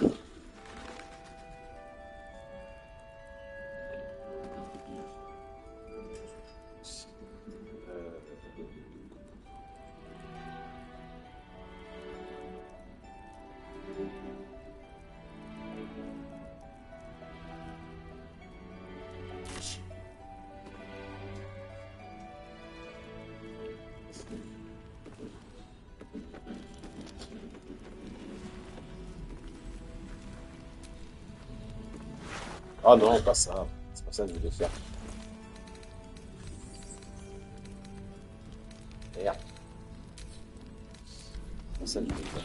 Oh non, pas ça. C'est pas ça que je voulais faire. Merde. C'est pas ça que je voulais faire.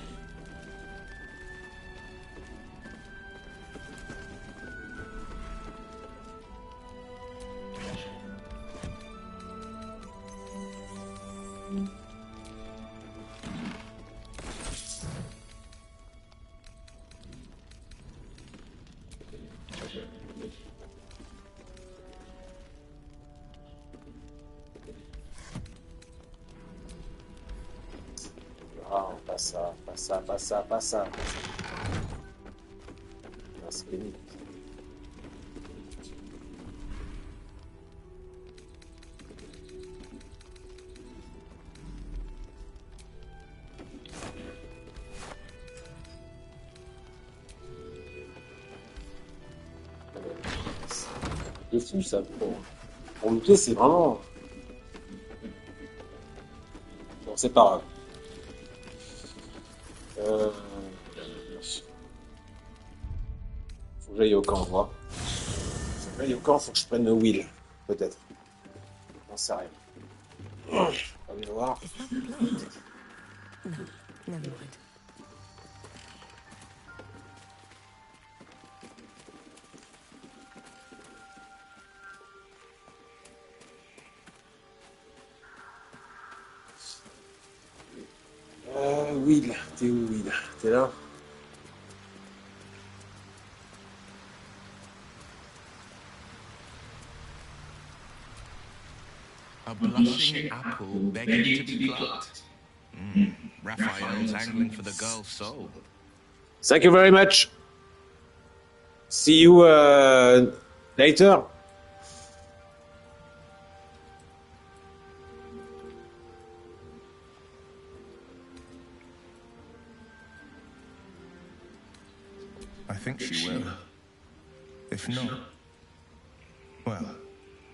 Ah, pas ça, pas ça, pas ça, pas ça. Ah, c'est pénible. C'est fou ça. Pour me tuer, c'est vraiment. Bon, c'est pas grave. Faut que j'aille au camp, moi. Faut que j'aille au camp, faut que je prenne le wheel, peut-être. J'en sais rien. On va voir. No, never mind. Will, t'es où, Will? T'es là? A blushing apple begging to be plucked. Raphael's angling for the girl's soul. Thank you very much. See you later. I think she will. If not, well,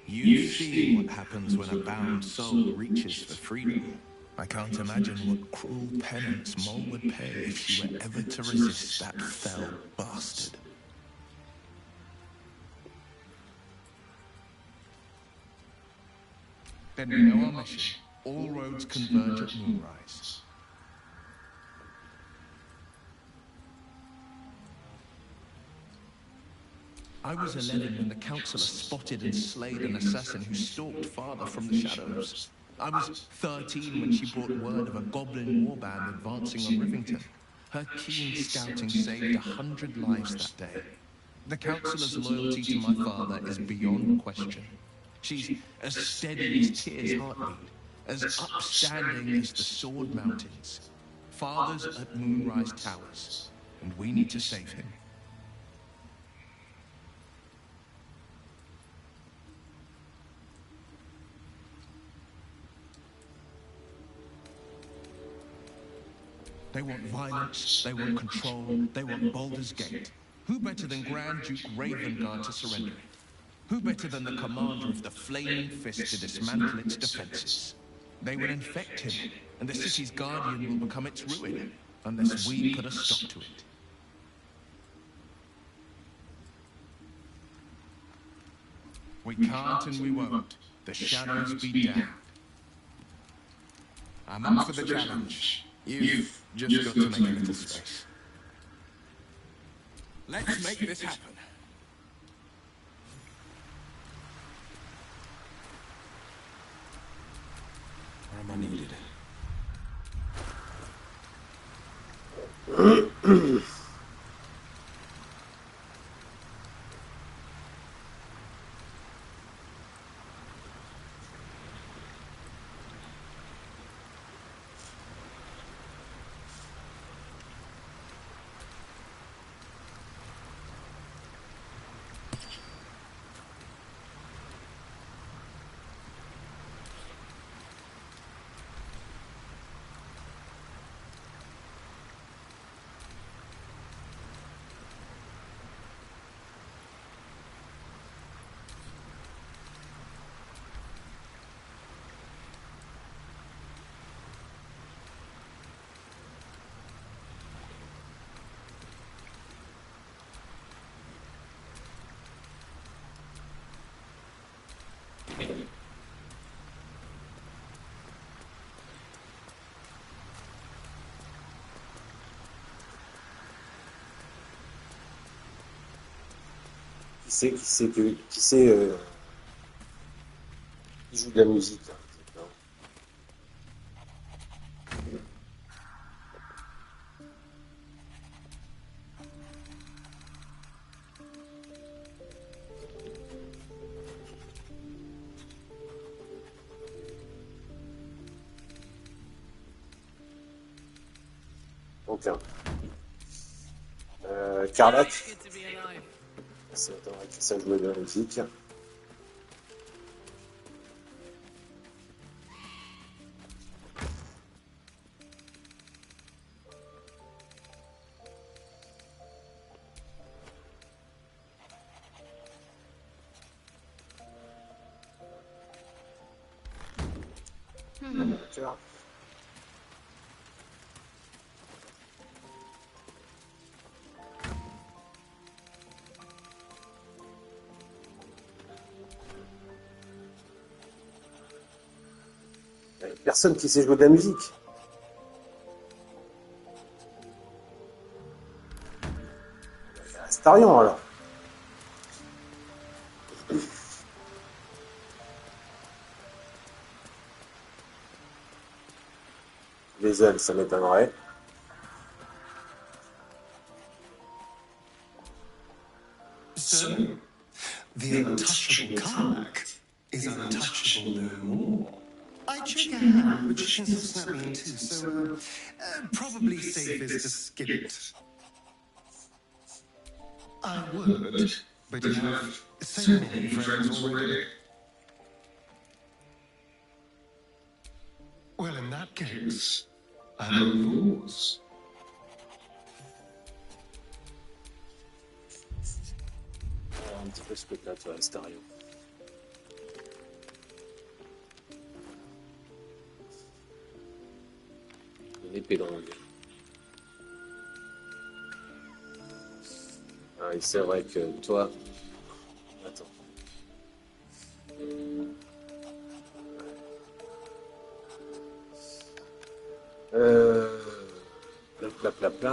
you've seen what happens when a bound soul reaches for freedom. I can't imagine what cruel penance Mole would pay if she were ever to resist that fell bastard. Then we know our mission. All roads converge at moonrise. I was 11 when the Councillor spotted and slayed an assassin who stalked Father from the shadows. I was 13 when she brought word of a goblin warband advancing on Rivington. Her keen scouting saved 100 lives that day. The Councillor's loyalty to my father is beyond question. She's as steady as Tyr's heartbeat, as upstanding as the Sword Mountains. Father's at Moonrise Towers, and we need to save him. They want violence, they want control, they want Baldur's Gate. Who better than Grand Duke Ravengard to surrender it? Who better than the commander of the Flaming Fist to dismantle its defenses? They will infect him, and the city's guardian will become its ruin, unless we put a stop to it. We can't and we won't. The shadows be damned. I'm up for the challenge. You've just got to make a little space. Let's make this happen. Where am I needed? Qui joue de la musique là, d'accord. Donc là. Carlac. Ça attendra que ça joue de la musique. Personne qui sait jouer de la musique. Astarion alors. Les ailes, ça m'étonnerait. So, the untouchable Karlach is untouchable no more. I check a hand, but she can still snap me in two, so probably safest to skip it. I would, but you have so many friends already. Well, in that case, I'm all yours. Un petit peu spectateur Astarion. Une épée longue. Ah, et c'est vrai que toi... Attends. Pla.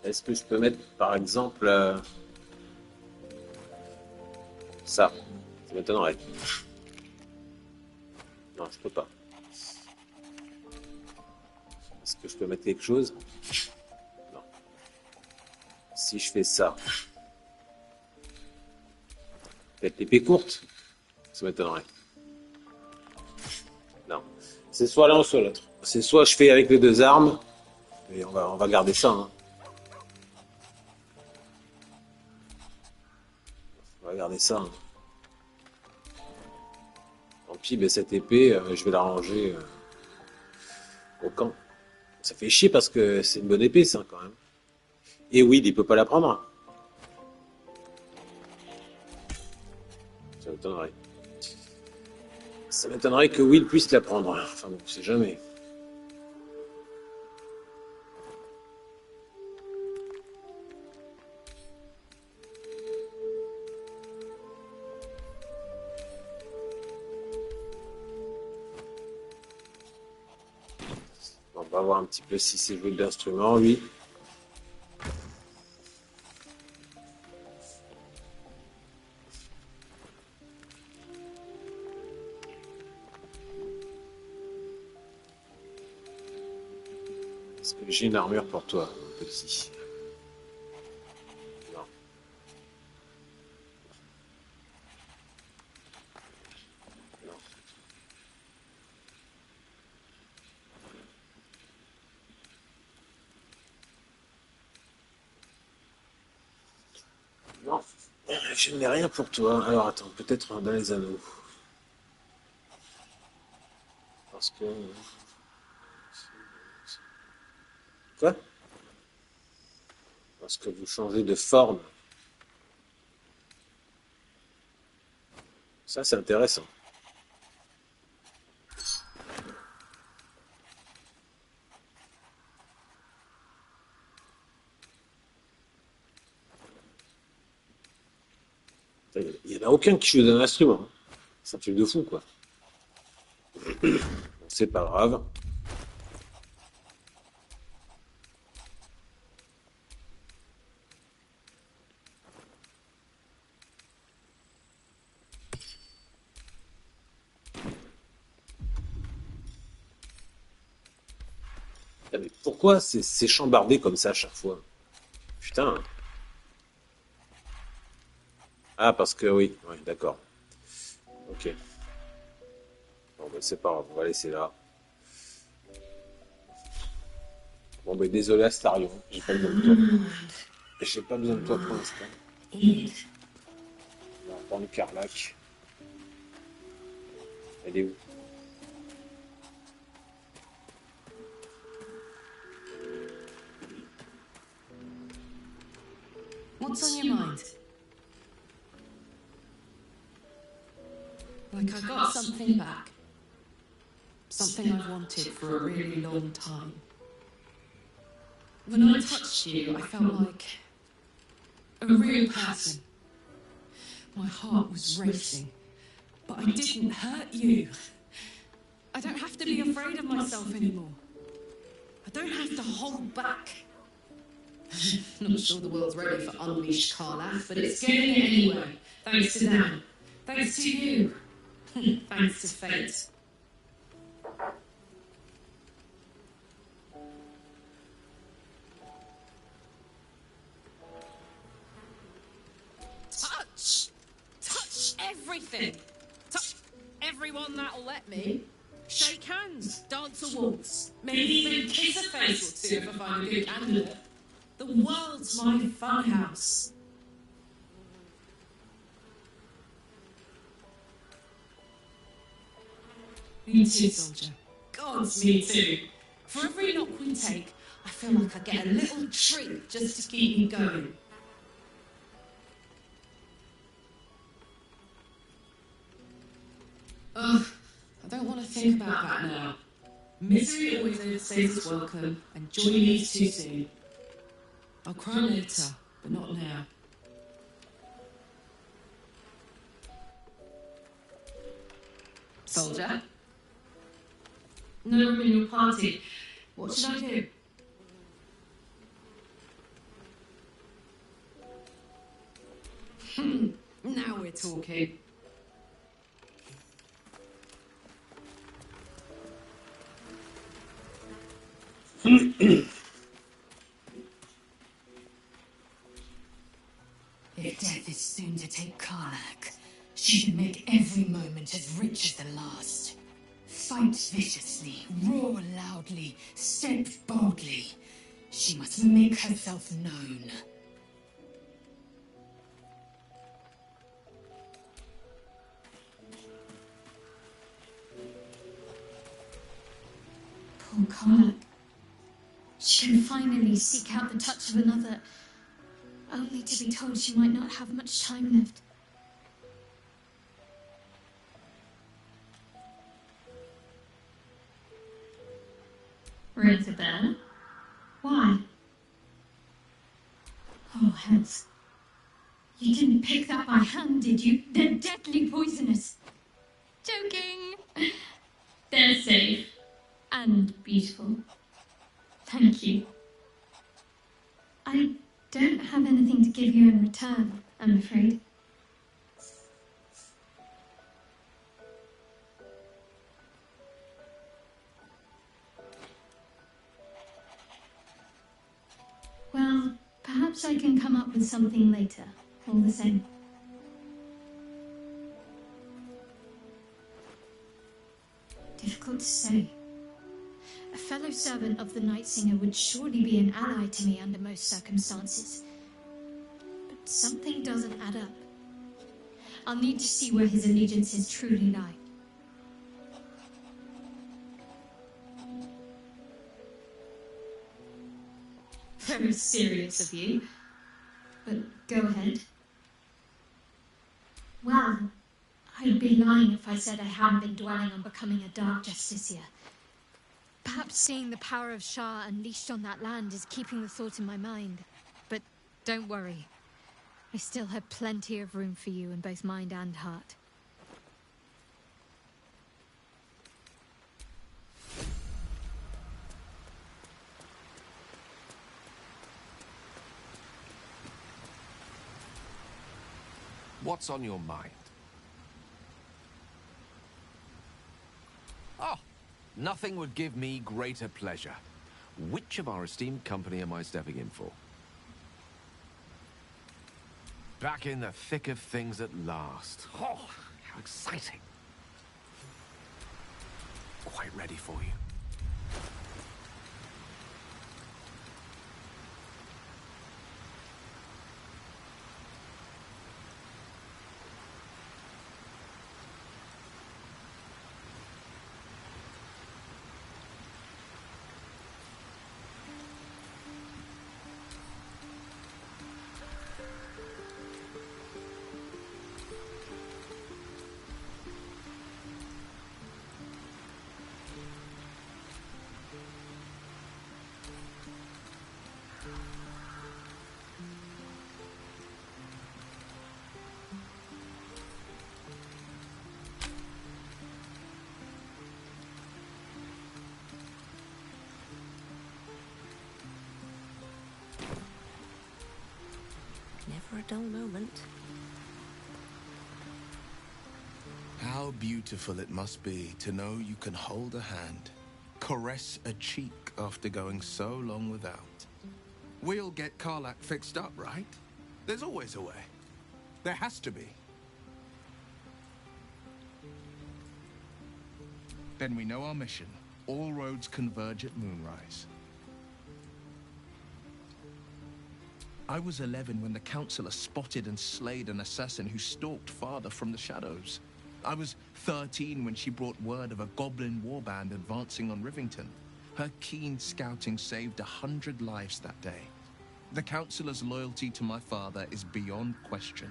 Est-ce que je peux mettre, par exemple, ça? Ça m'étonnerait. Non, je peux pas. Est-ce que je peux mettre quelque chose? Non. Si je fais ça, peut-être l'épée courte? Ça m'étonnerait. Non. C'est soit l'un ou soit l'autre. C'est soit je fais avec les deux armes, et on va garder ça. Hein. On va garder ça. Hein. Tant pis, mais cette épée, je vais la ranger au camp. Ça fait chier parce que c'est une bonne épée, ça, quand même. Et Will, il peut pas la prendre. Ça m'étonnerait. Ça m'étonnerait que Will puisse la prendre. Enfin bon, on sait jamais. On va voir un petit peu si c'est joué de l'instrument, lui. Est-ce que j'ai une armure pour toi, mon petit? Non. Non. Non. Je n'ai rien pour toi. Alors attends, peut-être dans les anneaux. Parce que... Quoi? Parce que vous changez de forme. Ça, c'est intéressant. Il n'y en a aucun qui joue d'un instrument. Hein. C'est un truc de fou, quoi. C'est pas grave. Ah, mais pourquoi c'est chambardé comme ça à chaque fois? Putain. Ah, parce que oui, d'accord. Ok. Bon, ben, c'est pas grave, on va laisser là. Bon, ben, désolé Astarion, j'ai pas besoin de toi. J'ai pas besoin de toi pour l'instant. On va prendre Carlac. Elle est où? What's on your mind? Like I got something back. Something I've wanted for a really long time. When I touched you, I felt like a real person. My heart was racing, but I didn't hurt you. I don't have to be afraid of myself anymore. I don't have to hold back. Not sure the world's ready for unleashed Karlach, but it's getting it anyway. Thanks to them. Thanks to you. Thanks to fate. Touch! Touch everything! Touch everyone that'll let me. Shake hands, dance a waltz, maybe even kiss a face or two if I find a good candidate. The world's my funhouse. Me too, soldier. Gods, me too. For every knock we take, I feel like I get a little treat just to keep me going. Ugh, I don't want to think about that now. Misery always overstays its welcome, and joy leaves too soon. I'll cry later, but not now. Soldier? No room in your party. What should I do? Now we're talking. If death is soon to take Karlak, she should make every moment as rich as the last. Fight viciously, roar loudly, step boldly. She must make herself known. Poor Karlak. She can finally seek out the touch of another, only to be told she might not have much time left. Rings a bell? Why? Oh, hells. You didn't pick that by hand, did you? They're deadly poisonous. Joking. They're safe. And beautiful. Thank you. I don't have anything to give you in return, I'm afraid. Well, perhaps I can come up with something later, all the same. Difficult to say. A fellow servant of the Night Singer would surely be an ally to me under most circumstances. But something doesn't add up. I'll need to see where his allegiances truly lie. Very serious of you. But go ahead. Well, I'd be lying if I said I hadn't been dwelling on becoming a Dark Justiciar. Perhaps seeing the power of Shah unleashed on that land is keeping the thought in my mind. But don't worry. I still have plenty of room for you in both mind and heart. What's on your mind? Oh, nothing would give me greater pleasure. Which of our esteemed company am I stepping in for? Back in the thick of things at last. Oh, how exciting. Quite ready for you. Never a dull moment. How beautiful it must be to know you can hold a hand, caress a cheek after going so long without. We'll get Karlak fixed up, right? There's always a way. There has to be. Then we know our mission. All roads converge at moonrise. I was 11 when the Councillor spotted and slayed an assassin who stalked Father from the shadows. I was 13 when she brought word of a goblin warband advancing on Rivington. Her keen scouting saved 100 lives that day. The Councillor's loyalty to my father is beyond question.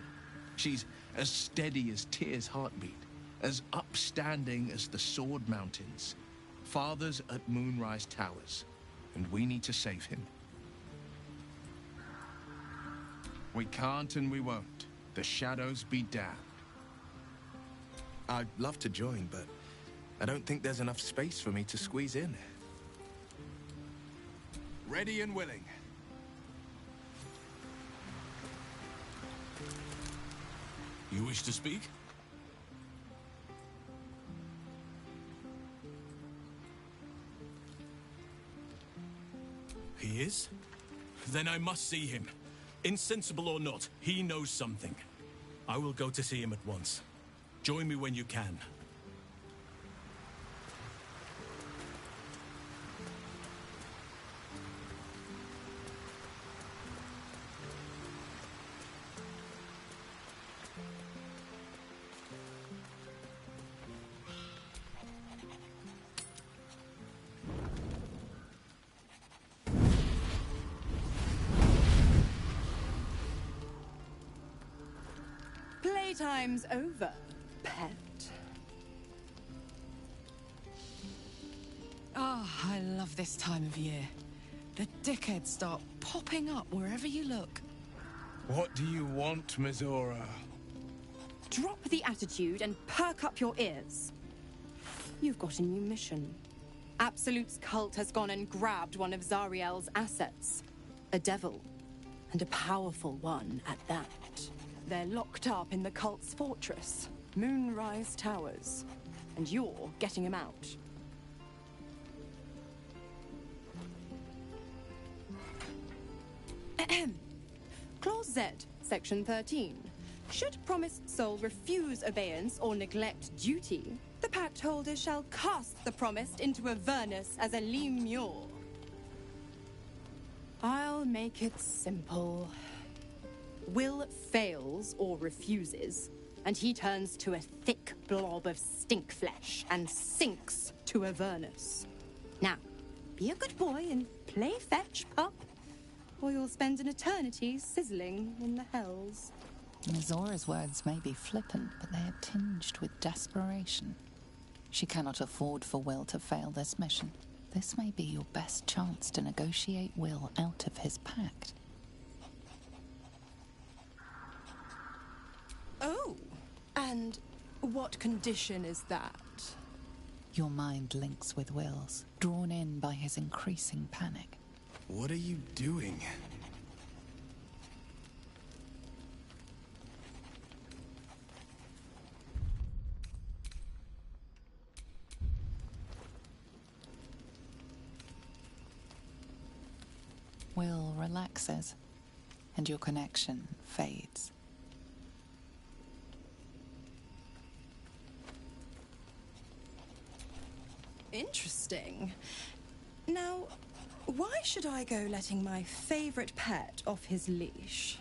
She's as steady as Tyr's heartbeat, as upstanding as the Sword Mountains. Father's at Moonrise Towers, and we need to save him. We can't and we won't. The shadows be damned. I'd love to join, but I don't think there's enough space for me to squeeze in. Ready and willing. You wish to speak? He is? Then I must see him. Insensible or not, he knows something. I will go to see him at once. Join me when you can. Playtime's over, pet. Oh, I love this time of year. The dickheads start popping up wherever you look. What do you want, Mizora? Drop the attitude and perk up your ears. You've got a new mission. Absolute's cult has gone and grabbed one of Zariel's assets. A devil. And a powerful one at that. They're locked up in the cult's fortress, Moonrise Towers. And you're getting him out. Clause Z, Section 13. Should promised soul refuse obeyance or neglect duty, the pact holder shall cast the promised into Avernus as a lemure. I'll make it simple. Will fails or refuses, and he turns to a thick blob of stink flesh and sinks to Avernus. Now, be a good boy and play fetch, pup, or you'll spend an eternity sizzling in the hells. Mizora's words may be flippant, but they are tinged with desperation. She cannot afford for Will to fail this mission. This may be your best chance to negotiate Will out of his pact. Oh, and what condition is that? Your mind links with Will's, drawn in by his increasing panic. What are you doing? Will relaxes, and your connection fades. Interesting. Now, why should I go letting my favorite pet off his leash?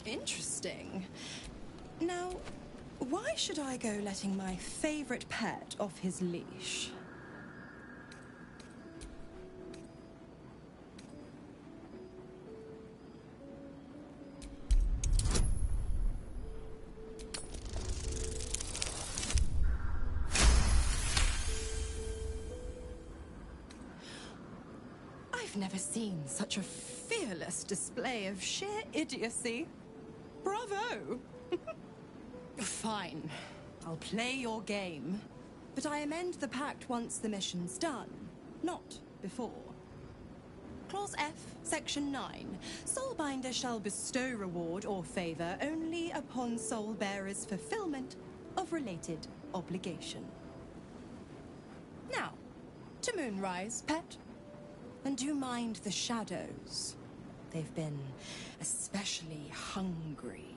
Interesting. Now, why should I go letting my favorite pet off his leash? I've never seen such a fearless display of sheer idiocy. Bravo! Fine. I'll play your game. But I amend the pact once the mission's done, not before. Clause F, Section 9. Soulbinder shall bestow reward or favor only upon soul-bearer's fulfillment of related obligation. Now, to Moonrise, pet. And do mind the shadows. They've been especially hungry.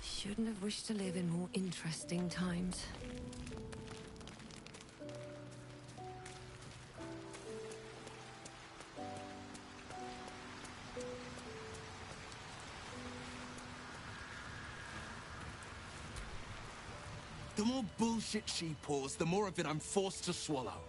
Shouldn't have wished to live in more interesting times. The more bullshit she pours, the more of it I'm forced to swallow.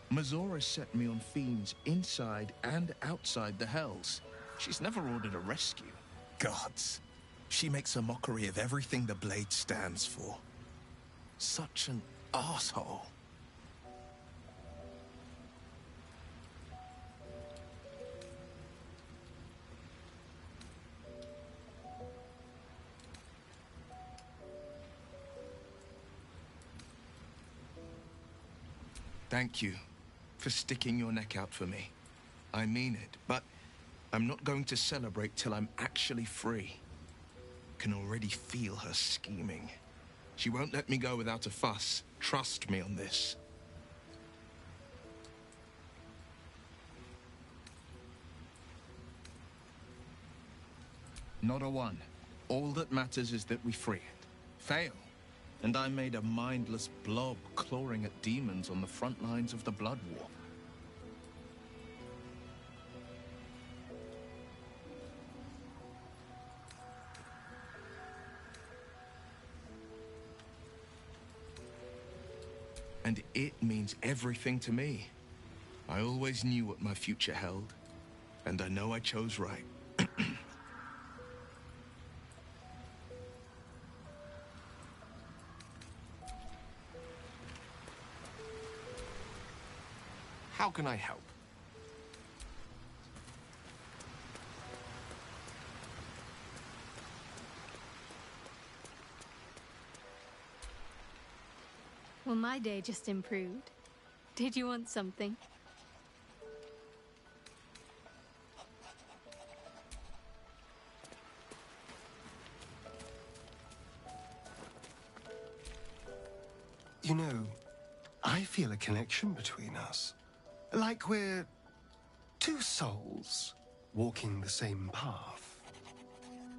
Mazora set me on fiends inside and outside the Hells. She's never ordered a rescue. Gods. She makes a mockery of everything the Blade stands for. Such an asshole. Thank you for sticking your neck out for me. I mean it, but I'm not going to celebrate till I'm actually free. Can already feel her scheming. She won't let me go without a fuss. Trust me on this. Not a one. All that matters is that we free it. Fail, and I made a mindless blob clawing at demons on the front lines of the Blood War. And it means everything to me. I always knew what my future held, and I know I chose right. How can I help? Well, my day just improved. Did you want something? You know, I feel a connection between us. Like we're two souls walking the same path.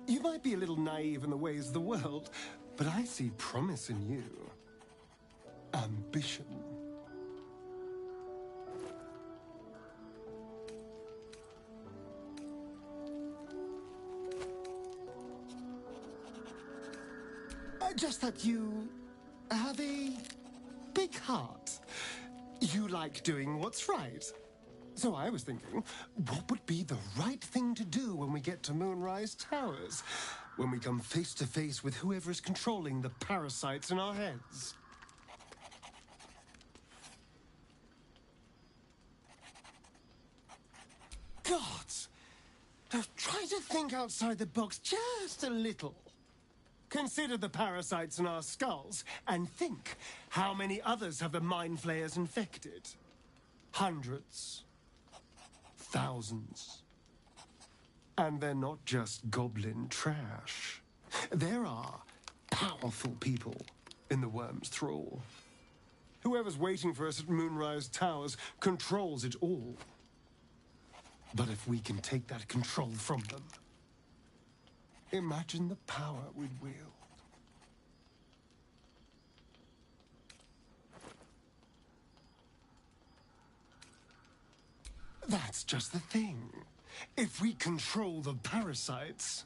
You might be a little naive in the ways of the world, but I see promise in you. Ambition. Just that you have a big heart. You like doing what's right. So I was thinking, what would be the right thing to do when we get to Moonrise Towers? When we come face to face with whoever is controlling the parasites in our heads? Gods! Try to think outside the box just a little. Consider the parasites in our skulls, and think how many others have the Mind Flayers infected. Hundreds. Thousands. And they're not just goblin trash. There are powerful people in the worm's thrall. Whoever's waiting for us at Moonrise Towers controls it all. But if we can take that control from them, imagine the power we'd wield. That's just the thing. If we control the parasites,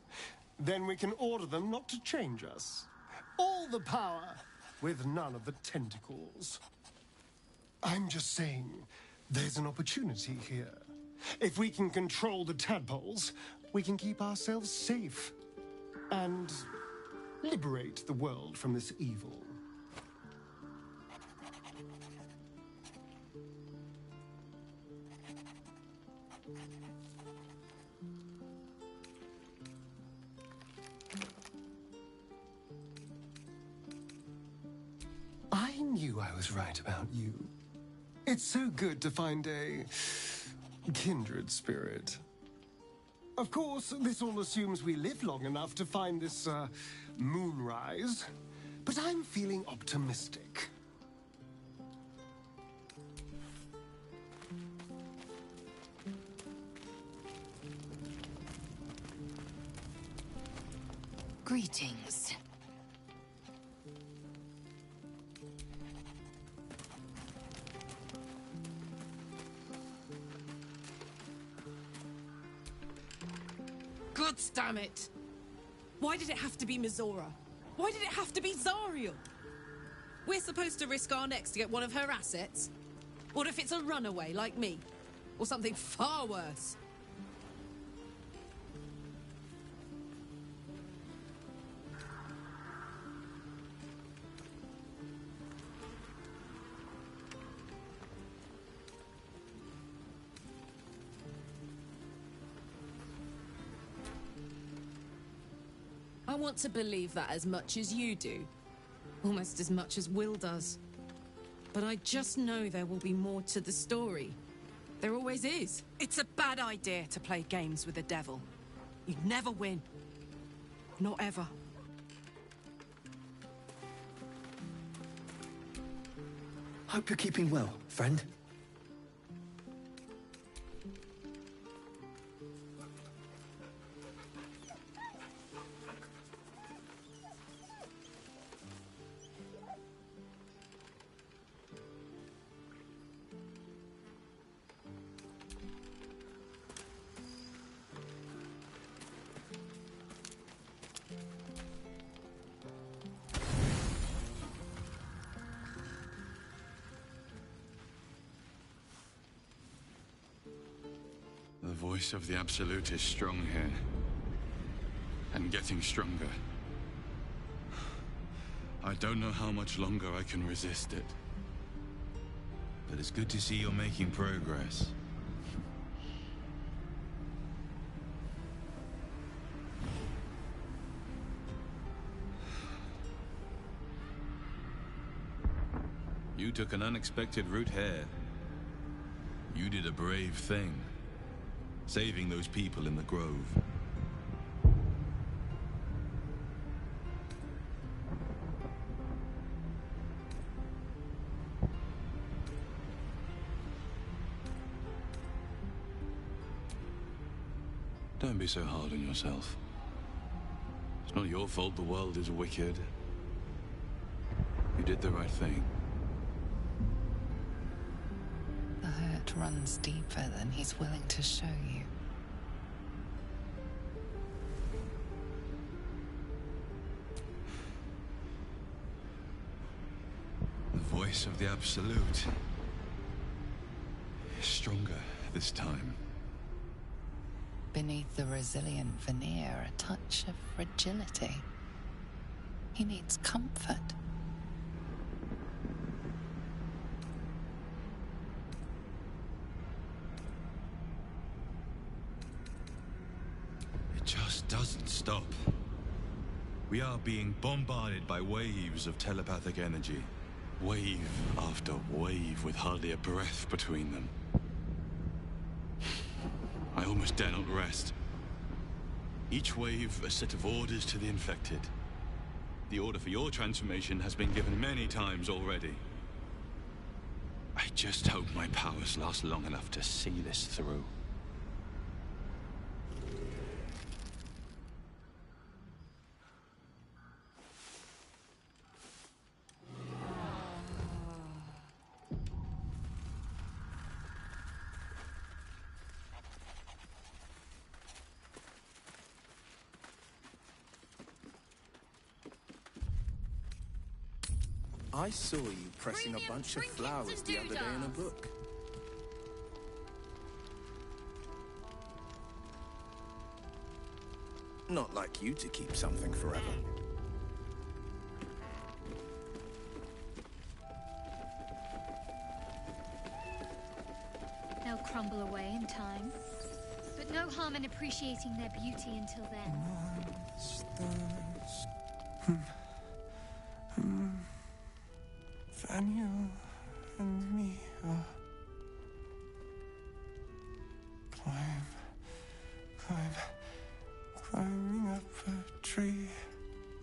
then we can order them not to change us. All the power, with none of the tentacles. I'm just saying, there's an opportunity here. If we can control the tadpoles, we can keep ourselves safe. And liberate the world from this evil. I knew I was right about you. It's so good to find a kindred spirit. Of course, this all assumes we live long enough to find this, moonrise. But I'm feeling optimistic. Greetings. God damn it! Why did it have to be Mizora? Why did it have to be Zariel? We're supposed to risk our necks to get one of her assets? What if it's a runaway like me? Or something far worse? I want to believe that as much as you do. Almost as much as Will does. But I just know there will be more to the story. There always is. It's a bad idea to play games with the devil. You'd never win. Not ever. Hope you're keeping well, friend. The voice of the Absolute is strong here. And getting stronger. I don't know how much longer I can resist it. But it's good to see you're making progress. You took an unexpected route here. You did a brave thing. Saving those people in the grove. Don't be so hard on yourself. It's not your fault the world is wicked. You did the right thing. The hurt runs deeper than he's willing to show you. The voice of the Absolute is stronger this time. Beneath the resilient veneer, a touch of fragility. He needs comfort. It just doesn't stop. We are being bombarded by waves of telepathic energy. Wave after wave with hardly a breath between them. I almost dare not rest. Each wave a set of orders to the infected. The order for your transformation has been given many times already. I just hope my powers last long enough to see this through. I saw you pressing a bunch of flowers the other day in a book. Not like you to keep something forever. crumble away in time. But no harm in appreciating their beauty until then. Daniel and me are climbing up a tree.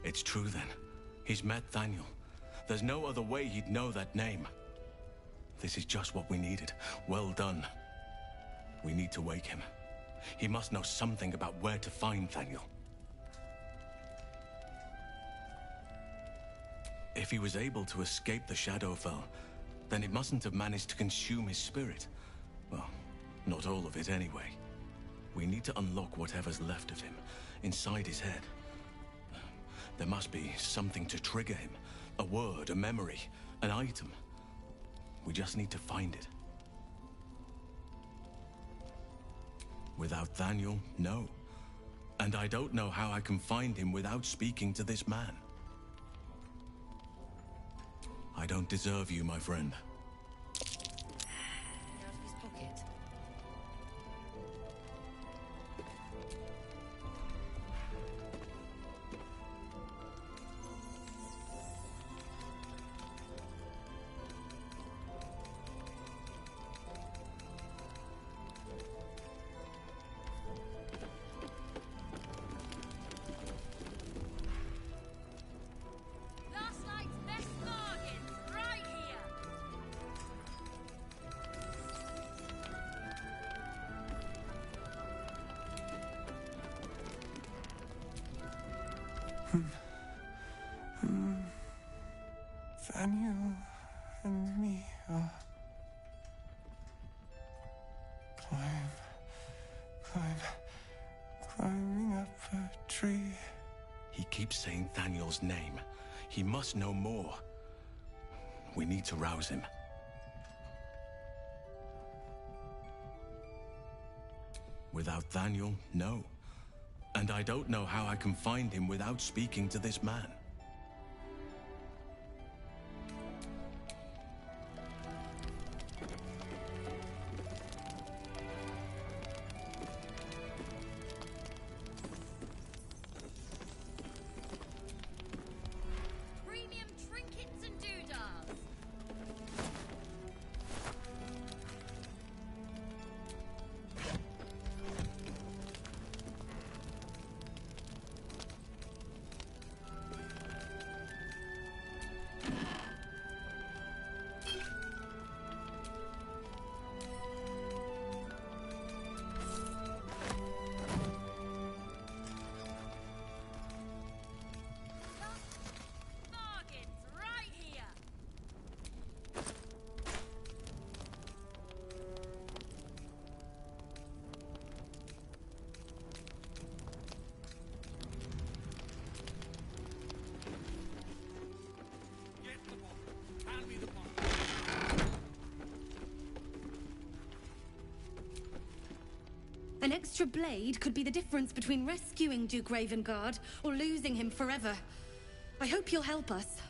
It's true then. He's met Daniel. There's no other way he'd know that name. This is just what we needed. Well done. We need to wake him. He must know something about where to find Daniel. If he was able to escape the Shadowfell, then it mustn't have managed to consume his spirit. Well, not all of it anyway. We need to unlock whatever's left of him, inside his head. There must be something to trigger him. A word, a memory, an item. We just need to find it. Without Daniel, no. And I don't know how I can find him without speaking to this man. I don't deserve you, my friend. Out of his pocket. Last night's best bargains, right here. Daniel and me are climbing up a tree. He keeps saying Daniel's name. He must know more. We need to rouse him. Without Daniel, no. And I don't know how I can find him without speaking to this man. Premium trinkets and doodads. Bargains right here. Get the bottle. Hand me the bottle. An extra blade could be the difference between rescuing Duke Ravengard or losing him forever. I hope you'll help us.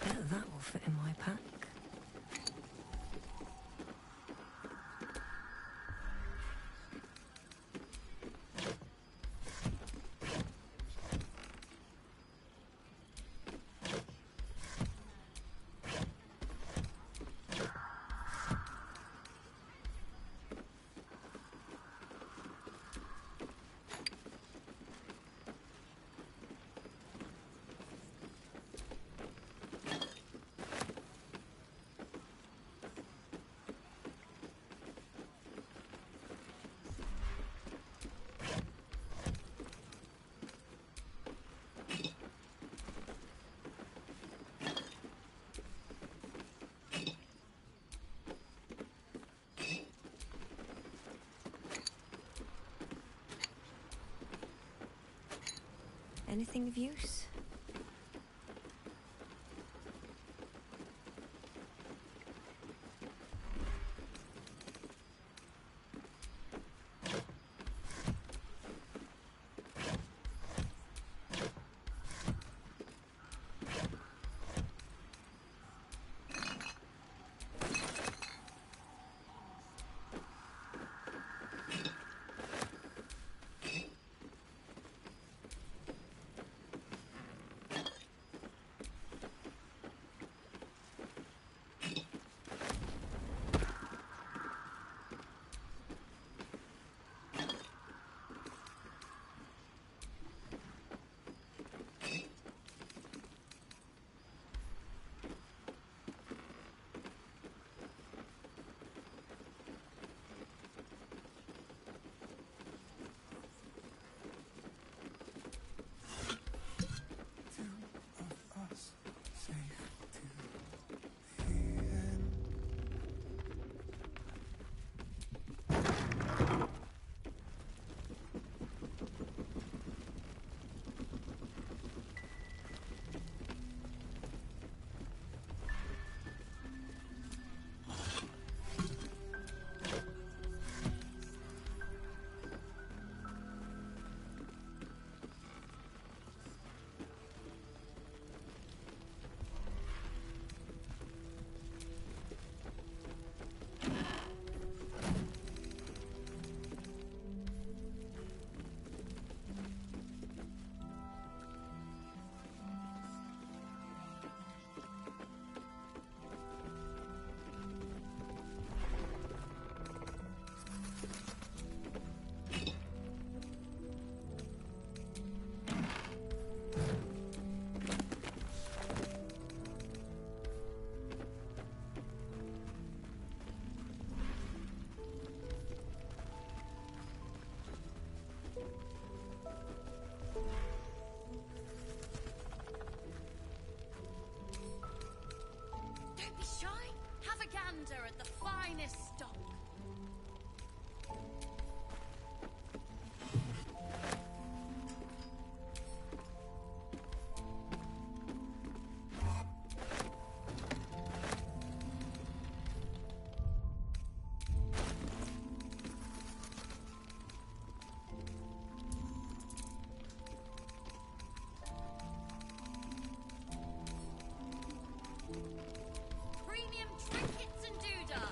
Bet that will fit in my pack. Anything of use? Don't be shy. Have a gander at the finest stock. Premium trinkets and doodads.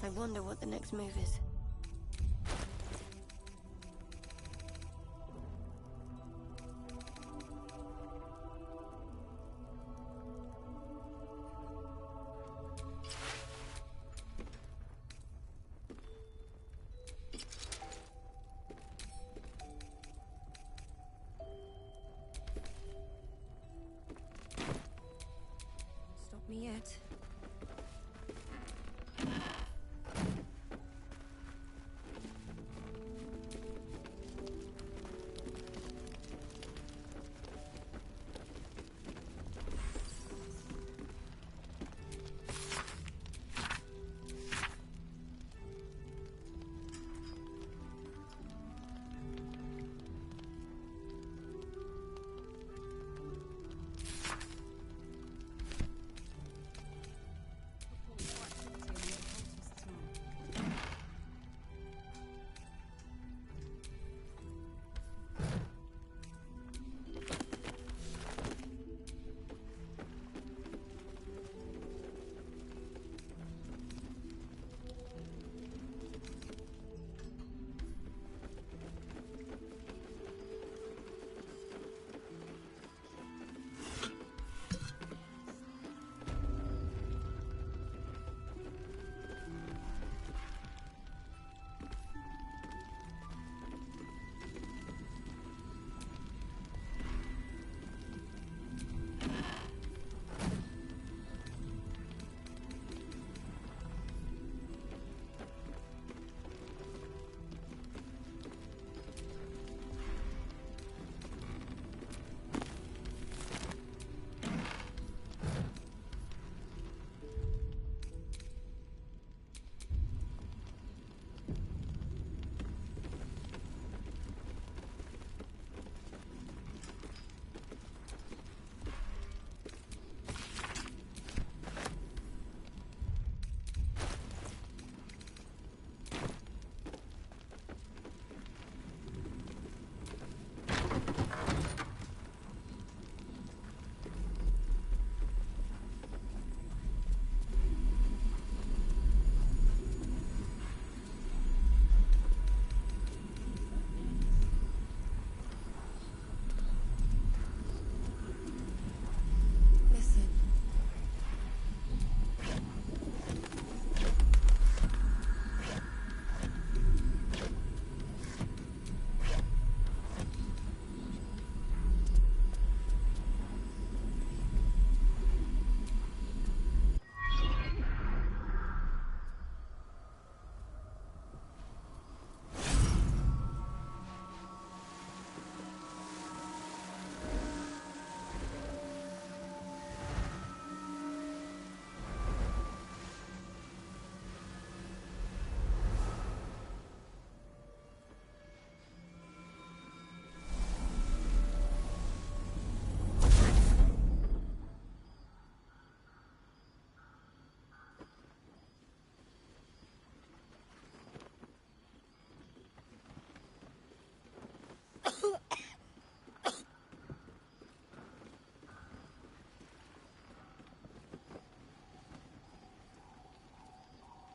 I wonder what the next move is. Stop me yet.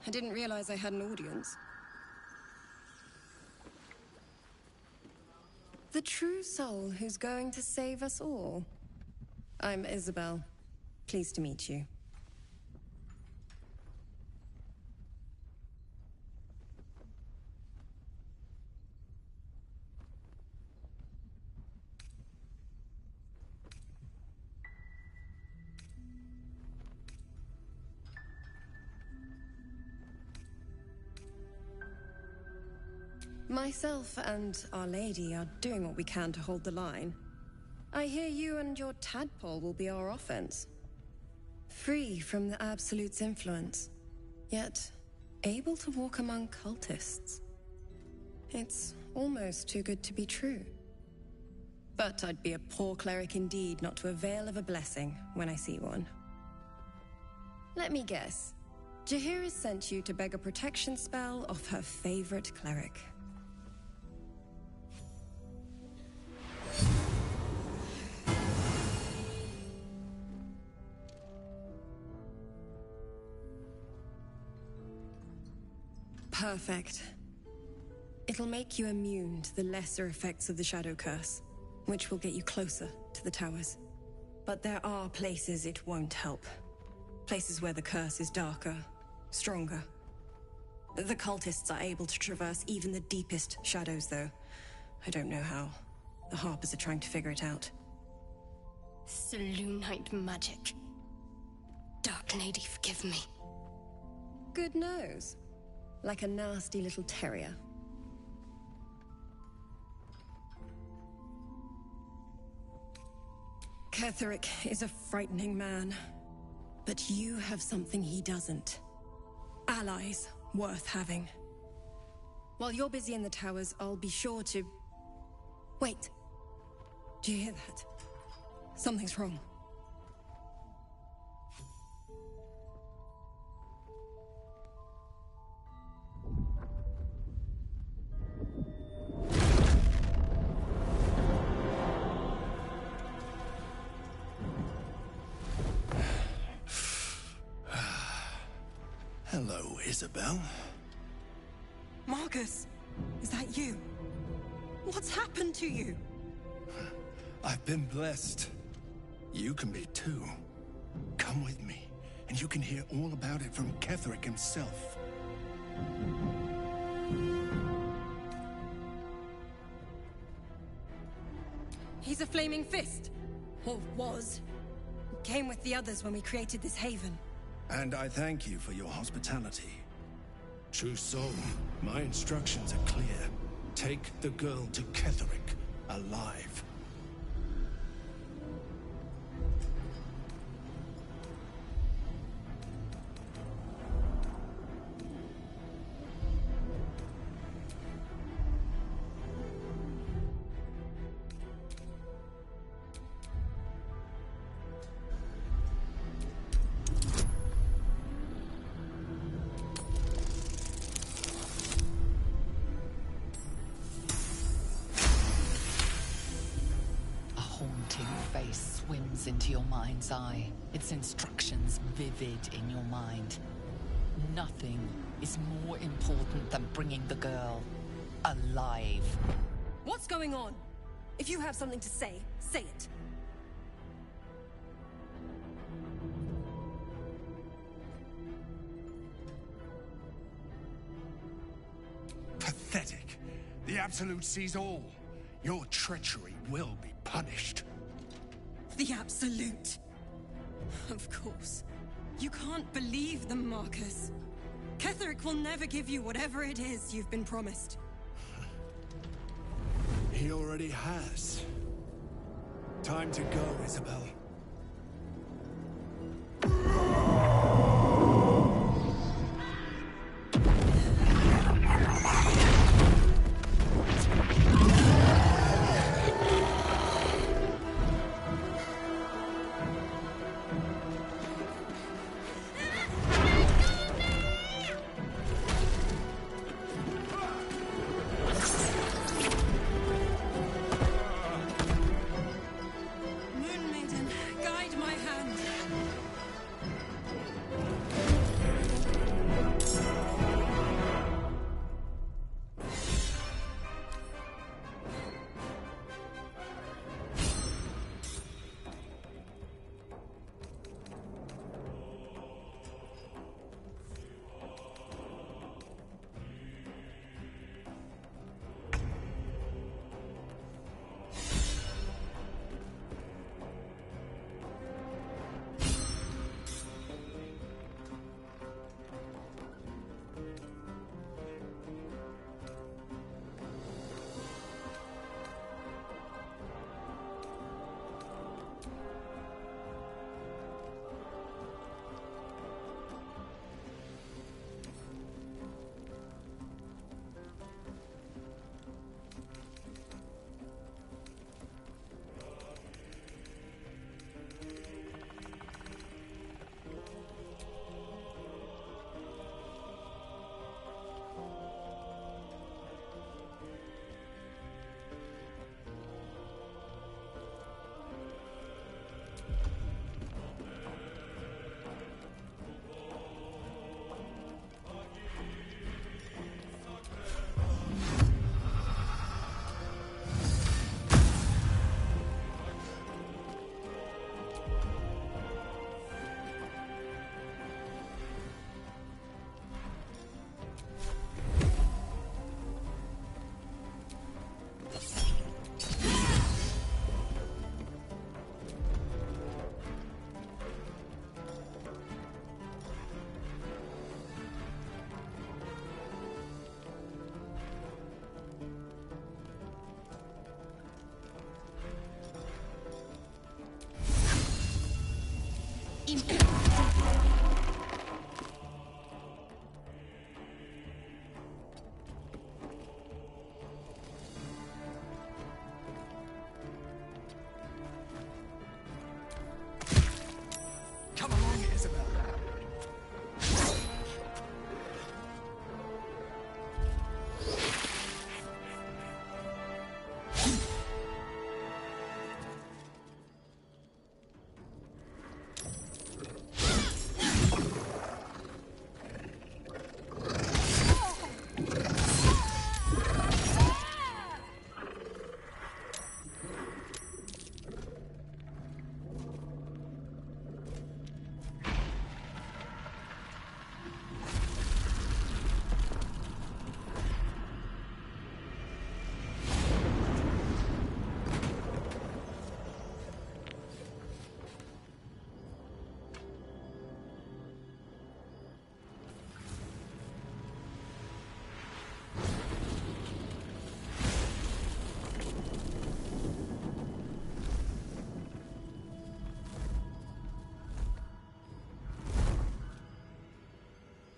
I didn't realize I had an audience. The true soul who's going to save us all. I'm Isabel. Pleased to meet you. Myself and Our Lady are doing what we can to hold the line. I hear you and your tadpole will be our offense. Free from the Absolute's influence, yet able to walk among cultists. It's almost too good to be true. But I'd be a poor cleric indeed not to avail of a blessing when I see one. Let me guess. Jaheira sent you to beg a protection spell off her favorite cleric. Perfect. It'll make you immune to the lesser effects of the Shadow Curse, which will get you closer to the towers. But there are places it won't help. Places where the curse is darker, stronger. The cultists are able to traverse even the deepest shadows, though. I don't know how. The Harpers are trying to figure it out. Selûnite magic. Dark Lady, forgive me. Good nose. Like a nasty little terrier. Ketheric is a frightening man. But you have something he doesn't. Allies worth having. While you're busy in the towers, I'll be sure to... Wait. Do you hear that? Something's wrong. Hello, Isabel. Marcus, is that you? What's happened to you? I've been blessed. You can be too. Come with me, and you can hear all about it from Ketheric himself. He's a flaming fist. Or was. He came with the others when we created this haven. And I thank you for your hospitality. True soul, my instructions are clear. Take the girl to Ketheric, alive. Into your mind's eye, its instructions vivid in your mind. Nothing is more important than bringing the girl alive. What's going on? If you have something to say, say it. Pathetic. The Absolute sees all. Your treachery will be punished. The Absolute. Of course. You can't believe them, Marcus. Ketheric will never give you whatever it is you've been promised. He already has. Time to go, Isabel.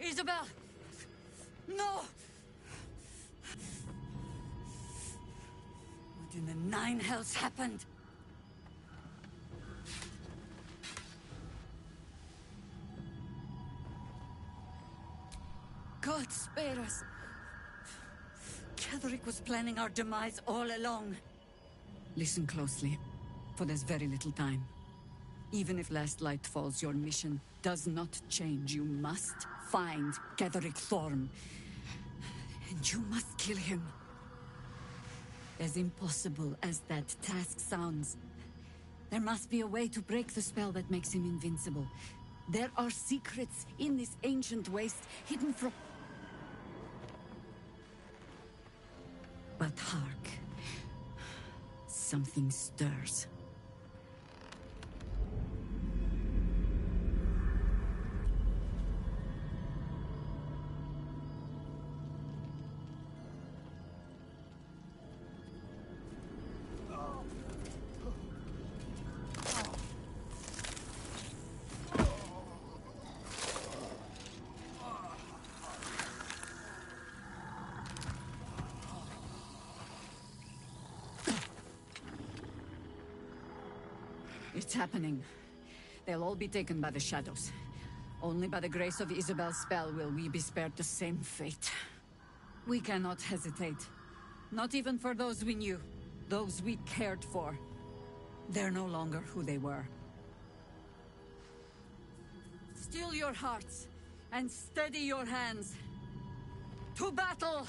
Isabel! No! What in the nine hells happened? God spare us. Ketheric was planning our demise all along. Listen closely, for there's very little time. Even if last light falls, your mission does not change. You must find Ketheric Thorm. And you must kill him. As impossible as that task sounds, there must be a way to break the spell that makes him invincible. There are secrets in this ancient waste hidden from... But hark. Something stirs. It's happening. They'll all be taken by the shadows. Only by the grace of Isabel's spell will we be spared the same fate. We cannot hesitate. Not even for those we knew. Those we cared for. They're no longer who they were. Still your hearts, and steady your hands. To battle!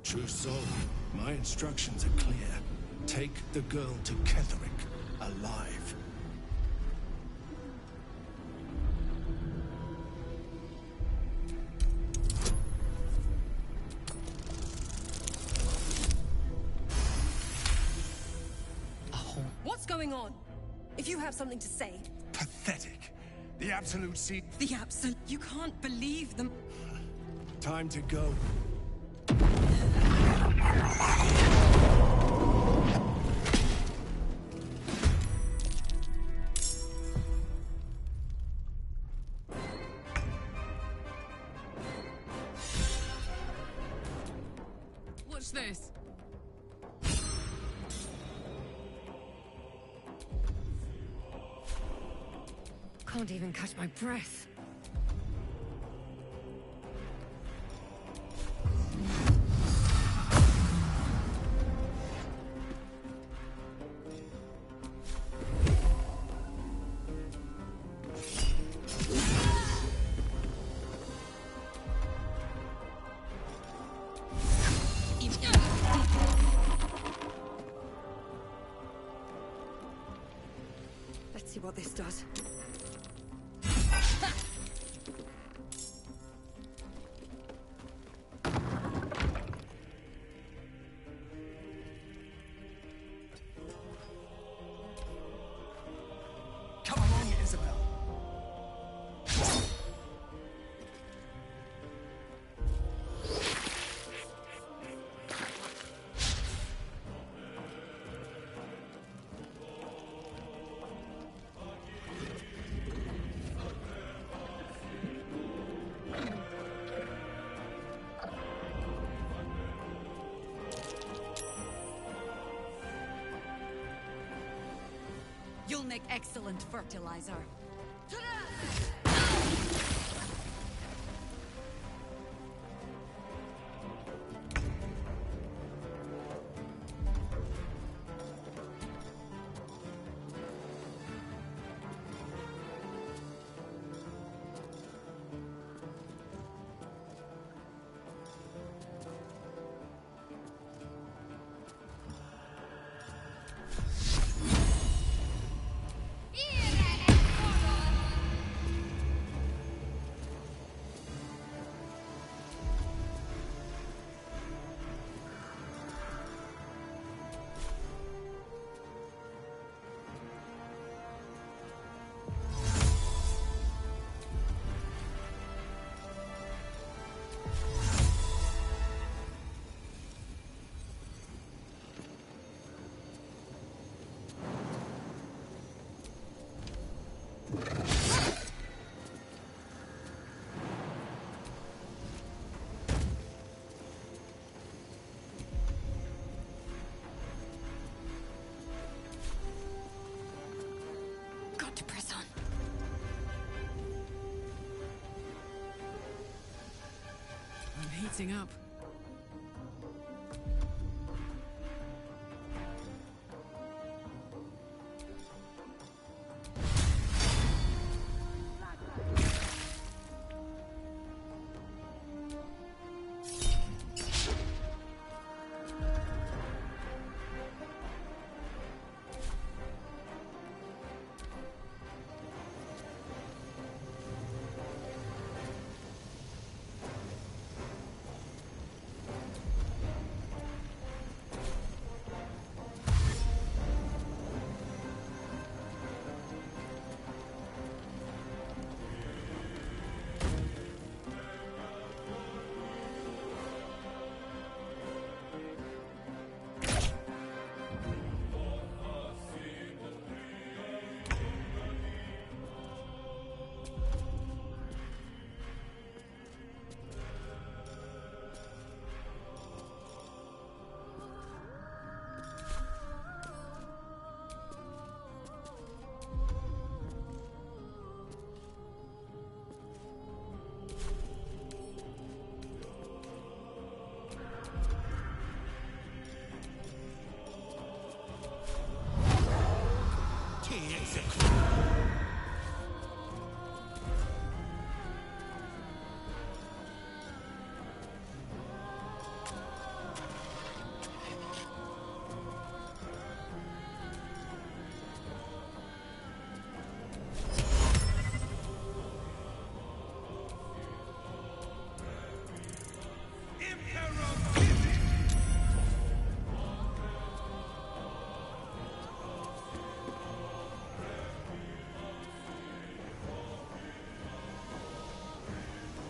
True soul, my instructions are clear. Take the girl to Ketheric, alive. What's going on? If you have something to say... Pathetic. The Absolute Seed... The Absolute... You can't believe them. Time to go. What's this? Can't even catch my breath. Let's see what this does. make excellent fertilizer. Got to press on. I'm heating up.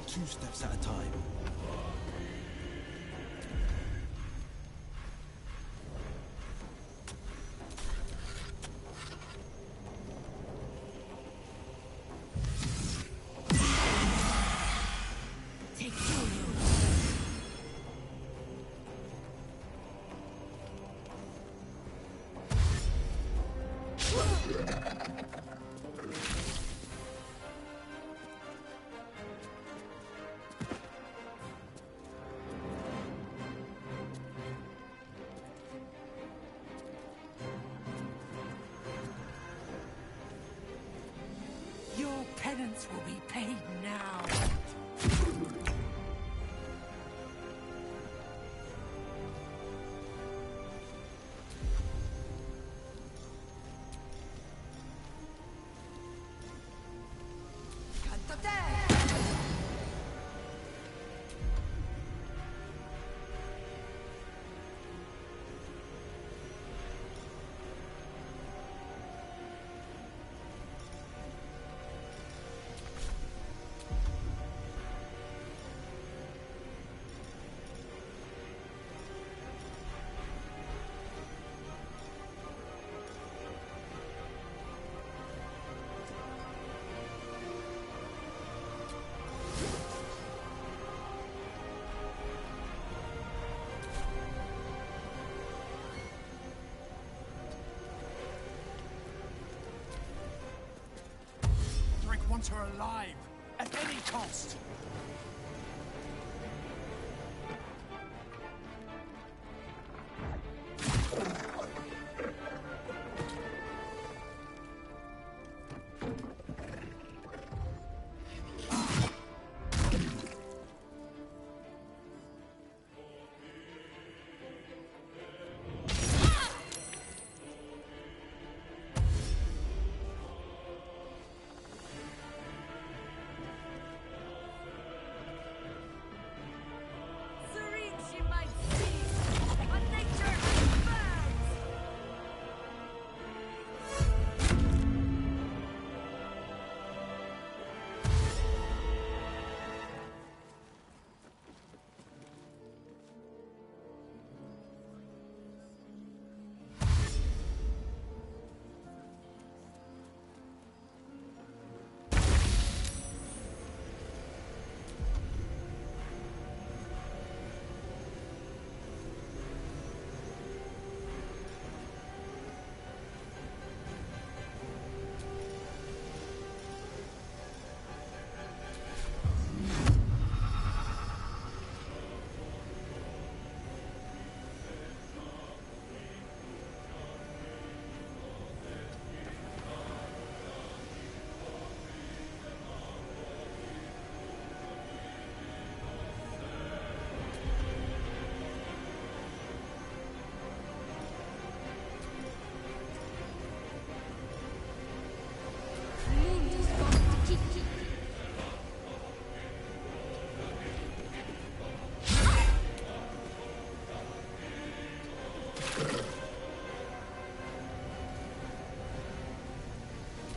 Two steps at a time. Take Julio. Your penance will be paid now. want her alive, at any cost.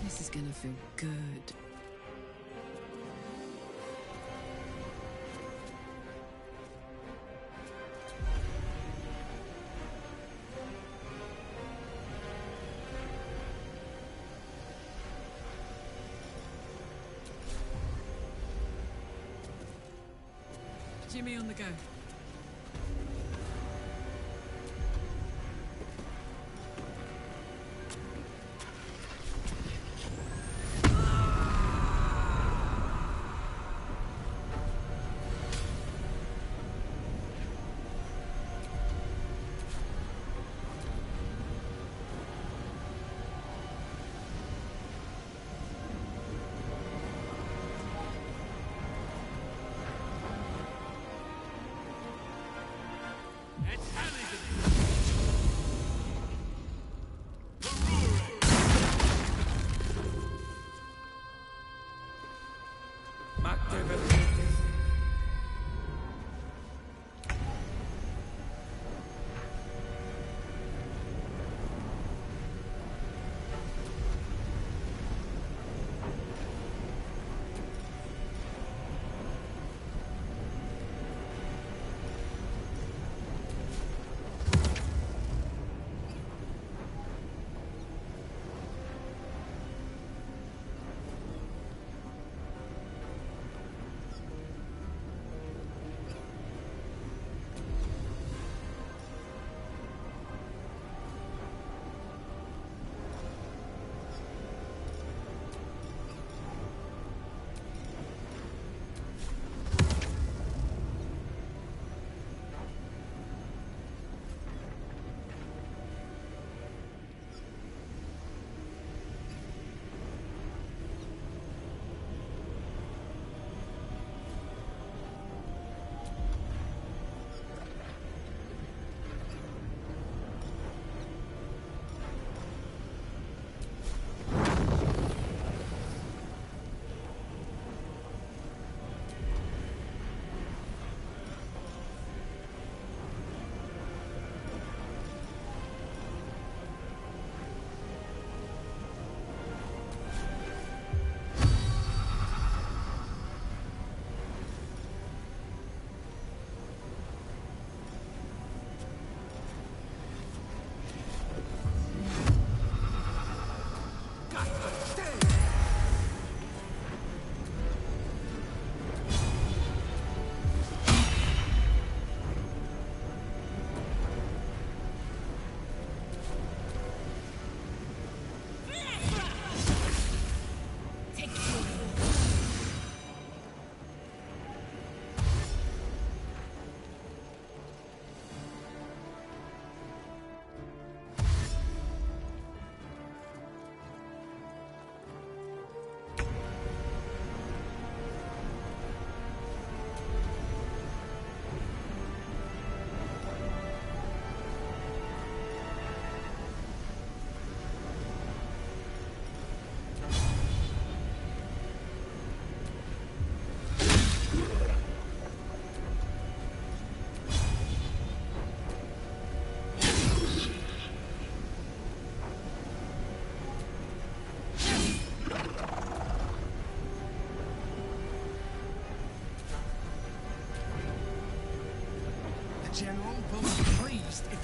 This is gonna feel good. Jimmy on the go.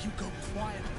you go quietly.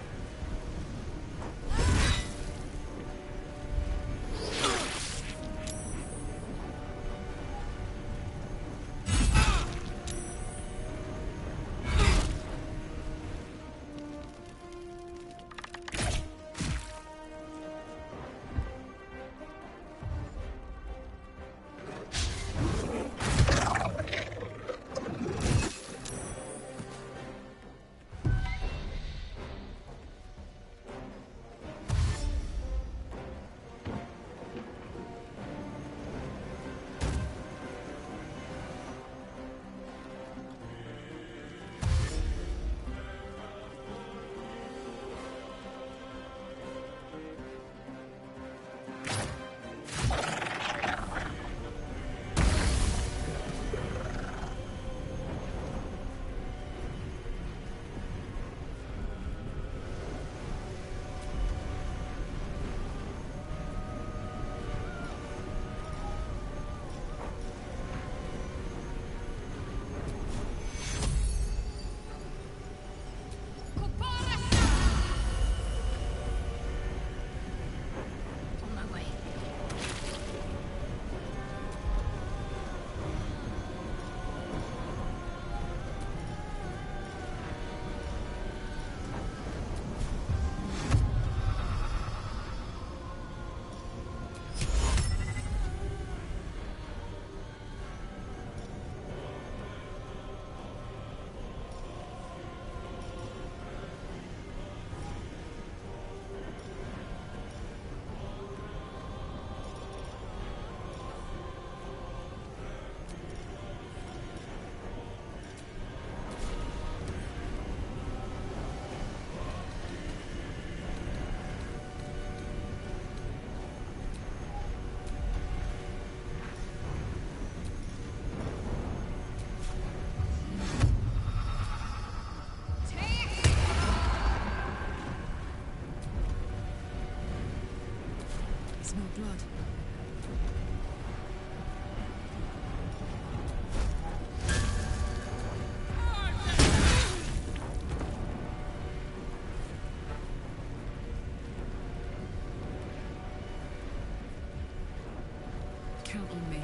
Smell blood. Count on me.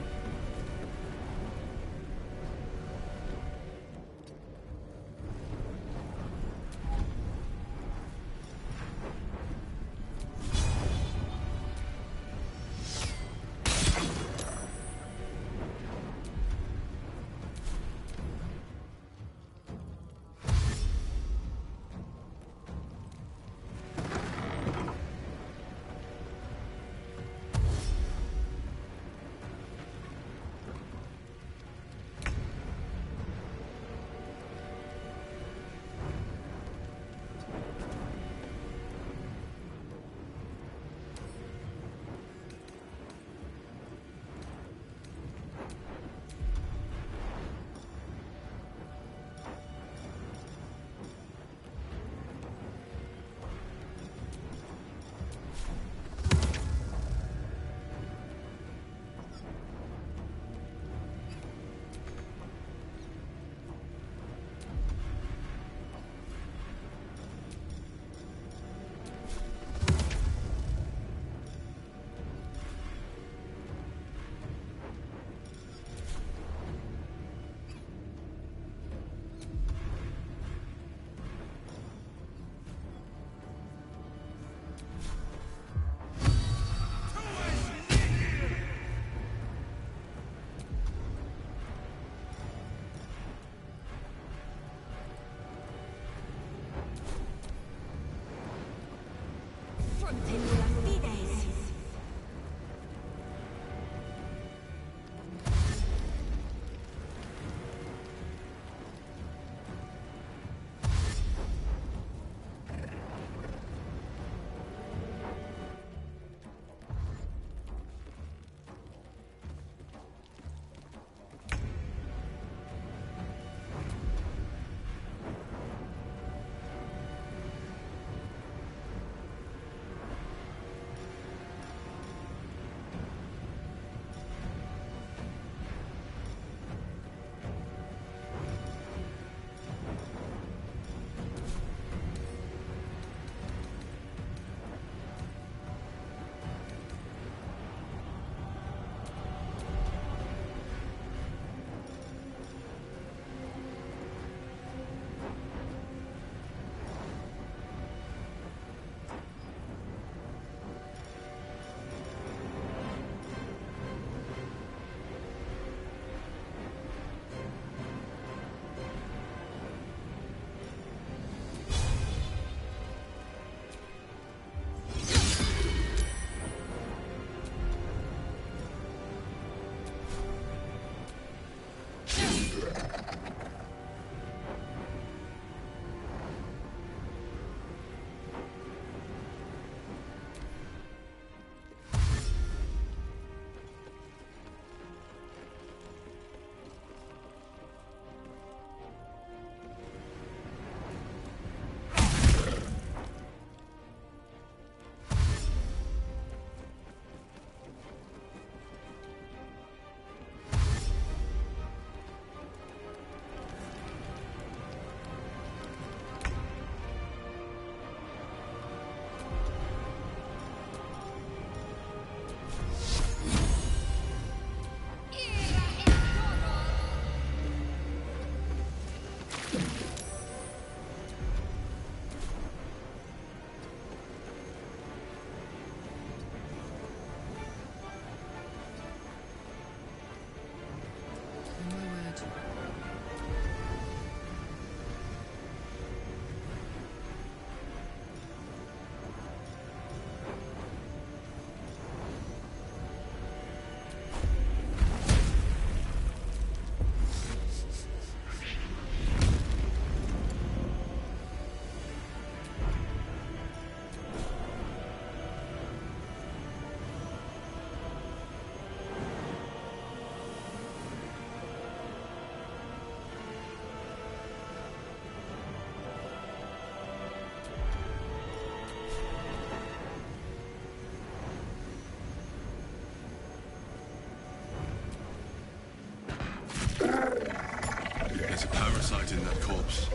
right in that corpse,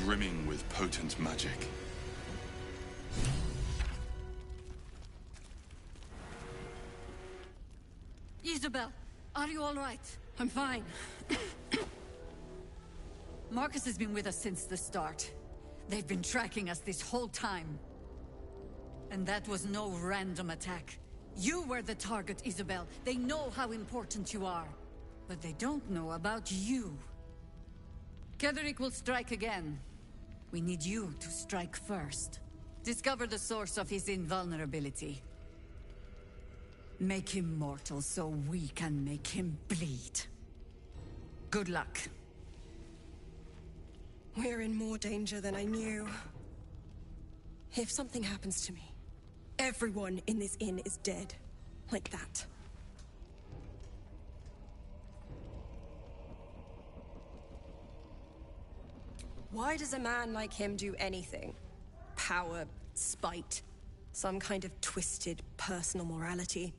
brimming with potent magic. Isabel, are you all right? I'm fine. Marcus has been with us since the start. They've been tracking us this whole time. And that was no random attack. You were the target, Isabel. They know how important you are. But they don't know about you. Ketheric will strike again. We need you to strike first. Discover the source of his invulnerability. Make him mortal so we can make him bleed. Good luck. We're in more danger than I knew. If something happens to me, everyone in this inn is dead. Like that. Why does a man like him do anything? Power, spite, some kind of twisted personal morality.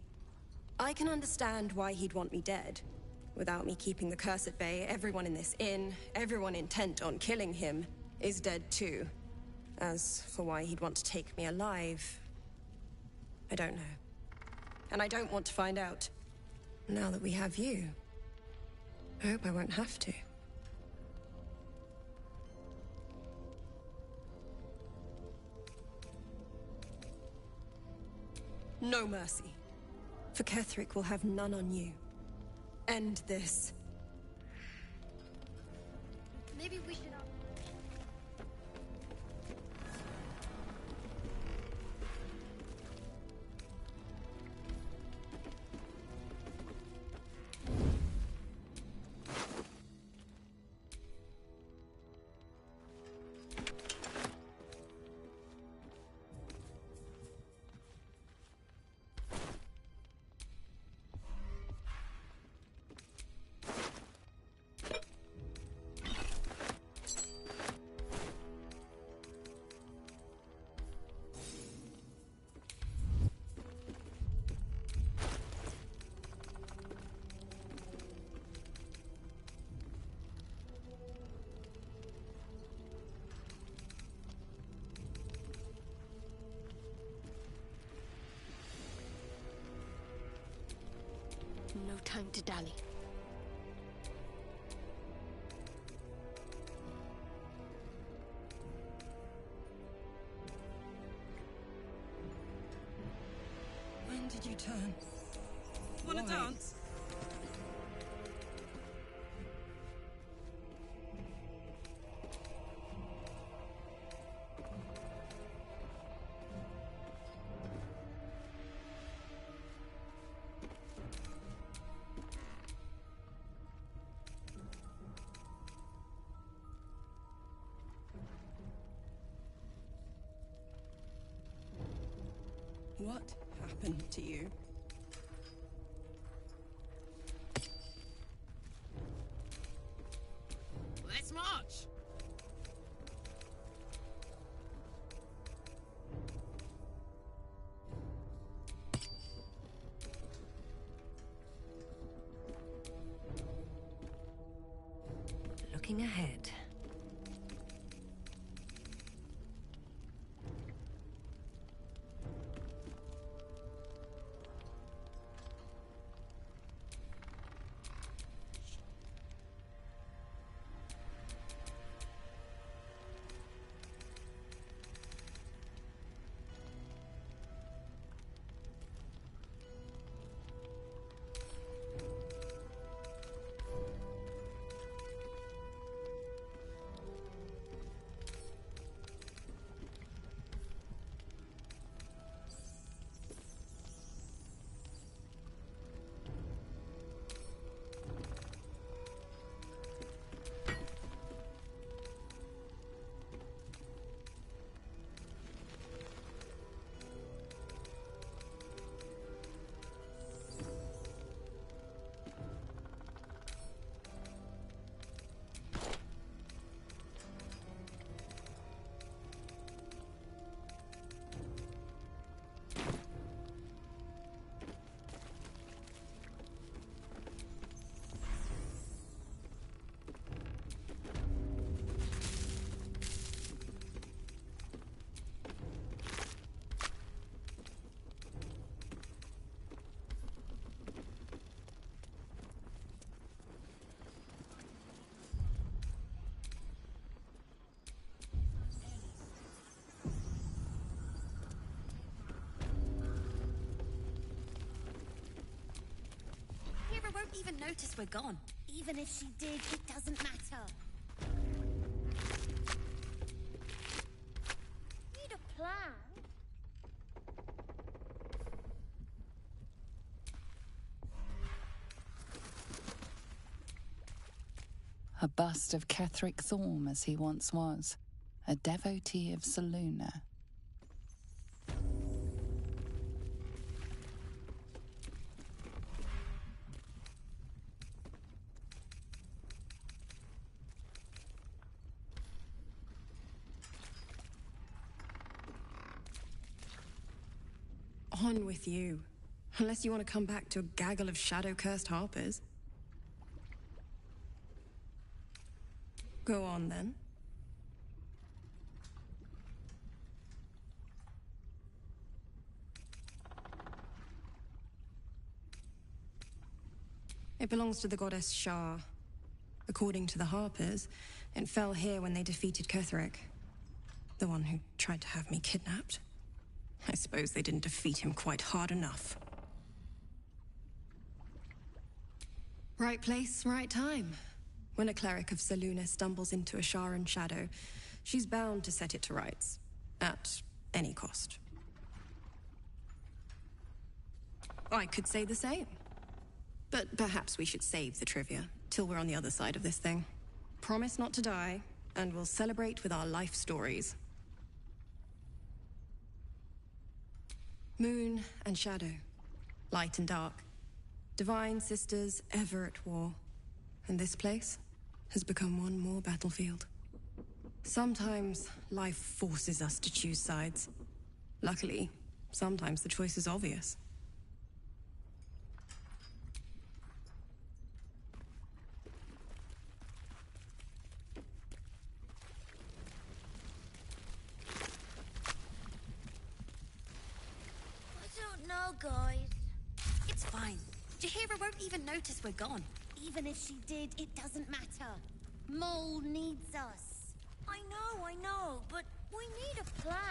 I can understand why he'd want me dead. Without me keeping the curse at bay, everyone in this inn, everyone intent on killing him, is dead too. As for why he'd want to take me alive, I don't know. And I don't want to find out. Now that we have you, I hope I won't have to. No mercy. For Ketheric will have none on you. End this. Maybe we should... No time to dally. When did you turn? Wanna Why? dance? What happened to you? Let's march! Looking ahead. even notice we're gone. Even if she did, it doesn't matter. Need a plan? A bust of Ketheric Thorm as he once was, a devotee of Selûne. On with you. Unless you want to come back to a gaggle of shadow-cursed harpers. Go on, then. It belongs to the goddess Shah. According to the harpers, it fell here when they defeated Ketheric, the one who tried to have me kidnapped. I suppose they didn't defeat him quite hard enough. Right place, right time. When a cleric of Selûne stumbles into a Sharan shadow, she's bound to set it to rights. At any cost. I could say the same. But perhaps we should save the trivia till we're on the other side of this thing. Promise not to die, and we'll celebrate with our life stories. Moon and shadow, light and dark, divine sisters ever at war. And this place has become one more battlefield. Sometimes life forces us to choose sides. Luckily, sometimes the choice is obvious. No, guys. It's fine. Jaheira won't even notice we're gone. Even if she did, it doesn't matter. Mole needs us. I know, but we need a plan.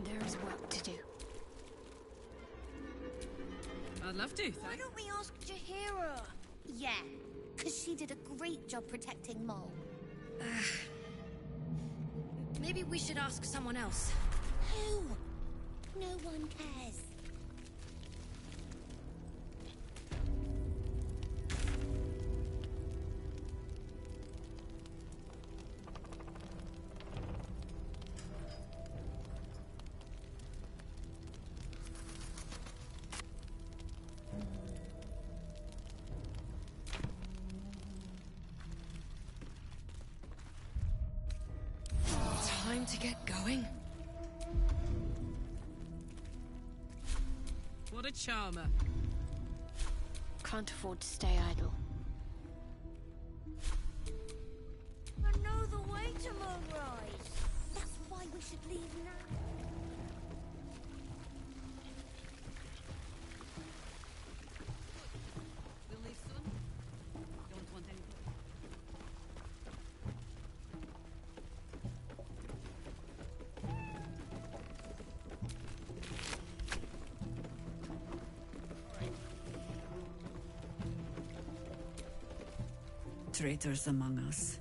There's work to do. I'd love to, thanks. Why don't we ask Jaheira? Yeah, because she did a great job protecting Mole. Maybe we should ask someone else. Who? No one cares. Time to get going. What a charmer. Can't afford to stay idle. I know the way to Moonrise. That's why we should leave now. We'll leave soon. Don't want any. Traitors among us.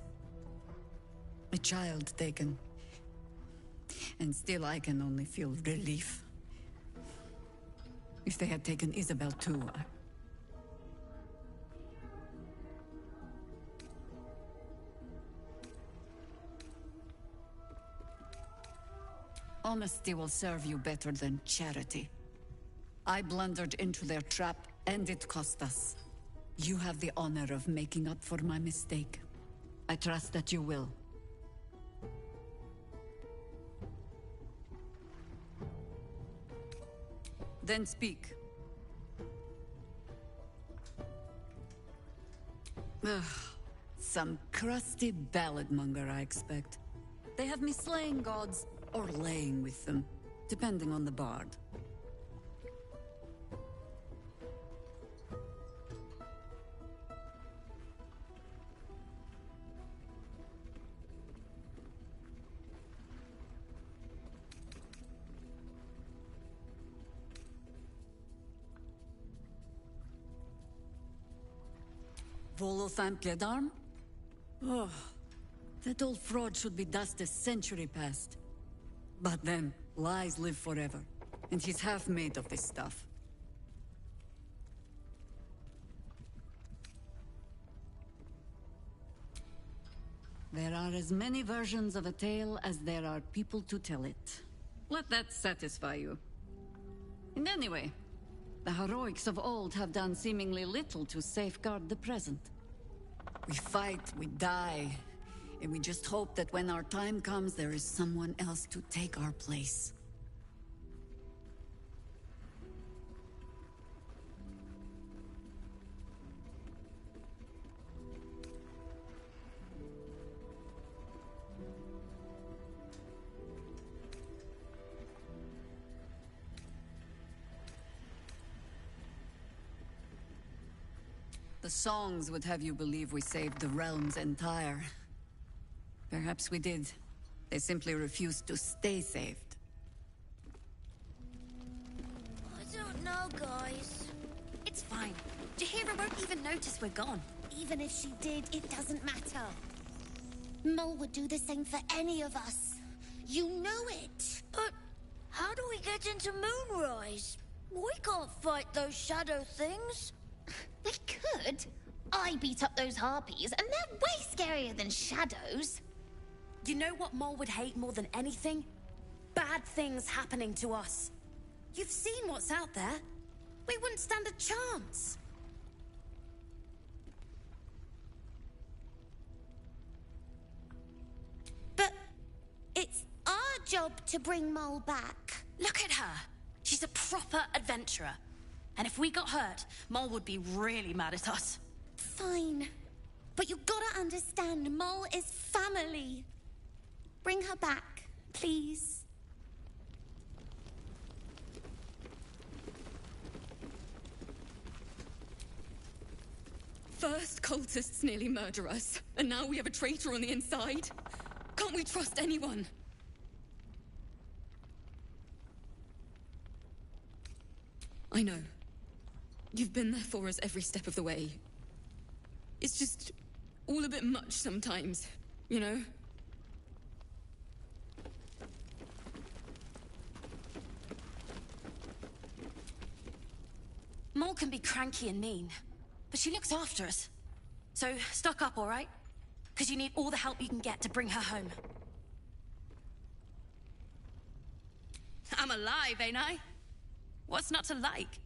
A child taken. And still I can only feel relief. If they had taken Isabel too, Honesty will serve you better than charity. I blundered into their trap, and it cost us. You have the honor of making up for my mistake. I trust that you will. Then speak. Some crusty ballad monger, I expect. They have me slaying gods or laying with them, depending on the bard. Volothamp Gedarm? Oh, that old fraud should be dust a century past. But then, lies live forever, and he's half made of this stuff. There are as many versions of a tale as there are people to tell it. Let that satisfy you. And anyway, the heroics of old have done seemingly little to safeguard the present. We fight, we die, and we just hope that when our time comes, there is someone else to take our place. The songs would have you believe we saved the realm's entire. Perhaps we did. They simply refused to stay saved. I don't know, guys. It's fine. Jahira won't even notice we're gone. Even if she did, it doesn't matter. Mole would do the same for any of us. You know it. But how do we get into Moonrise? We can't fight those shadow things. We could. I beat up those harpies, and they're way scarier than shadows. You know what Mole would hate more than anything? Bad things happening to us. You've seen what's out there. We wouldn't stand a chance. But it's our job to bring Mole back. Look at her. She's a proper adventurer. And if we got hurt, Mole would be really mad at us. Fine. But you gotta understand, Mole is family. Bring her back, please. First, cultists nearly murder us, and now we have a traitor on the inside. Can't we trust anyone? I know. You've been there for us every step of the way. It's just all a bit much sometimes, you know? Mole can be cranky and mean, but she looks after us. So, stock up, all right? Because you need all the help you can get to bring her home. I'm alive, ain't I? What's not to like?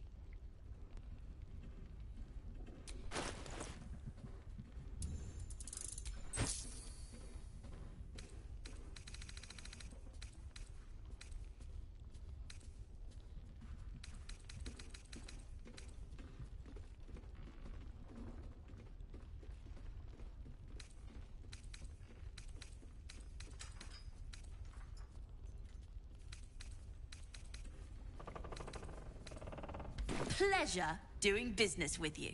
Pleasure doing business with you.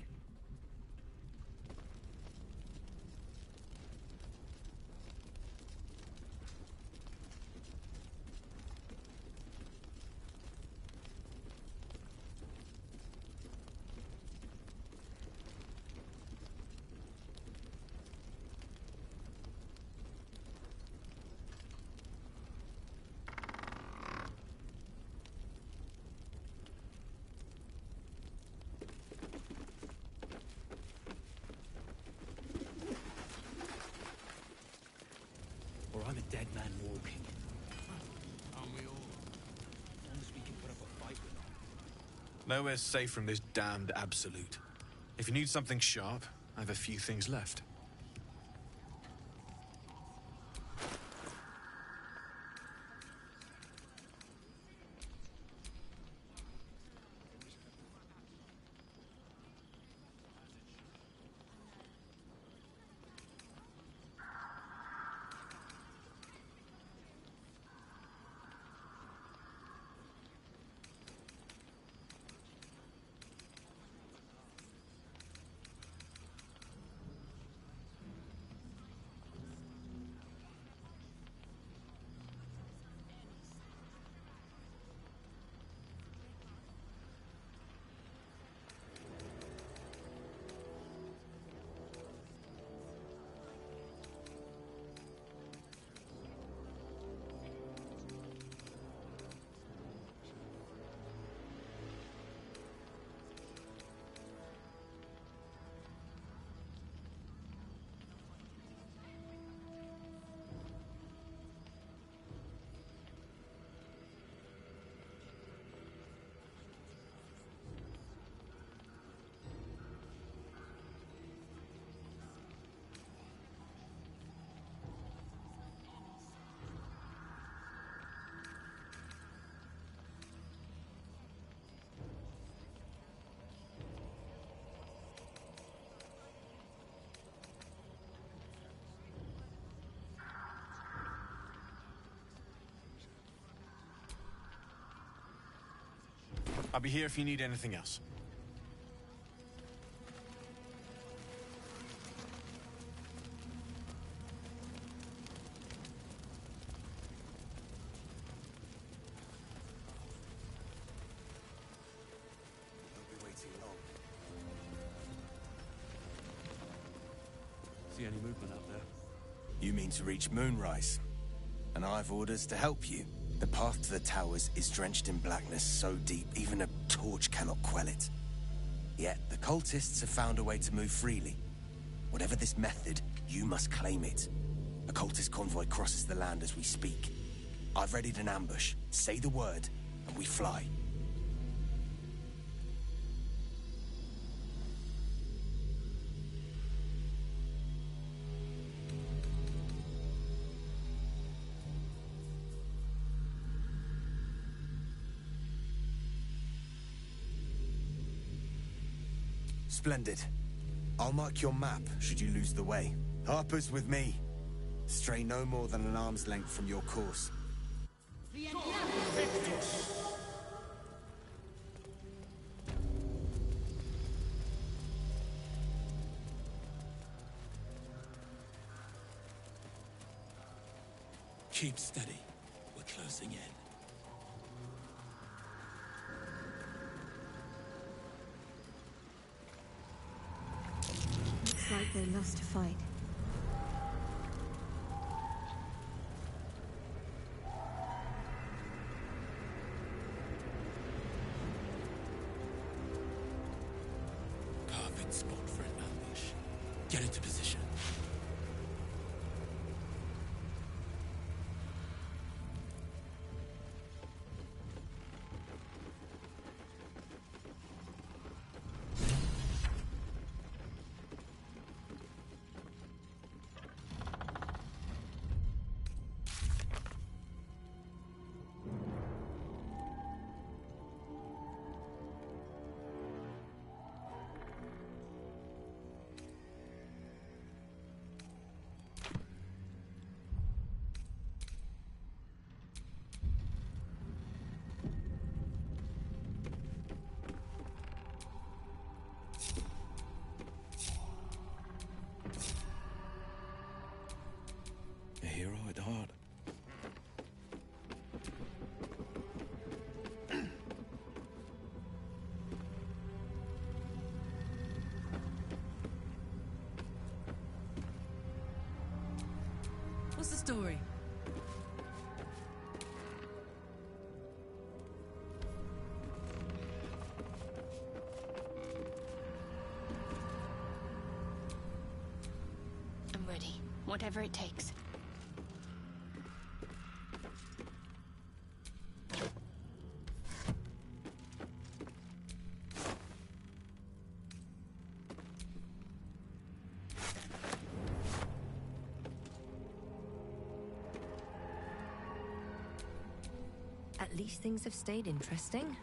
Or I'm a dead man walking. Aren't we all? As long as we can put up a fight with them. Nowhere's safe from this damned absolute. If you need something sharp, I have a few things left. I'll be here if you need anything else. Won't be waiting long. See any movement out there? You mean to reach Moonrise? And I've orders to help you. The path to the towers is drenched in blackness so deep, even a torch cannot quell it. Yet, the cultists have found a way to move freely. Whatever this method, you must claim it. A cultist convoy crosses the land as we speak. I've readied an ambush. Say the word, and we fly. Splendid. I'll mark your map should you lose the way. Harper's with me. Stray no more than an arm's length from your course. Keep steady. We're closing in. Looks like they lost a fight. Perfect spot for an ambush. Get into position. A hero at heart. What's the story? I'm ready. Whatever it takes. At least things have stayed interesting.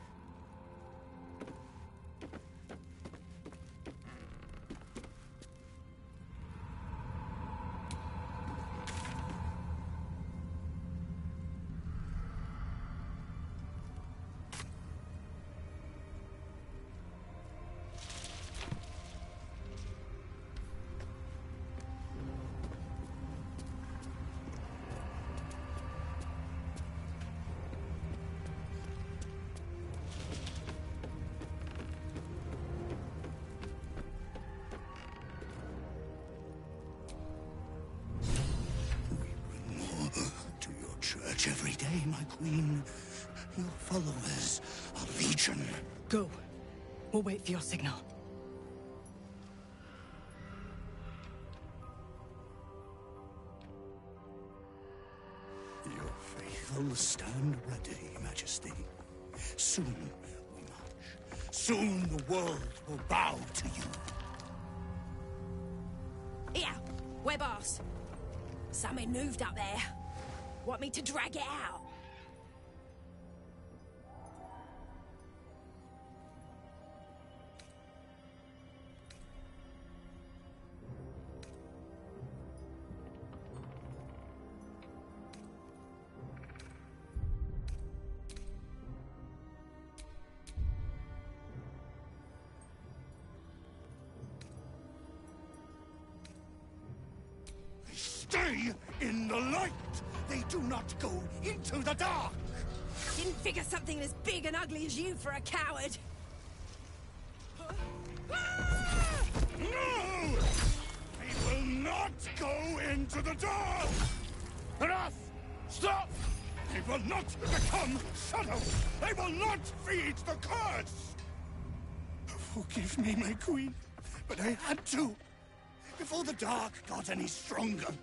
To your church every day, my queen. Your followers are legion. Go. We'll wait for your signal. Your faithful stand ready, Majesty. Soon we march. Soon the world will bow to you. Here, we're boss. Something moved up there. Want me to drag it out? stay in the light. They do not go into the dark. Didn't figure something as big and ugly as you for a coward. No! They will not go into the dark! Enough! Stop! They will not become shadows! They will not feed the curse! Forgive me, my queen, but I had to. Before the dark got any stronger.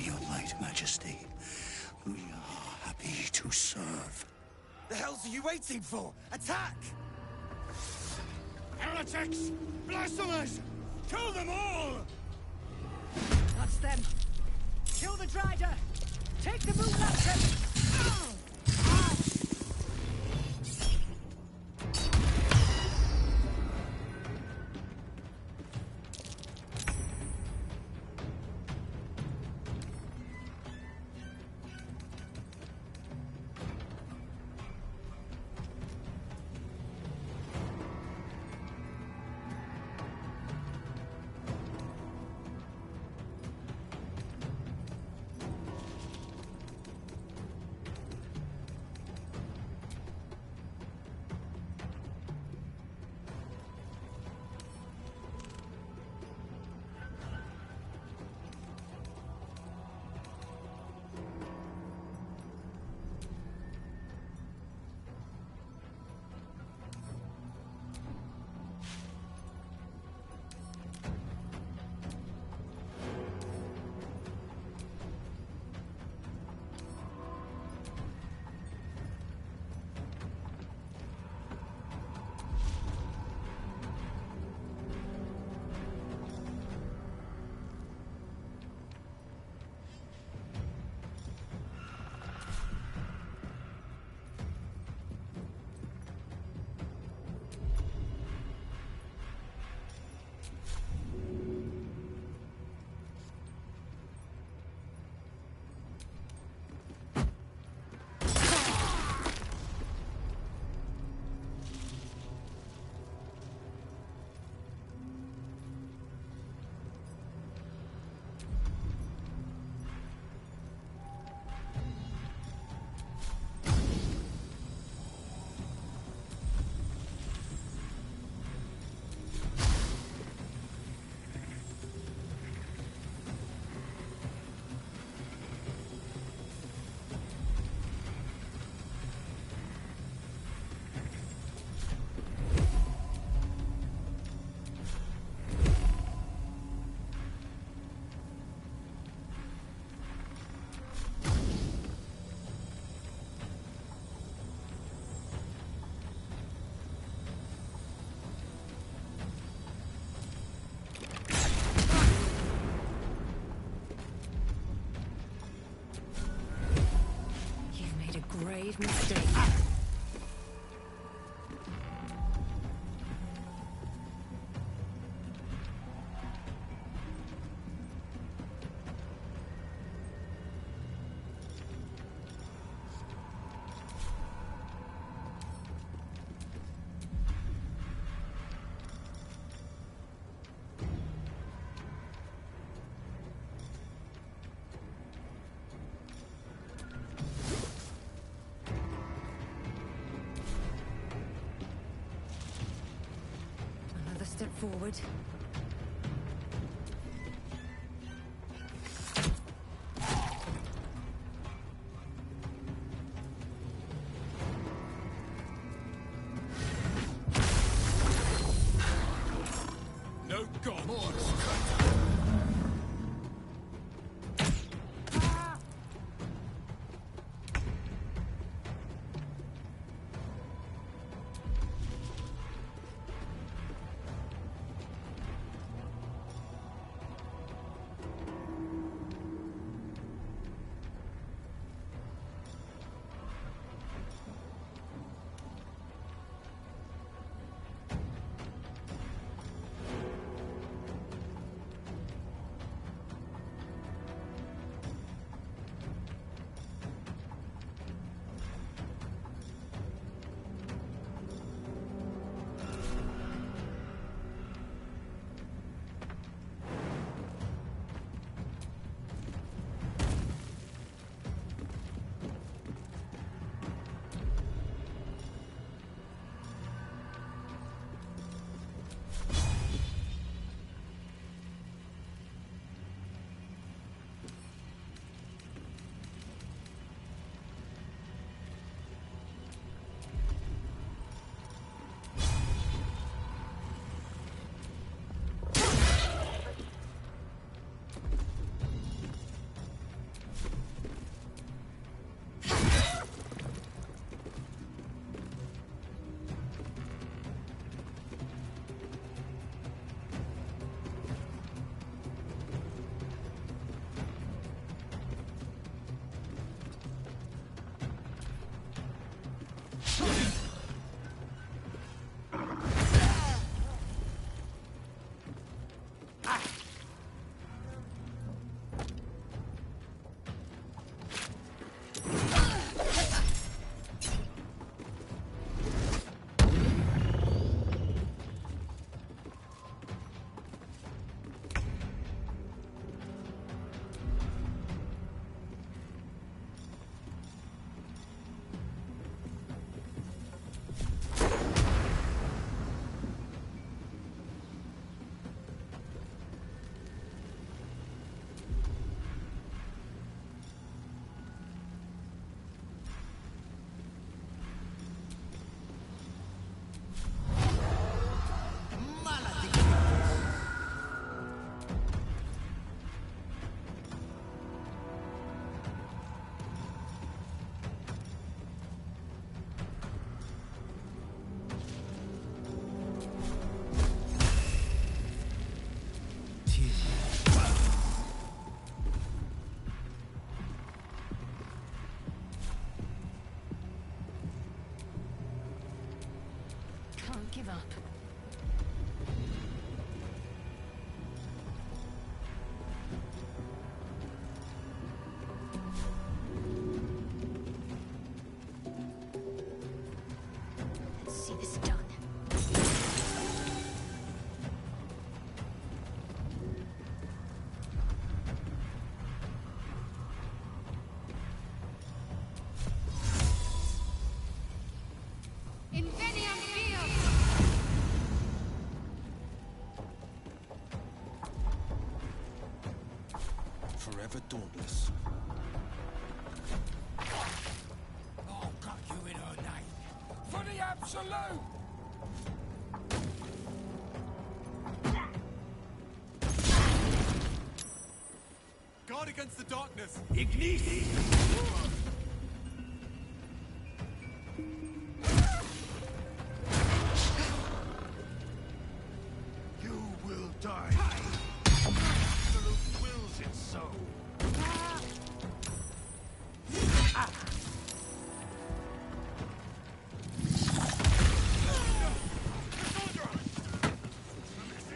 Your light, Majesty. We are happy to serve. The hells are you waiting for? Attack! Heretics! Blasphemers! Kill them all! That's them. Kill the Drider. Take the moon lantern. Grave mistake. Step forward. No god! More. give up. Let's see this done. Forever dauntless. I'll cut you in her name. For the absolute! Guard against the darkness! Ignis! You will die. Absolute wills it so.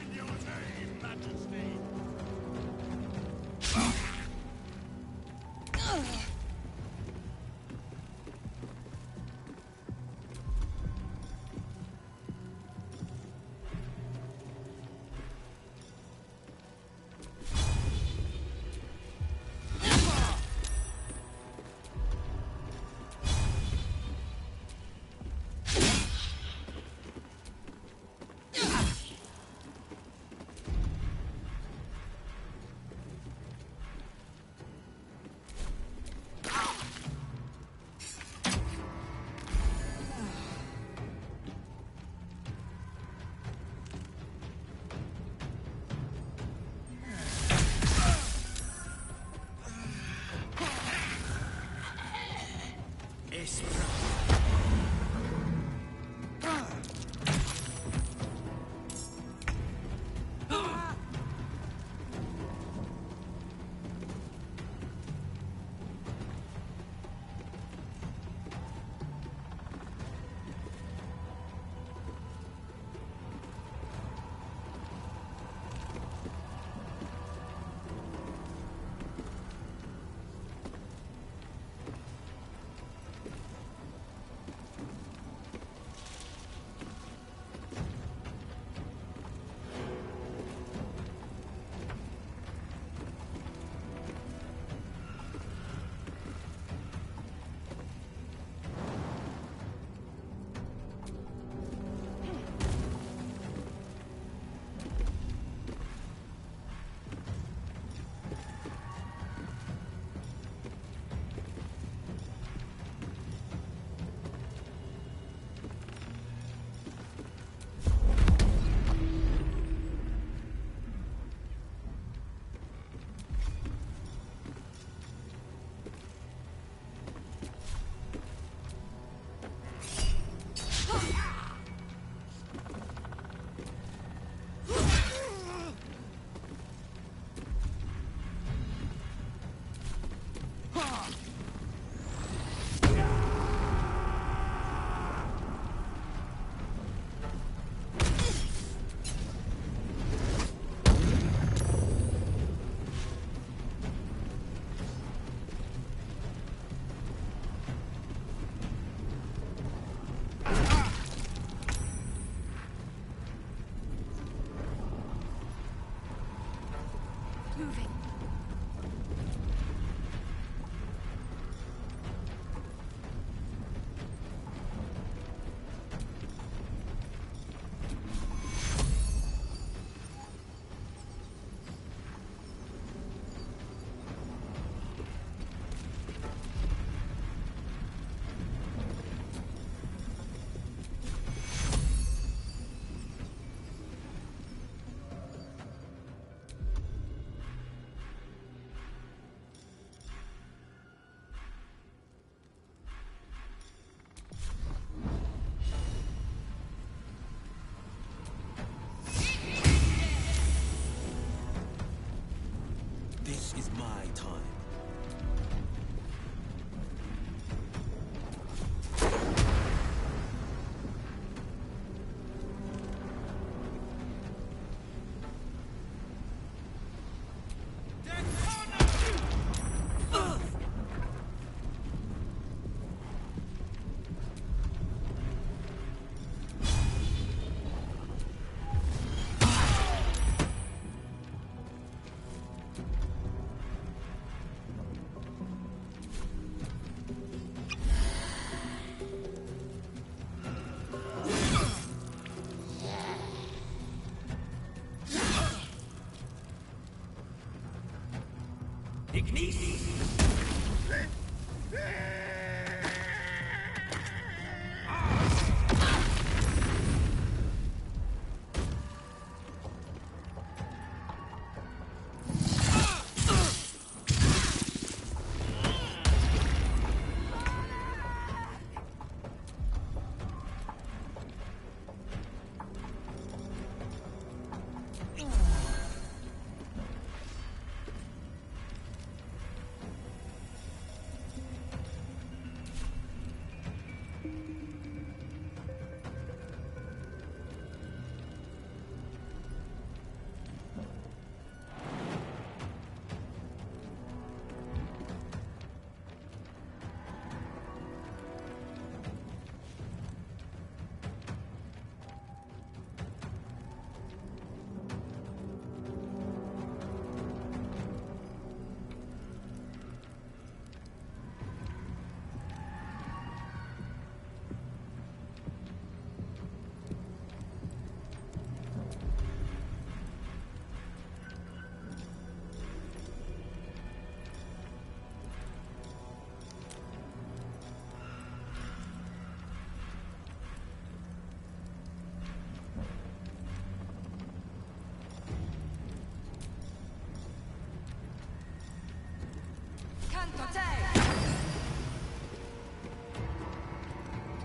In your name, Majesty.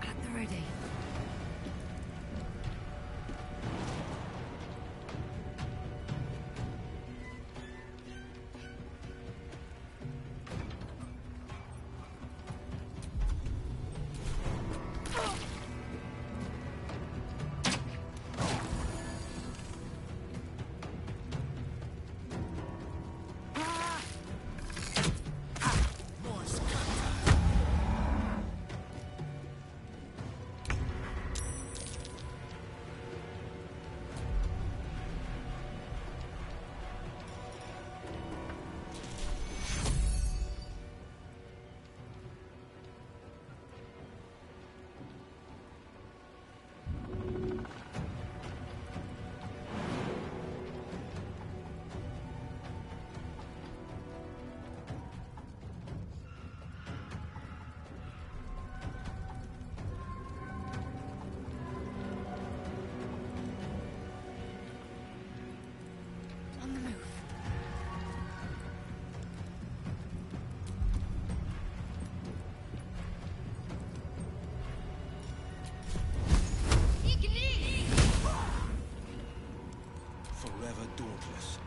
At the ready. On the move. Forever dauntless.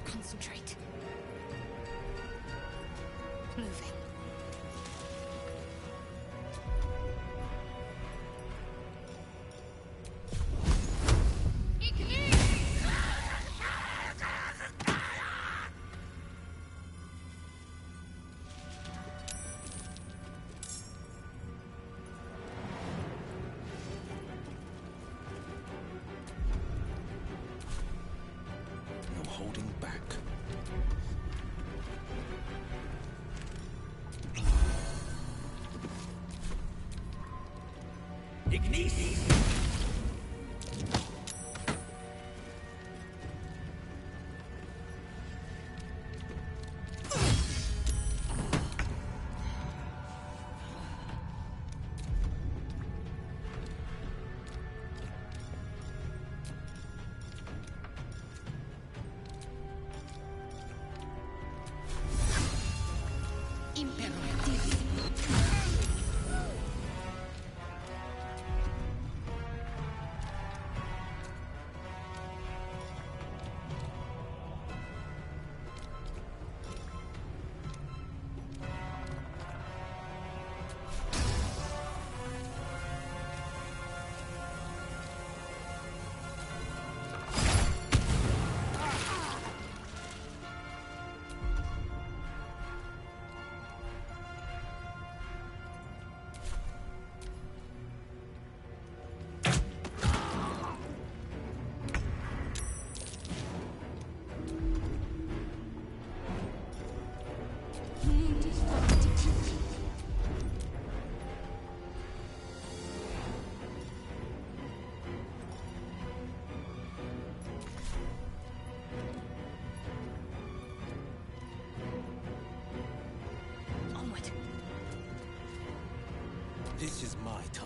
Concentrate. Moving. No holding back. Ignis! This is my time.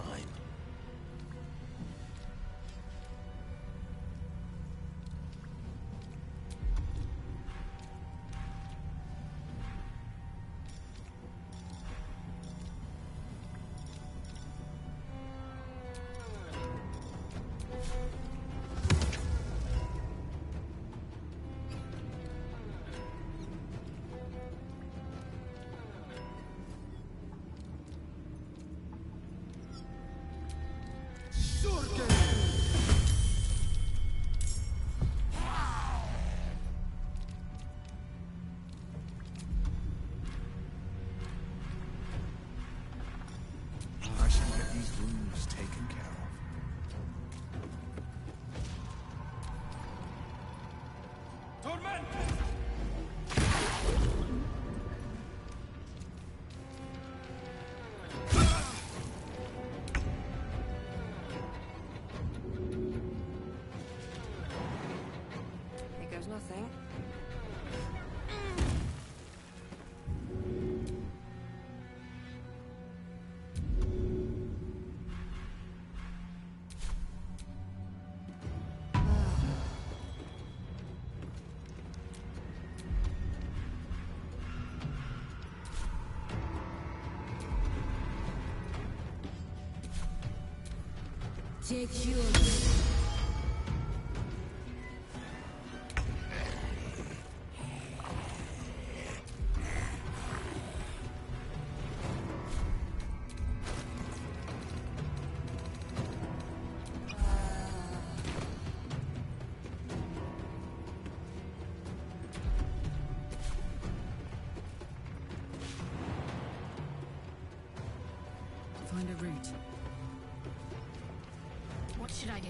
I should get these wounds taken care of. Torment! Here goes nothing. Take yours. Find a route. What should I do?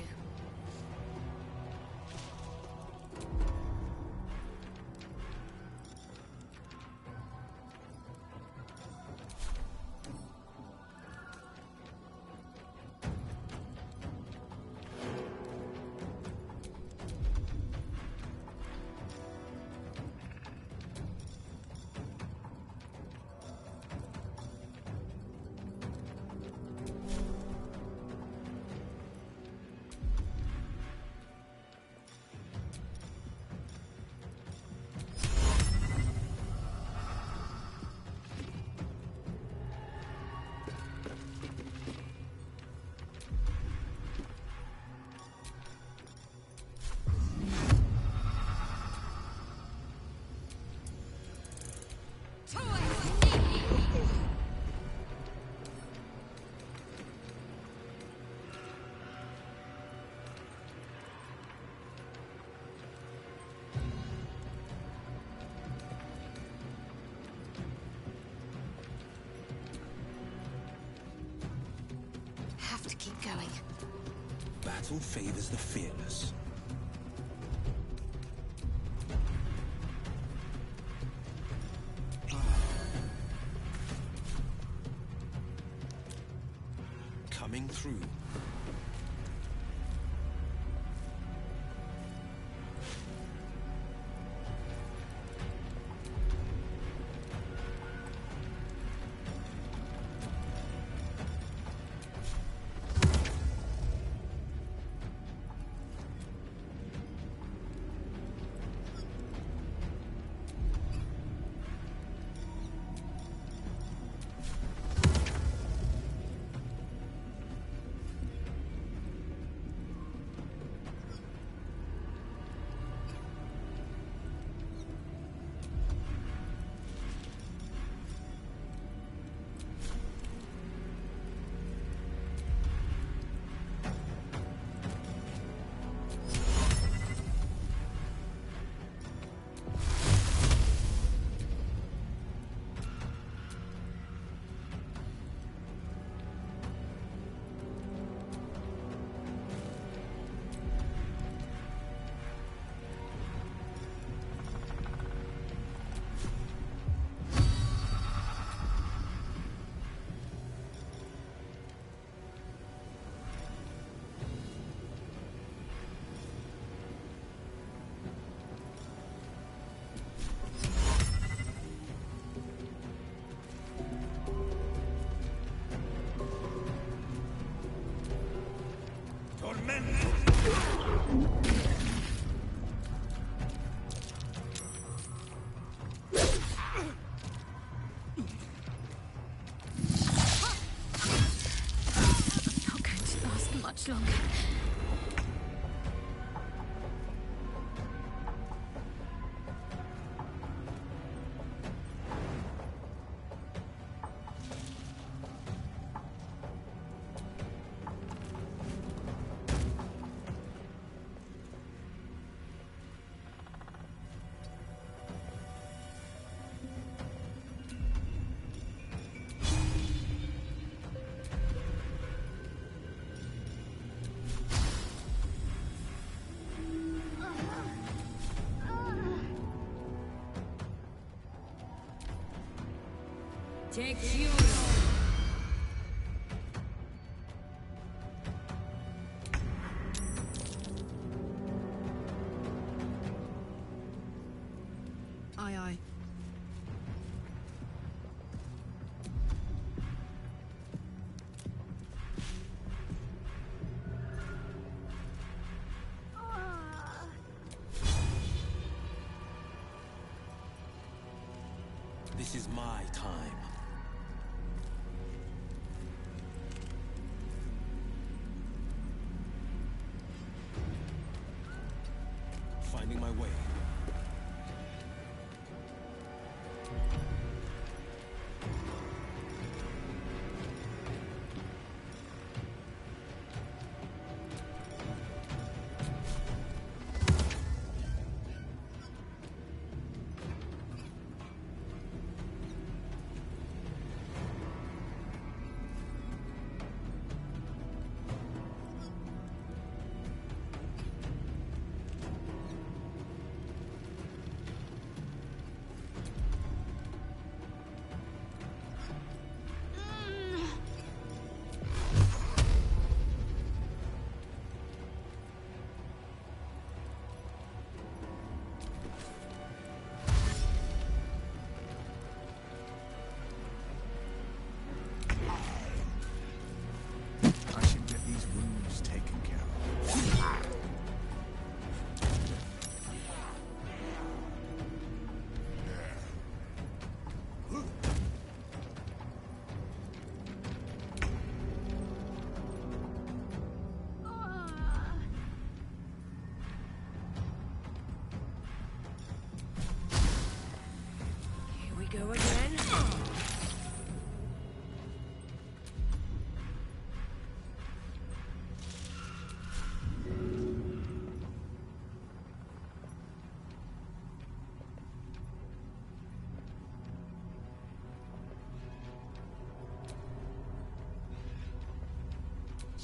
keep going. Battle favors the fearless. Coming through. Not going to last much longer. Tacticien. Aye, aye. This is my time. Finding my way. I should get these wounds taken care of. Here we go again.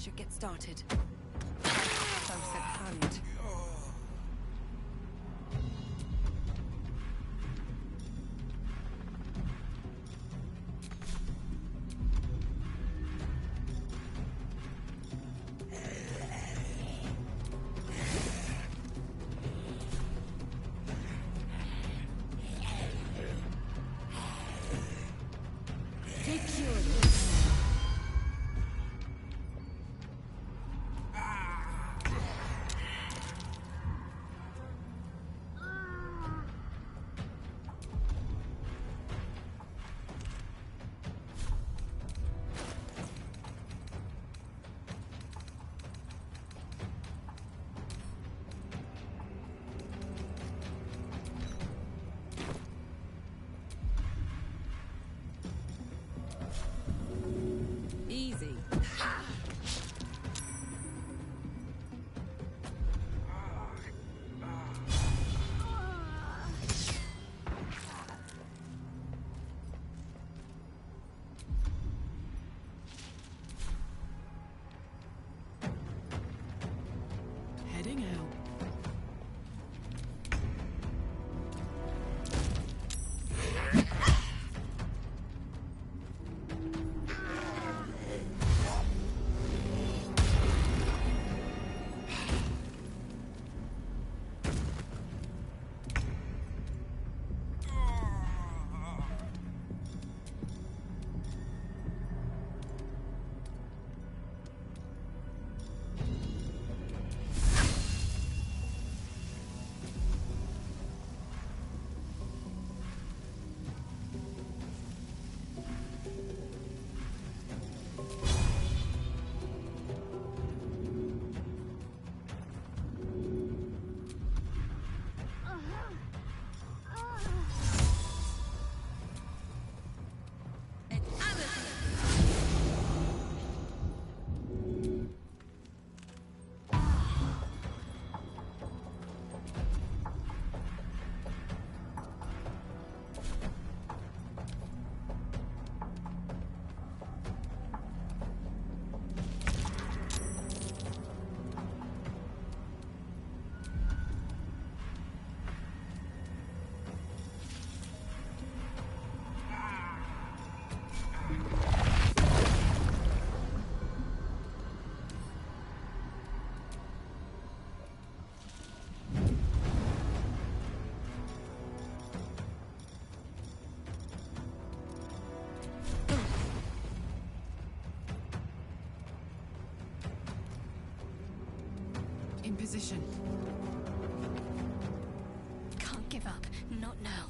should get started. Close at hand. Easy. Heading out. In position. Can't give up. Not now.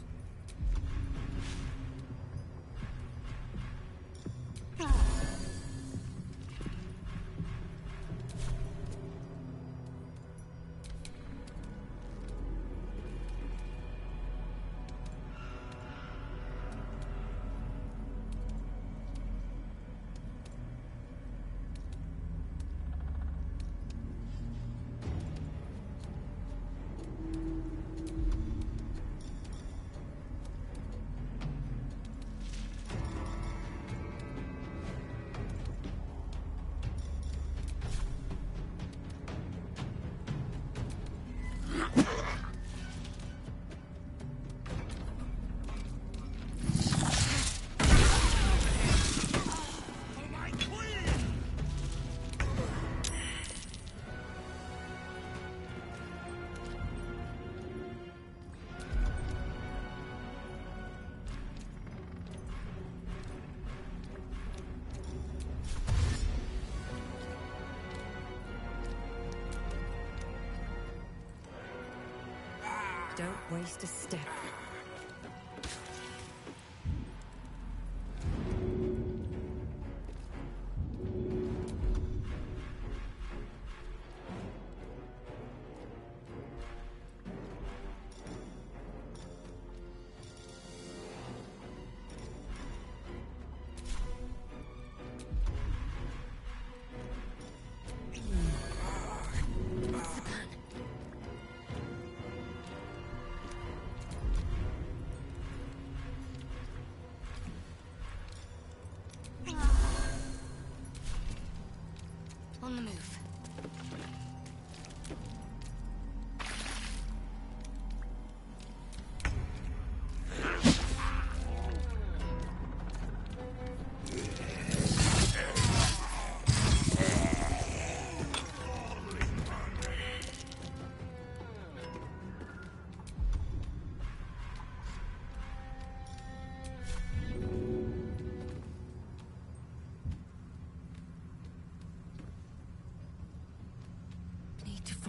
Don't waste a step.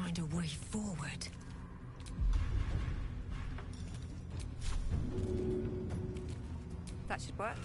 find a way forward. That should work.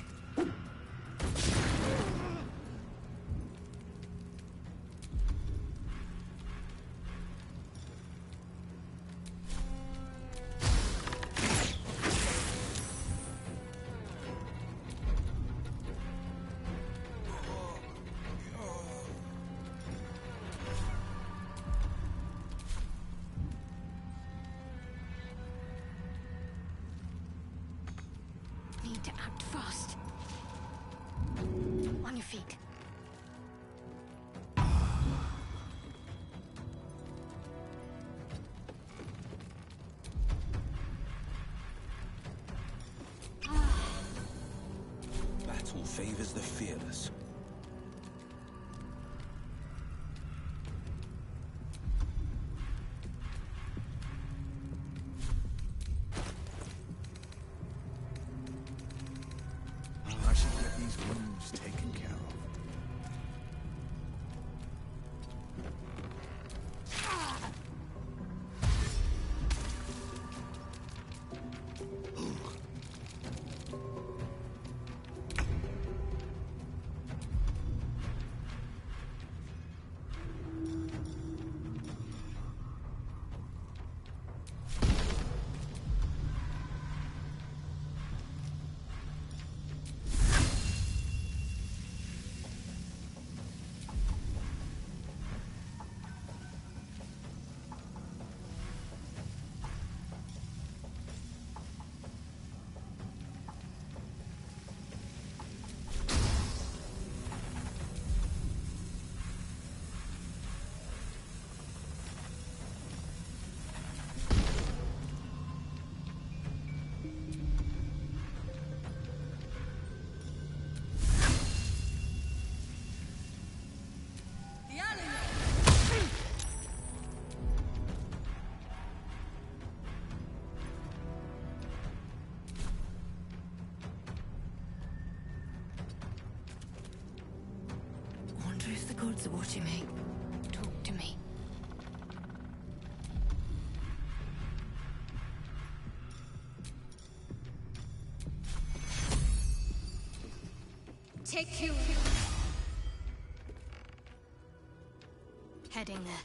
Need to act fast. On your feet. Battle favors the fearless. I should get these wounds taken care of. Wonder if the gods are watching me. Talk to me. Take you. Heading there.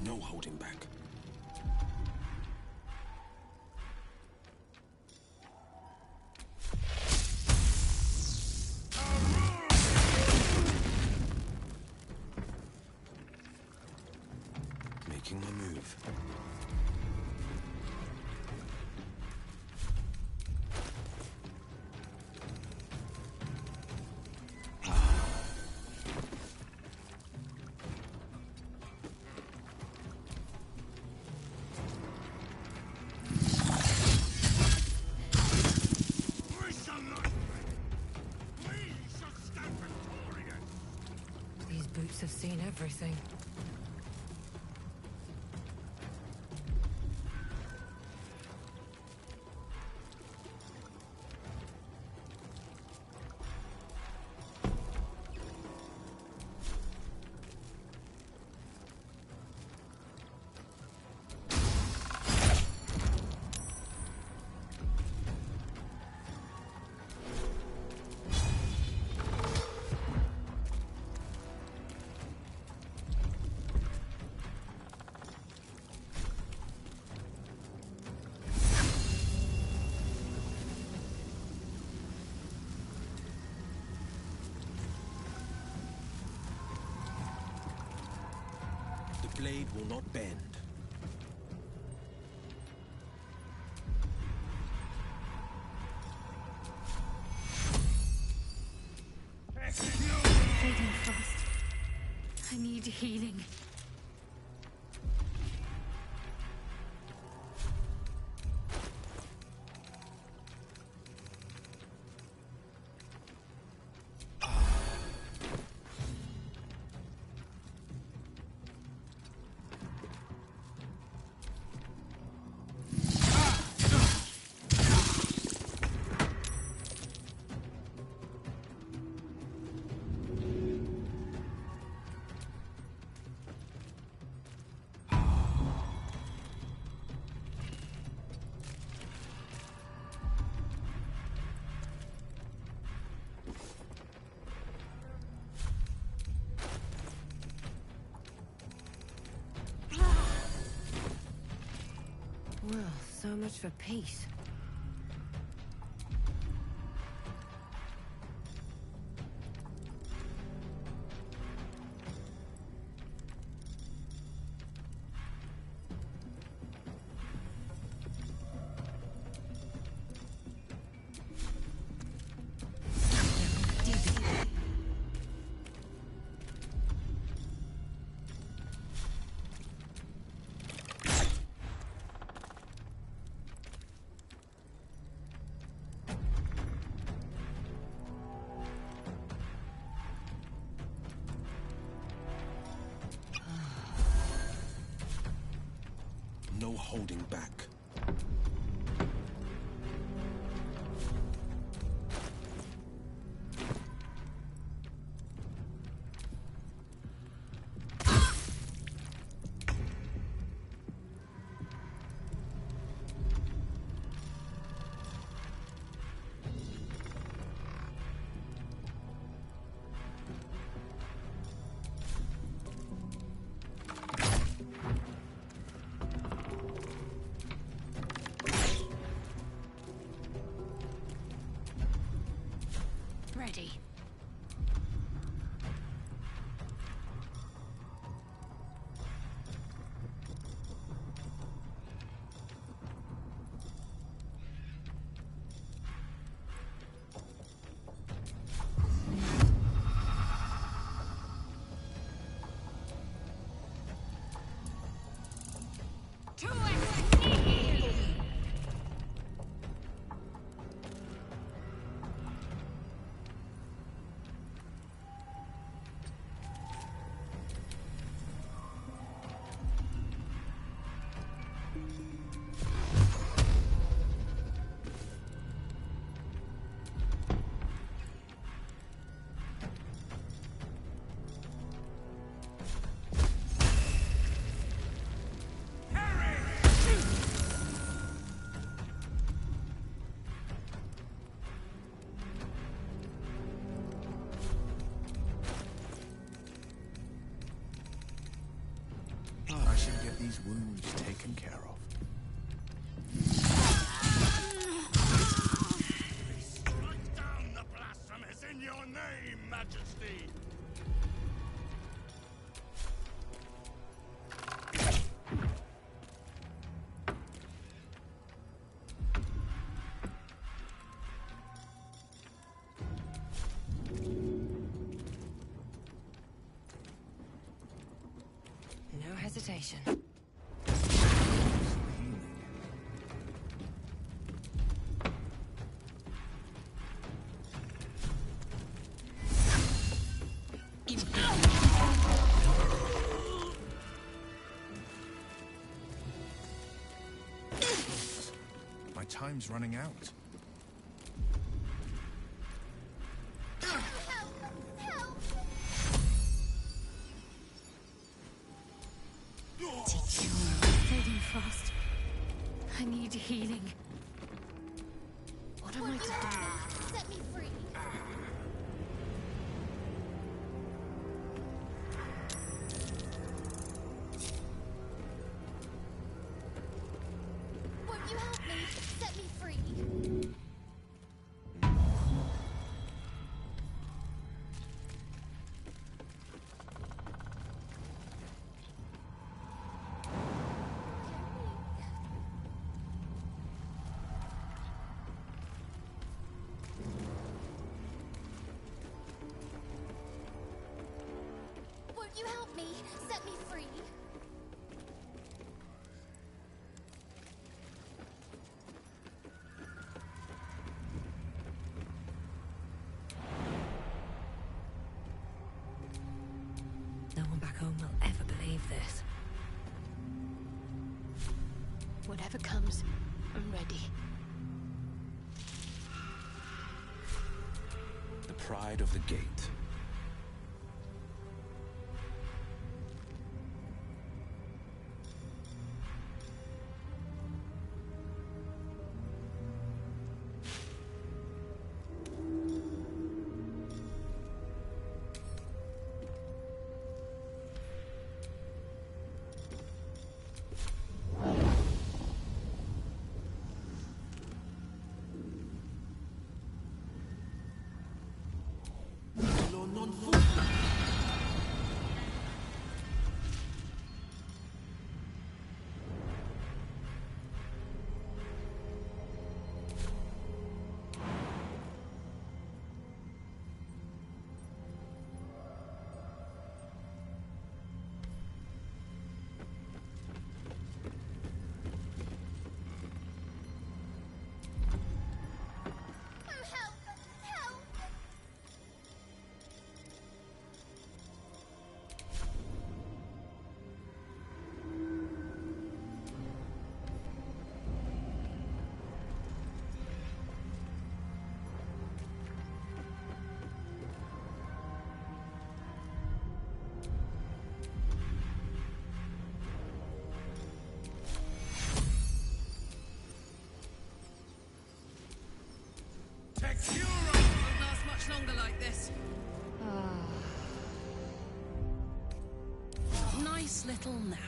No holding back. Making my move. These boots have seen everything. The blade will not bend. Fading fast. I need healing. Well, so much for peace. No holding back. Ready. I should get these wounds taken care of. Strike down the blasphemous in your name, Majesty! No hesitation. My time's running out. Fading fast. I need healing. What am I to do? Set me free. Won't you help me? Set me free. Won't you help me? Set me free. No one back home will ever believe this. Whatever comes, I'm ready. The pride of the gate. this. Nice little nap.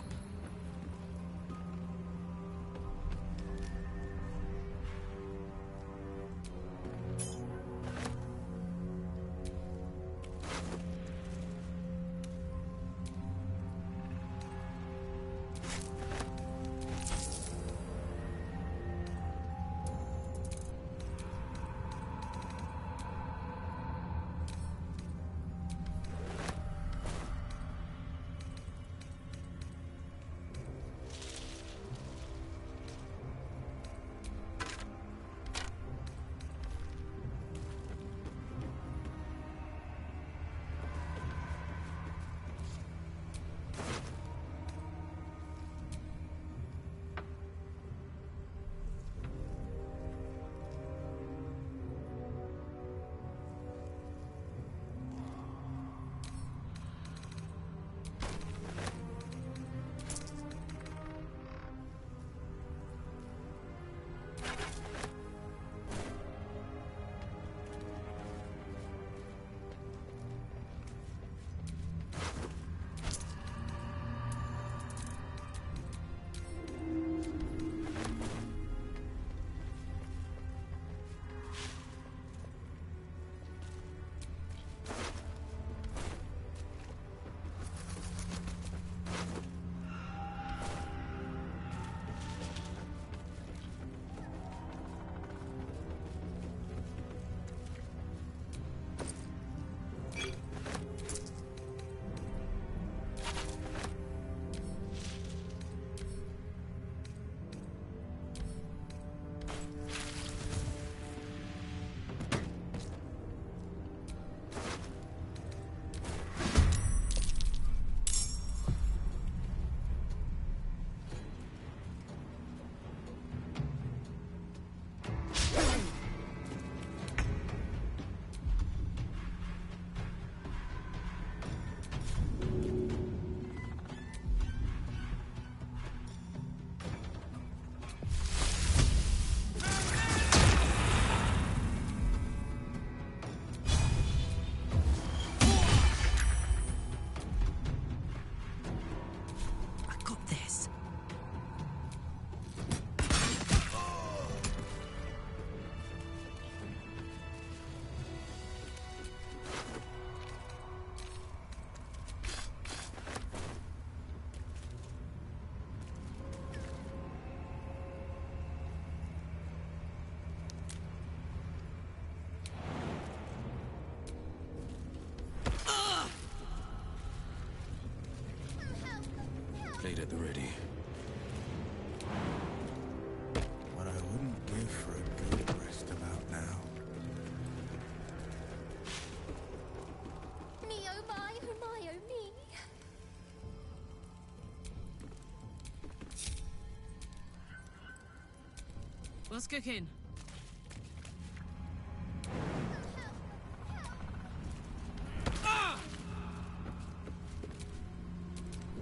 Blade at the ready. What I wouldn't give for a good rest about now. Me oh my, oh my, oh me. What's cooking?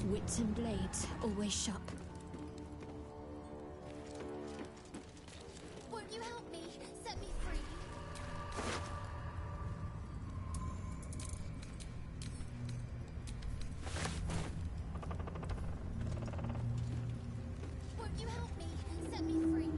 Wits and blades, always sharp. Won't you help me? Set me free. Won't you help me? Set me free.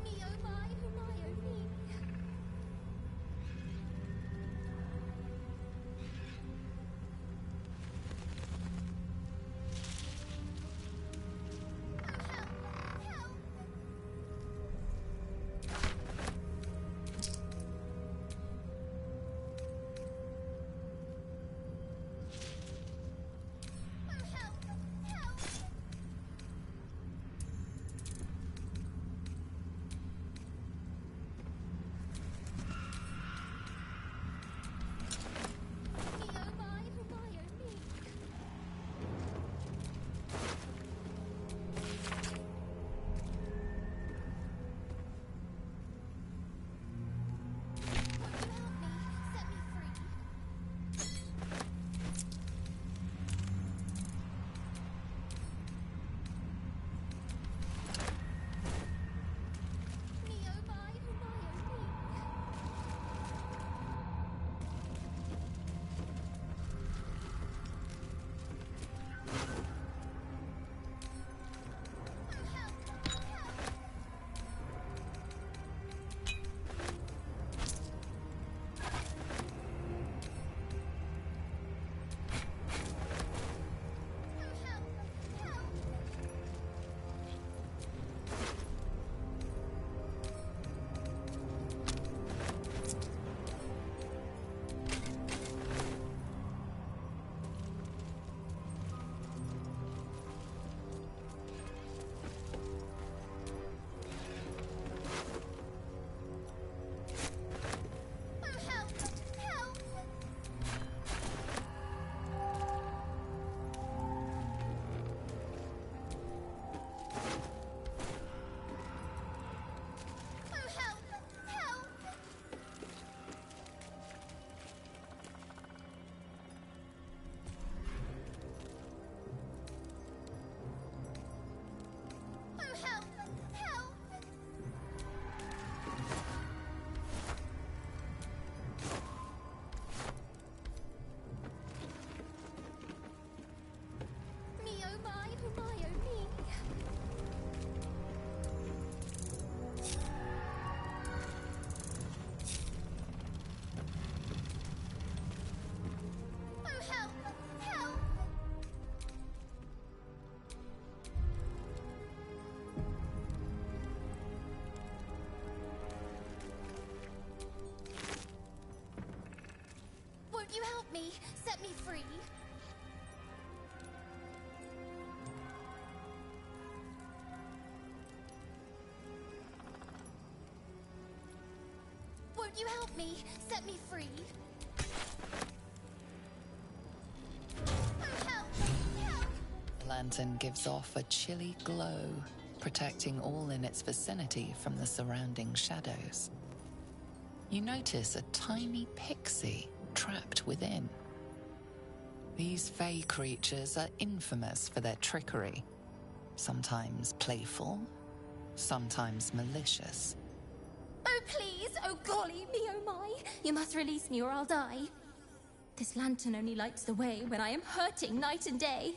Me oh my, oh my, oh me. set me free. Won't you help me? Set me free. Oh, help! Help! The lantern gives off a chilly glow, protecting all in its vicinity from the surrounding shadows. You notice a tiny pixie trapped within. These fey creatures are infamous for their trickery, sometimes playful, sometimes malicious. Oh, please! Oh, golly me, oh my! You must release me or I'll die. This lantern only lights the way when I am hurting night and day.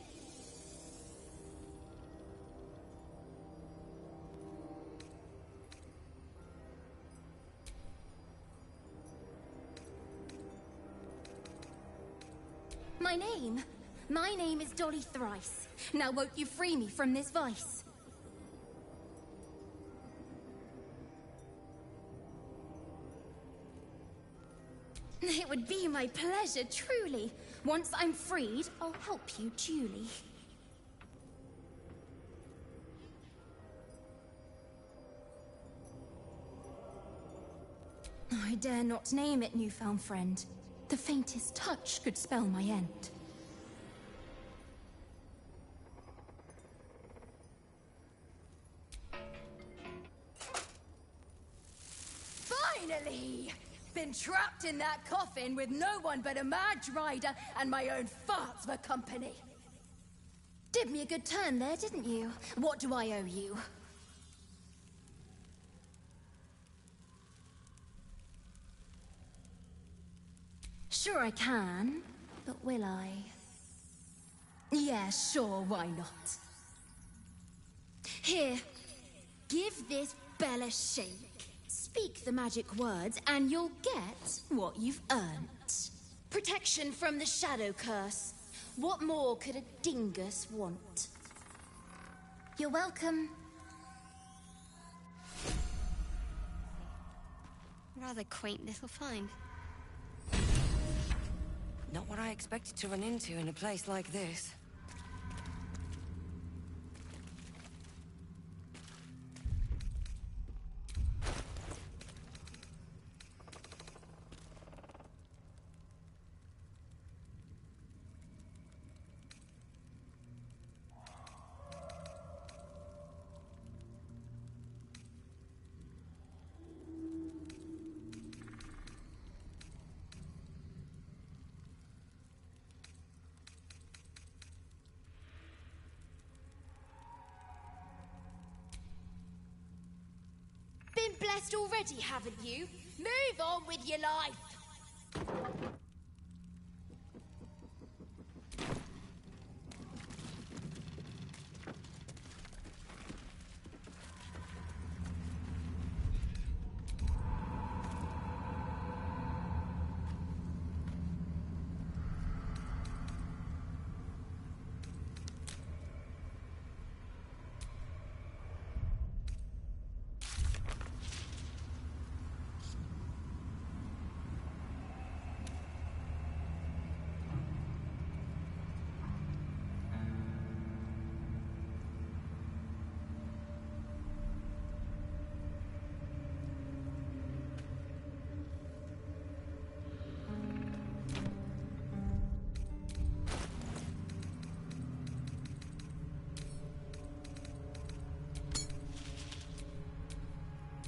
My name is Dolly Thrice. Now won't you free me from this vice? It would be my pleasure, truly. Once I'm freed, I'll help you duly. I dare not name it, newfound friend. The faintest touch could spell my end. Finally! Been trapped in that coffin with no one but a mad rider and my own farts for company. Did me a good turn there, didn't you? What do I owe you? Sure I can, but will I? Yeah, sure, why not? Here, give this bell a shake. Speak the magic words and you'll get what you've earned. Protection from the shadow curse. What more could a dingus want? You're welcome. Rather quaint little find. Not what I expected to run into in a place like this. Been blessed already, haven't you? Move on with your life!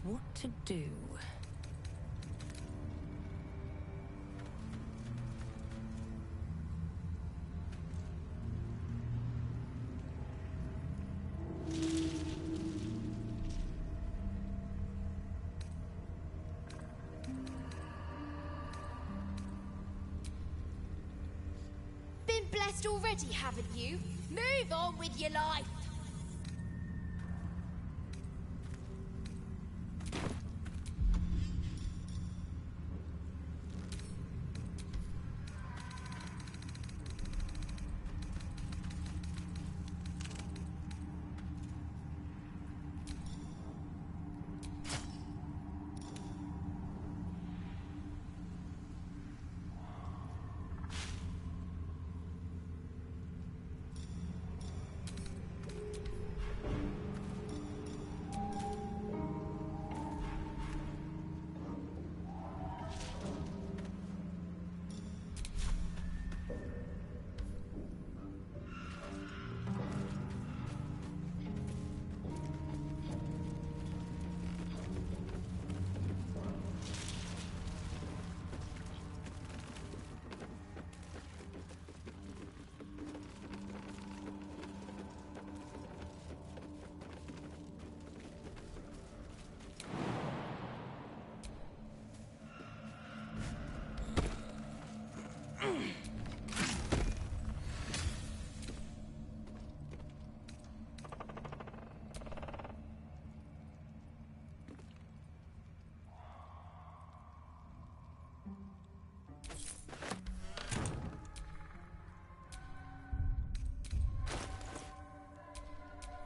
What to do? Been blessed already, haven't you? Move on with your life!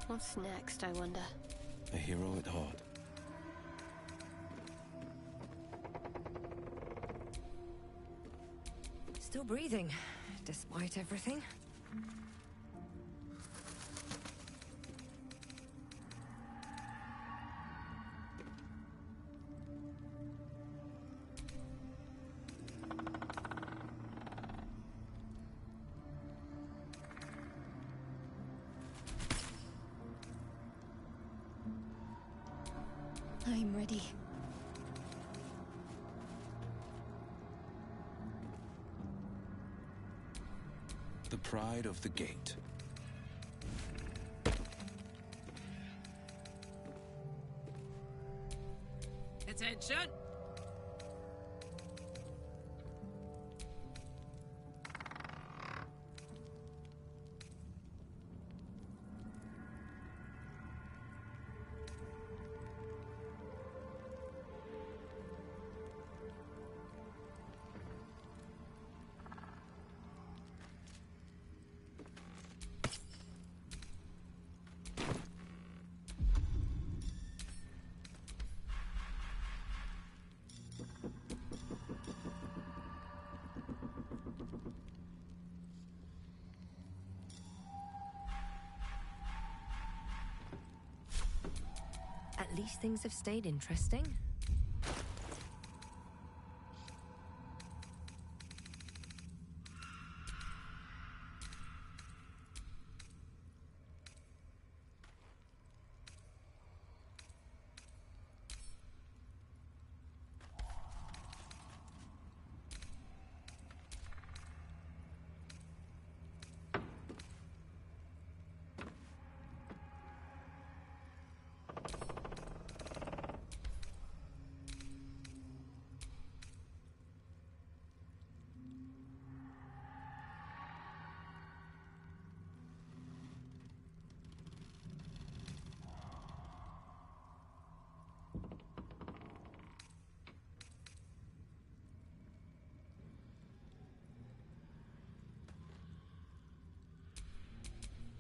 What's next, I wonder? A hero at heart. Still breathing, despite everything. I'm ready. The pride of the gate. Attention! At least things have stayed interesting.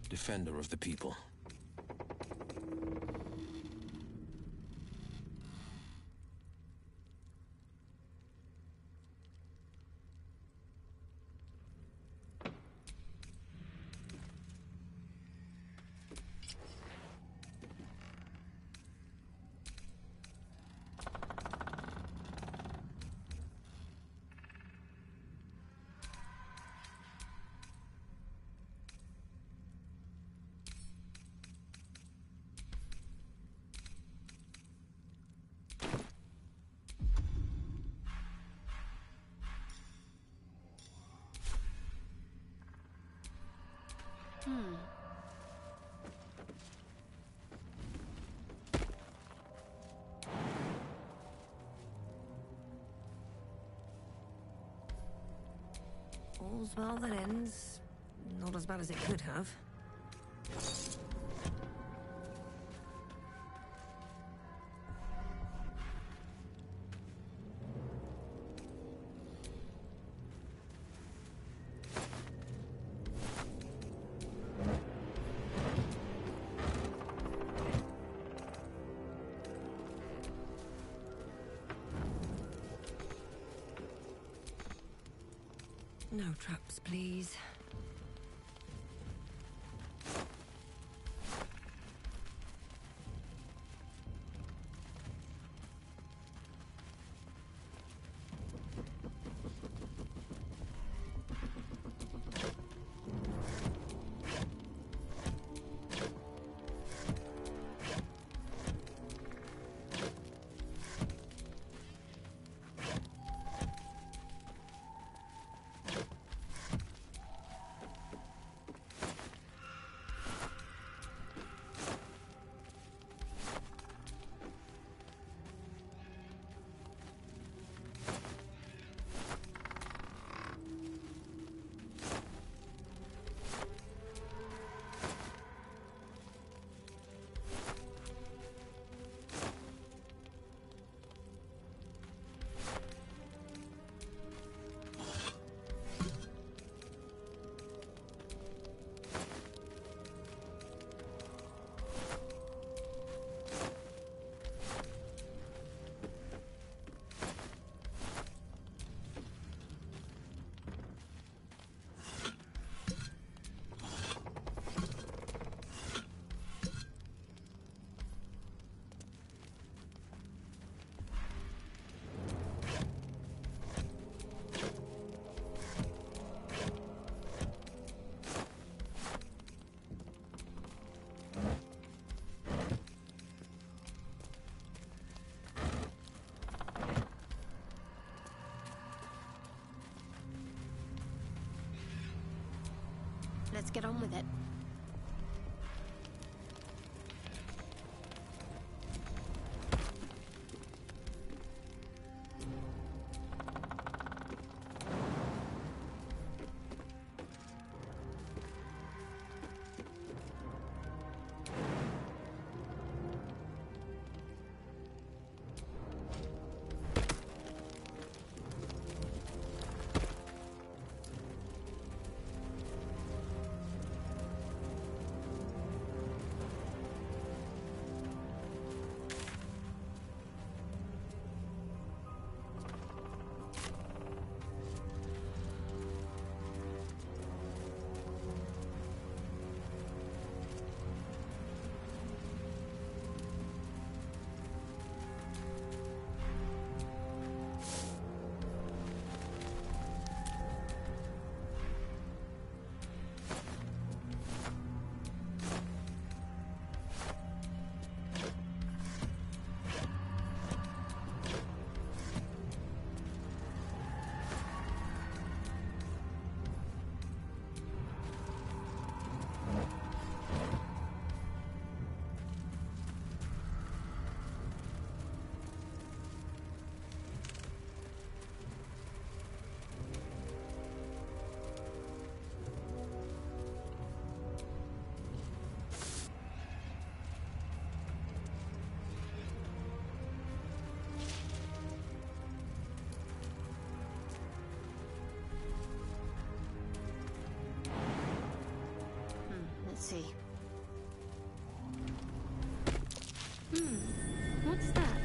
Defender of the people. All's well that ends. Not as bad as it could have. No traps, please. get on with it. Let's see. What's that?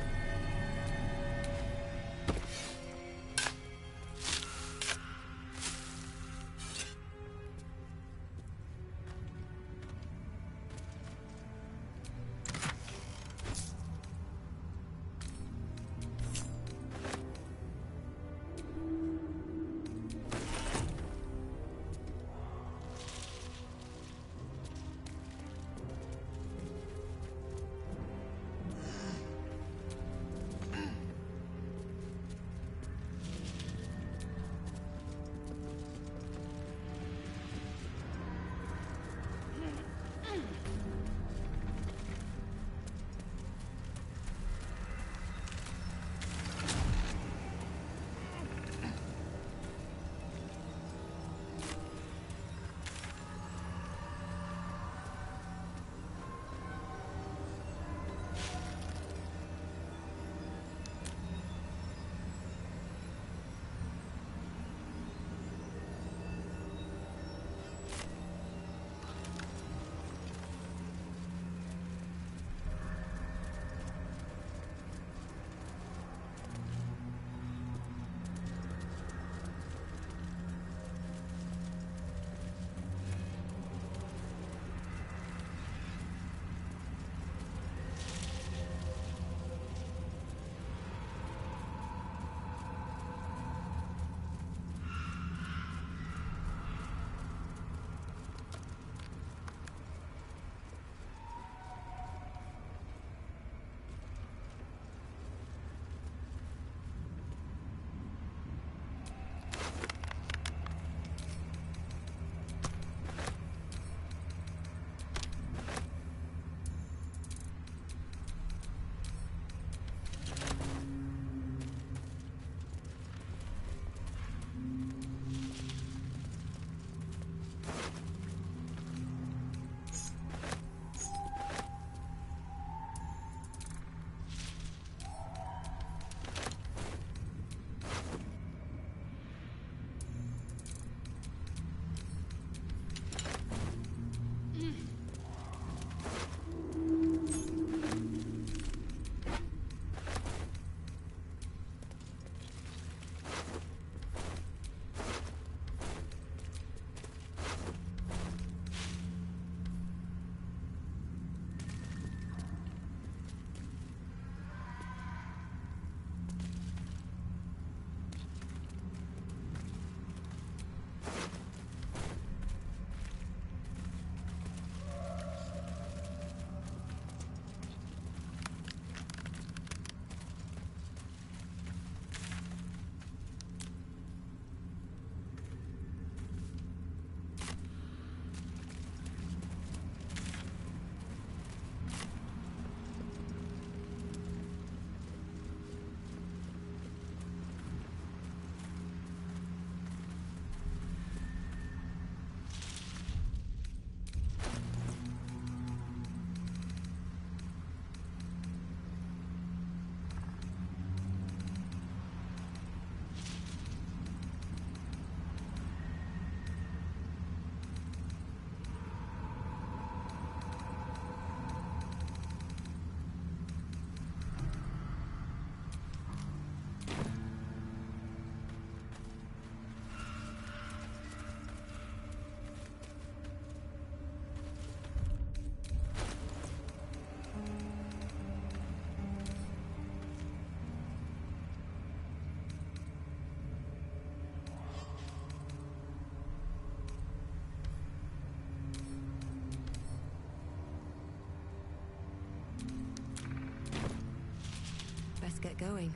going?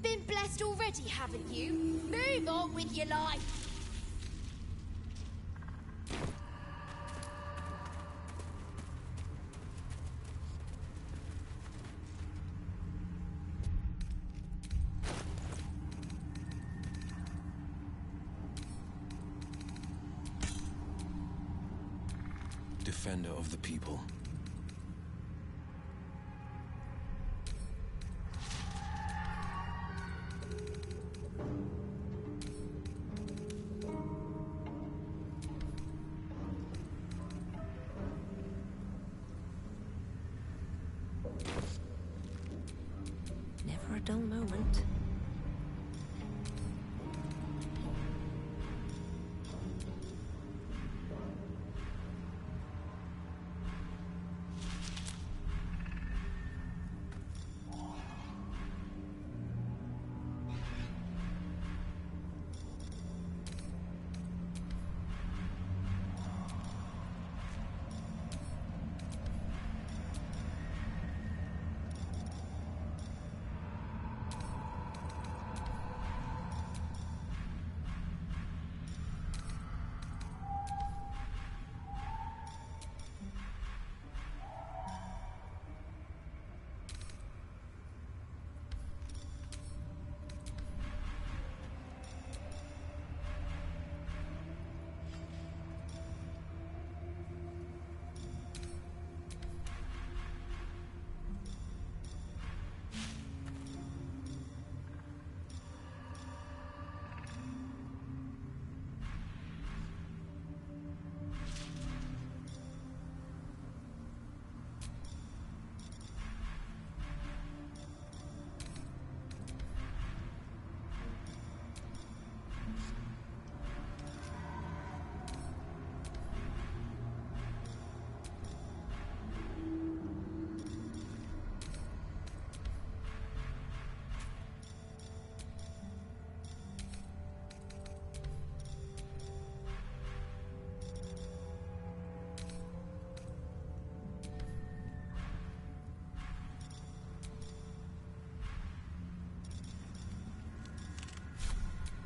Been blessed already, haven't you? Move on with your life! Defender of the people. Never a dull moment.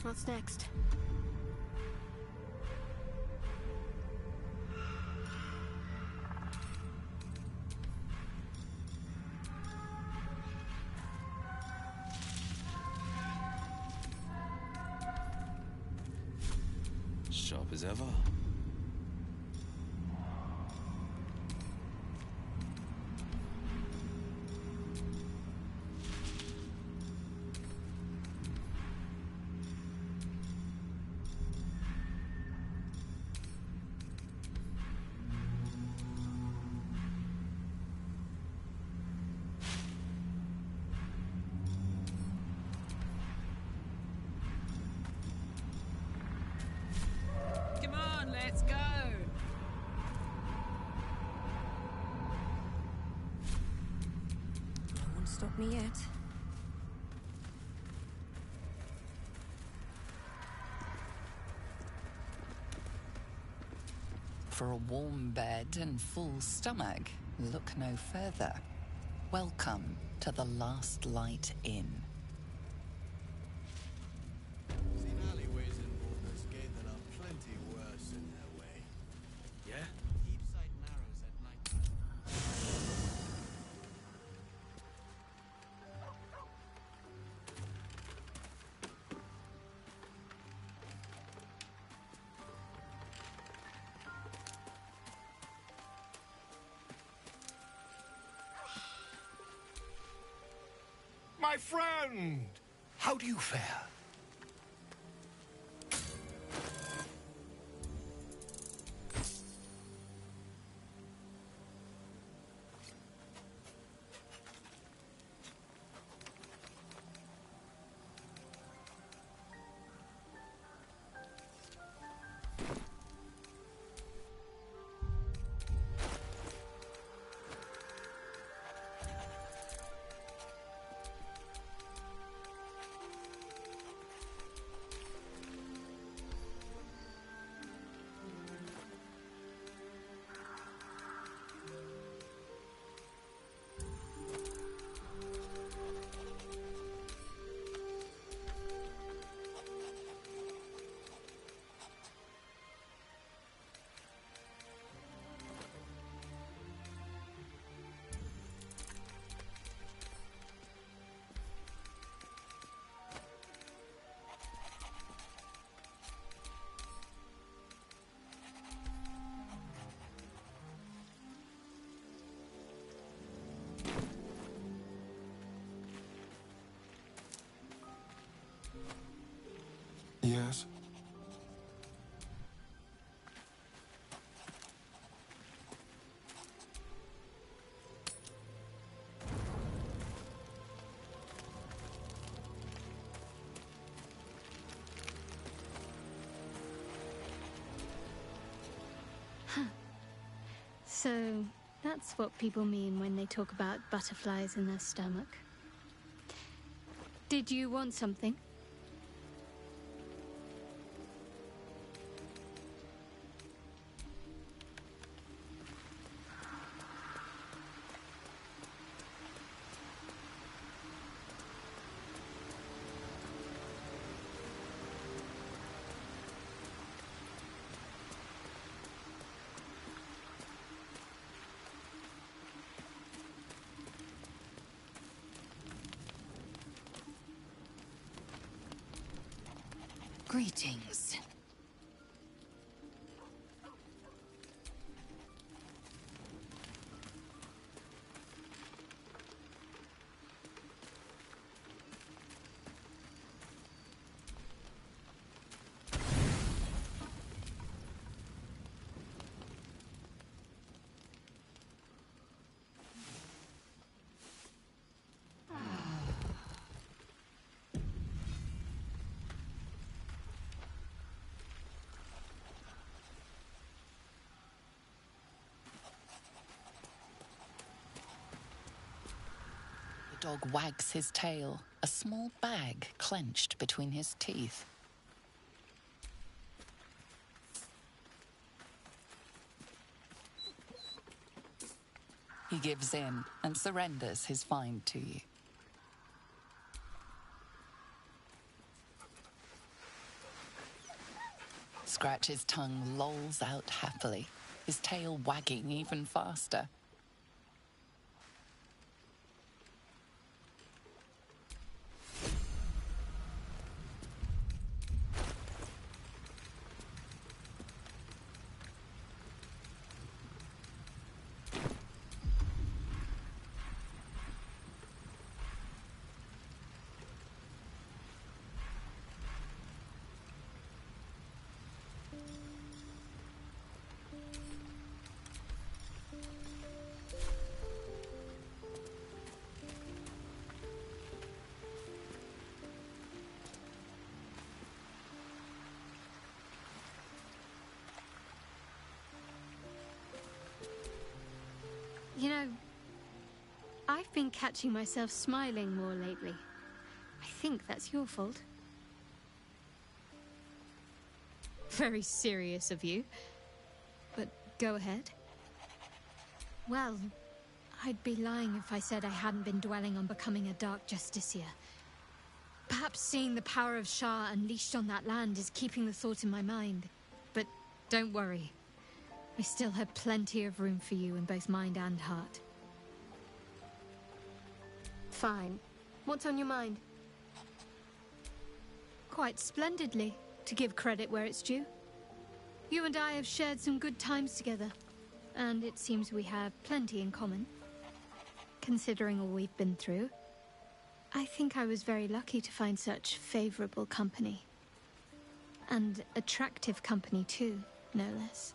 What's next? Sharp as ever. Come on, let's go! No one stopped me yet. For a warm bed and full stomach, look no further. Welcome to the Last Light Inn. Seen alleyways in Baldur's Gate that are plenty worse in their way. Yeah? Keep sight narrows at night. My friend! How do you fare? Yes? So, that's what people mean when they talk about butterflies in their stomach. Did you want something? Greetings. The dog wags his tail, a small bag clenched between his teeth. He gives in and surrenders his find to you. Scratch's tongue lolls out happily, his tail wagging even faster. You know, I've been catching myself smiling more lately. I think that's your fault. Very serious of you. But go ahead. Well, I'd be lying if I said I hadn't been dwelling on becoming a Dark Justiciar. Perhaps seeing the power of Shah unleashed on that land is keeping the thought in my mind. But don't worry. I still have plenty of room for you in both mind and heart. Fine. What's on your mind? Quite splendidly, to give credit where it's due. You and I have shared some good times together, and it seems we have plenty in common. Considering all we've been through, I think I was very lucky to find such favorable company. And attractive company too, no less.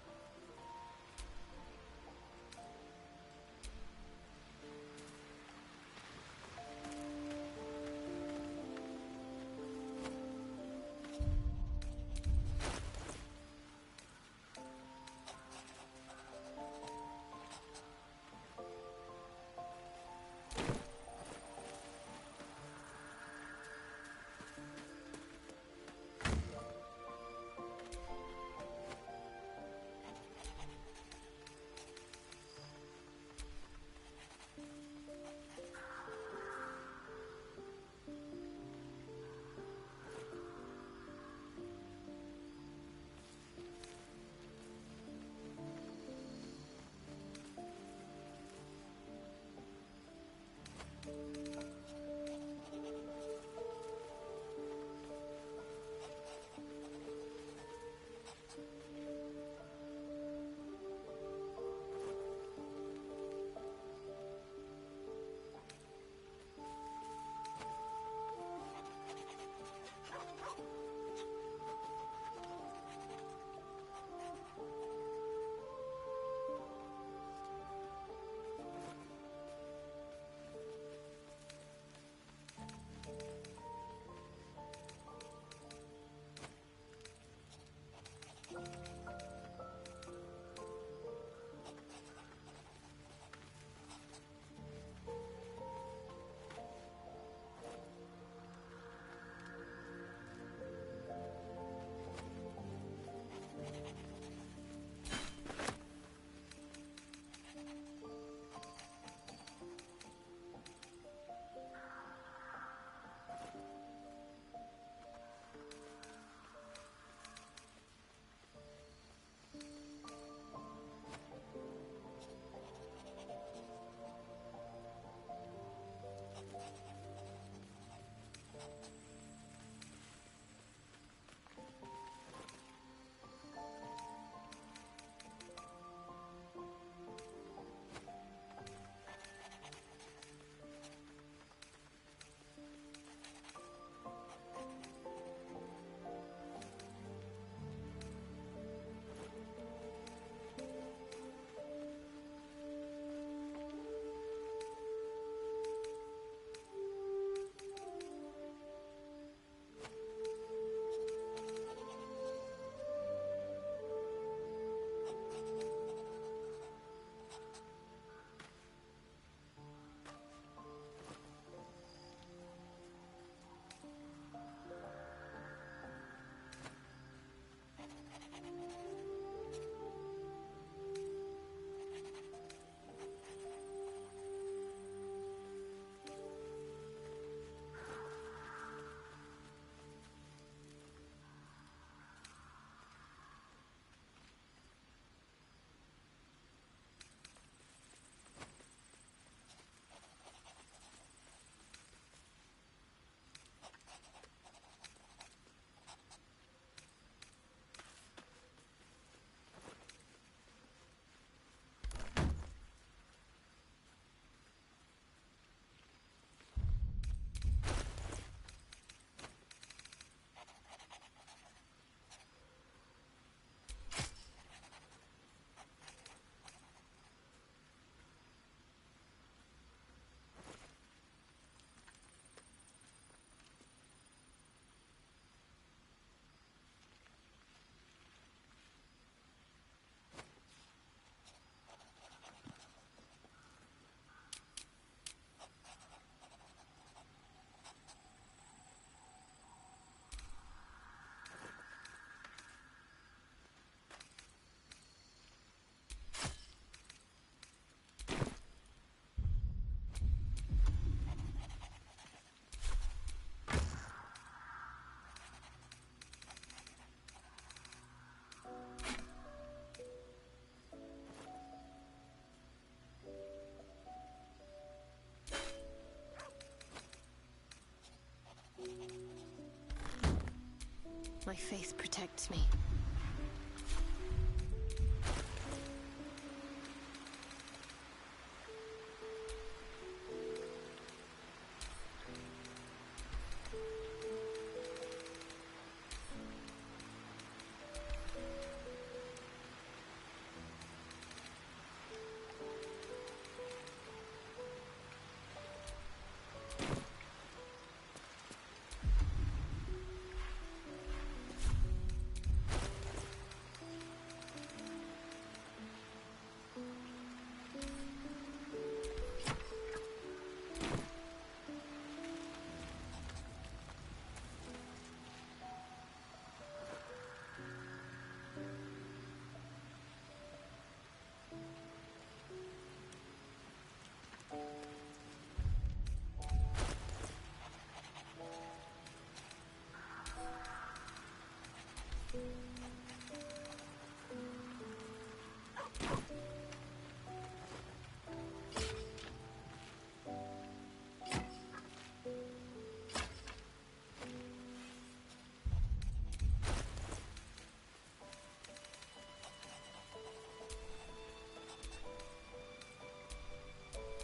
My faith protects me.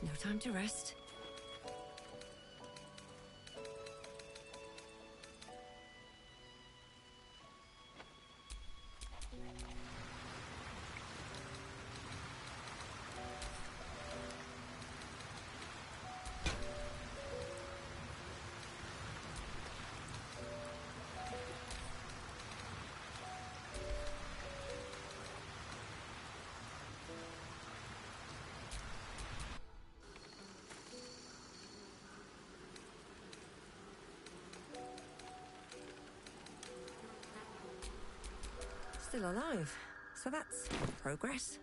No time to rest. Still alive, so that's progress.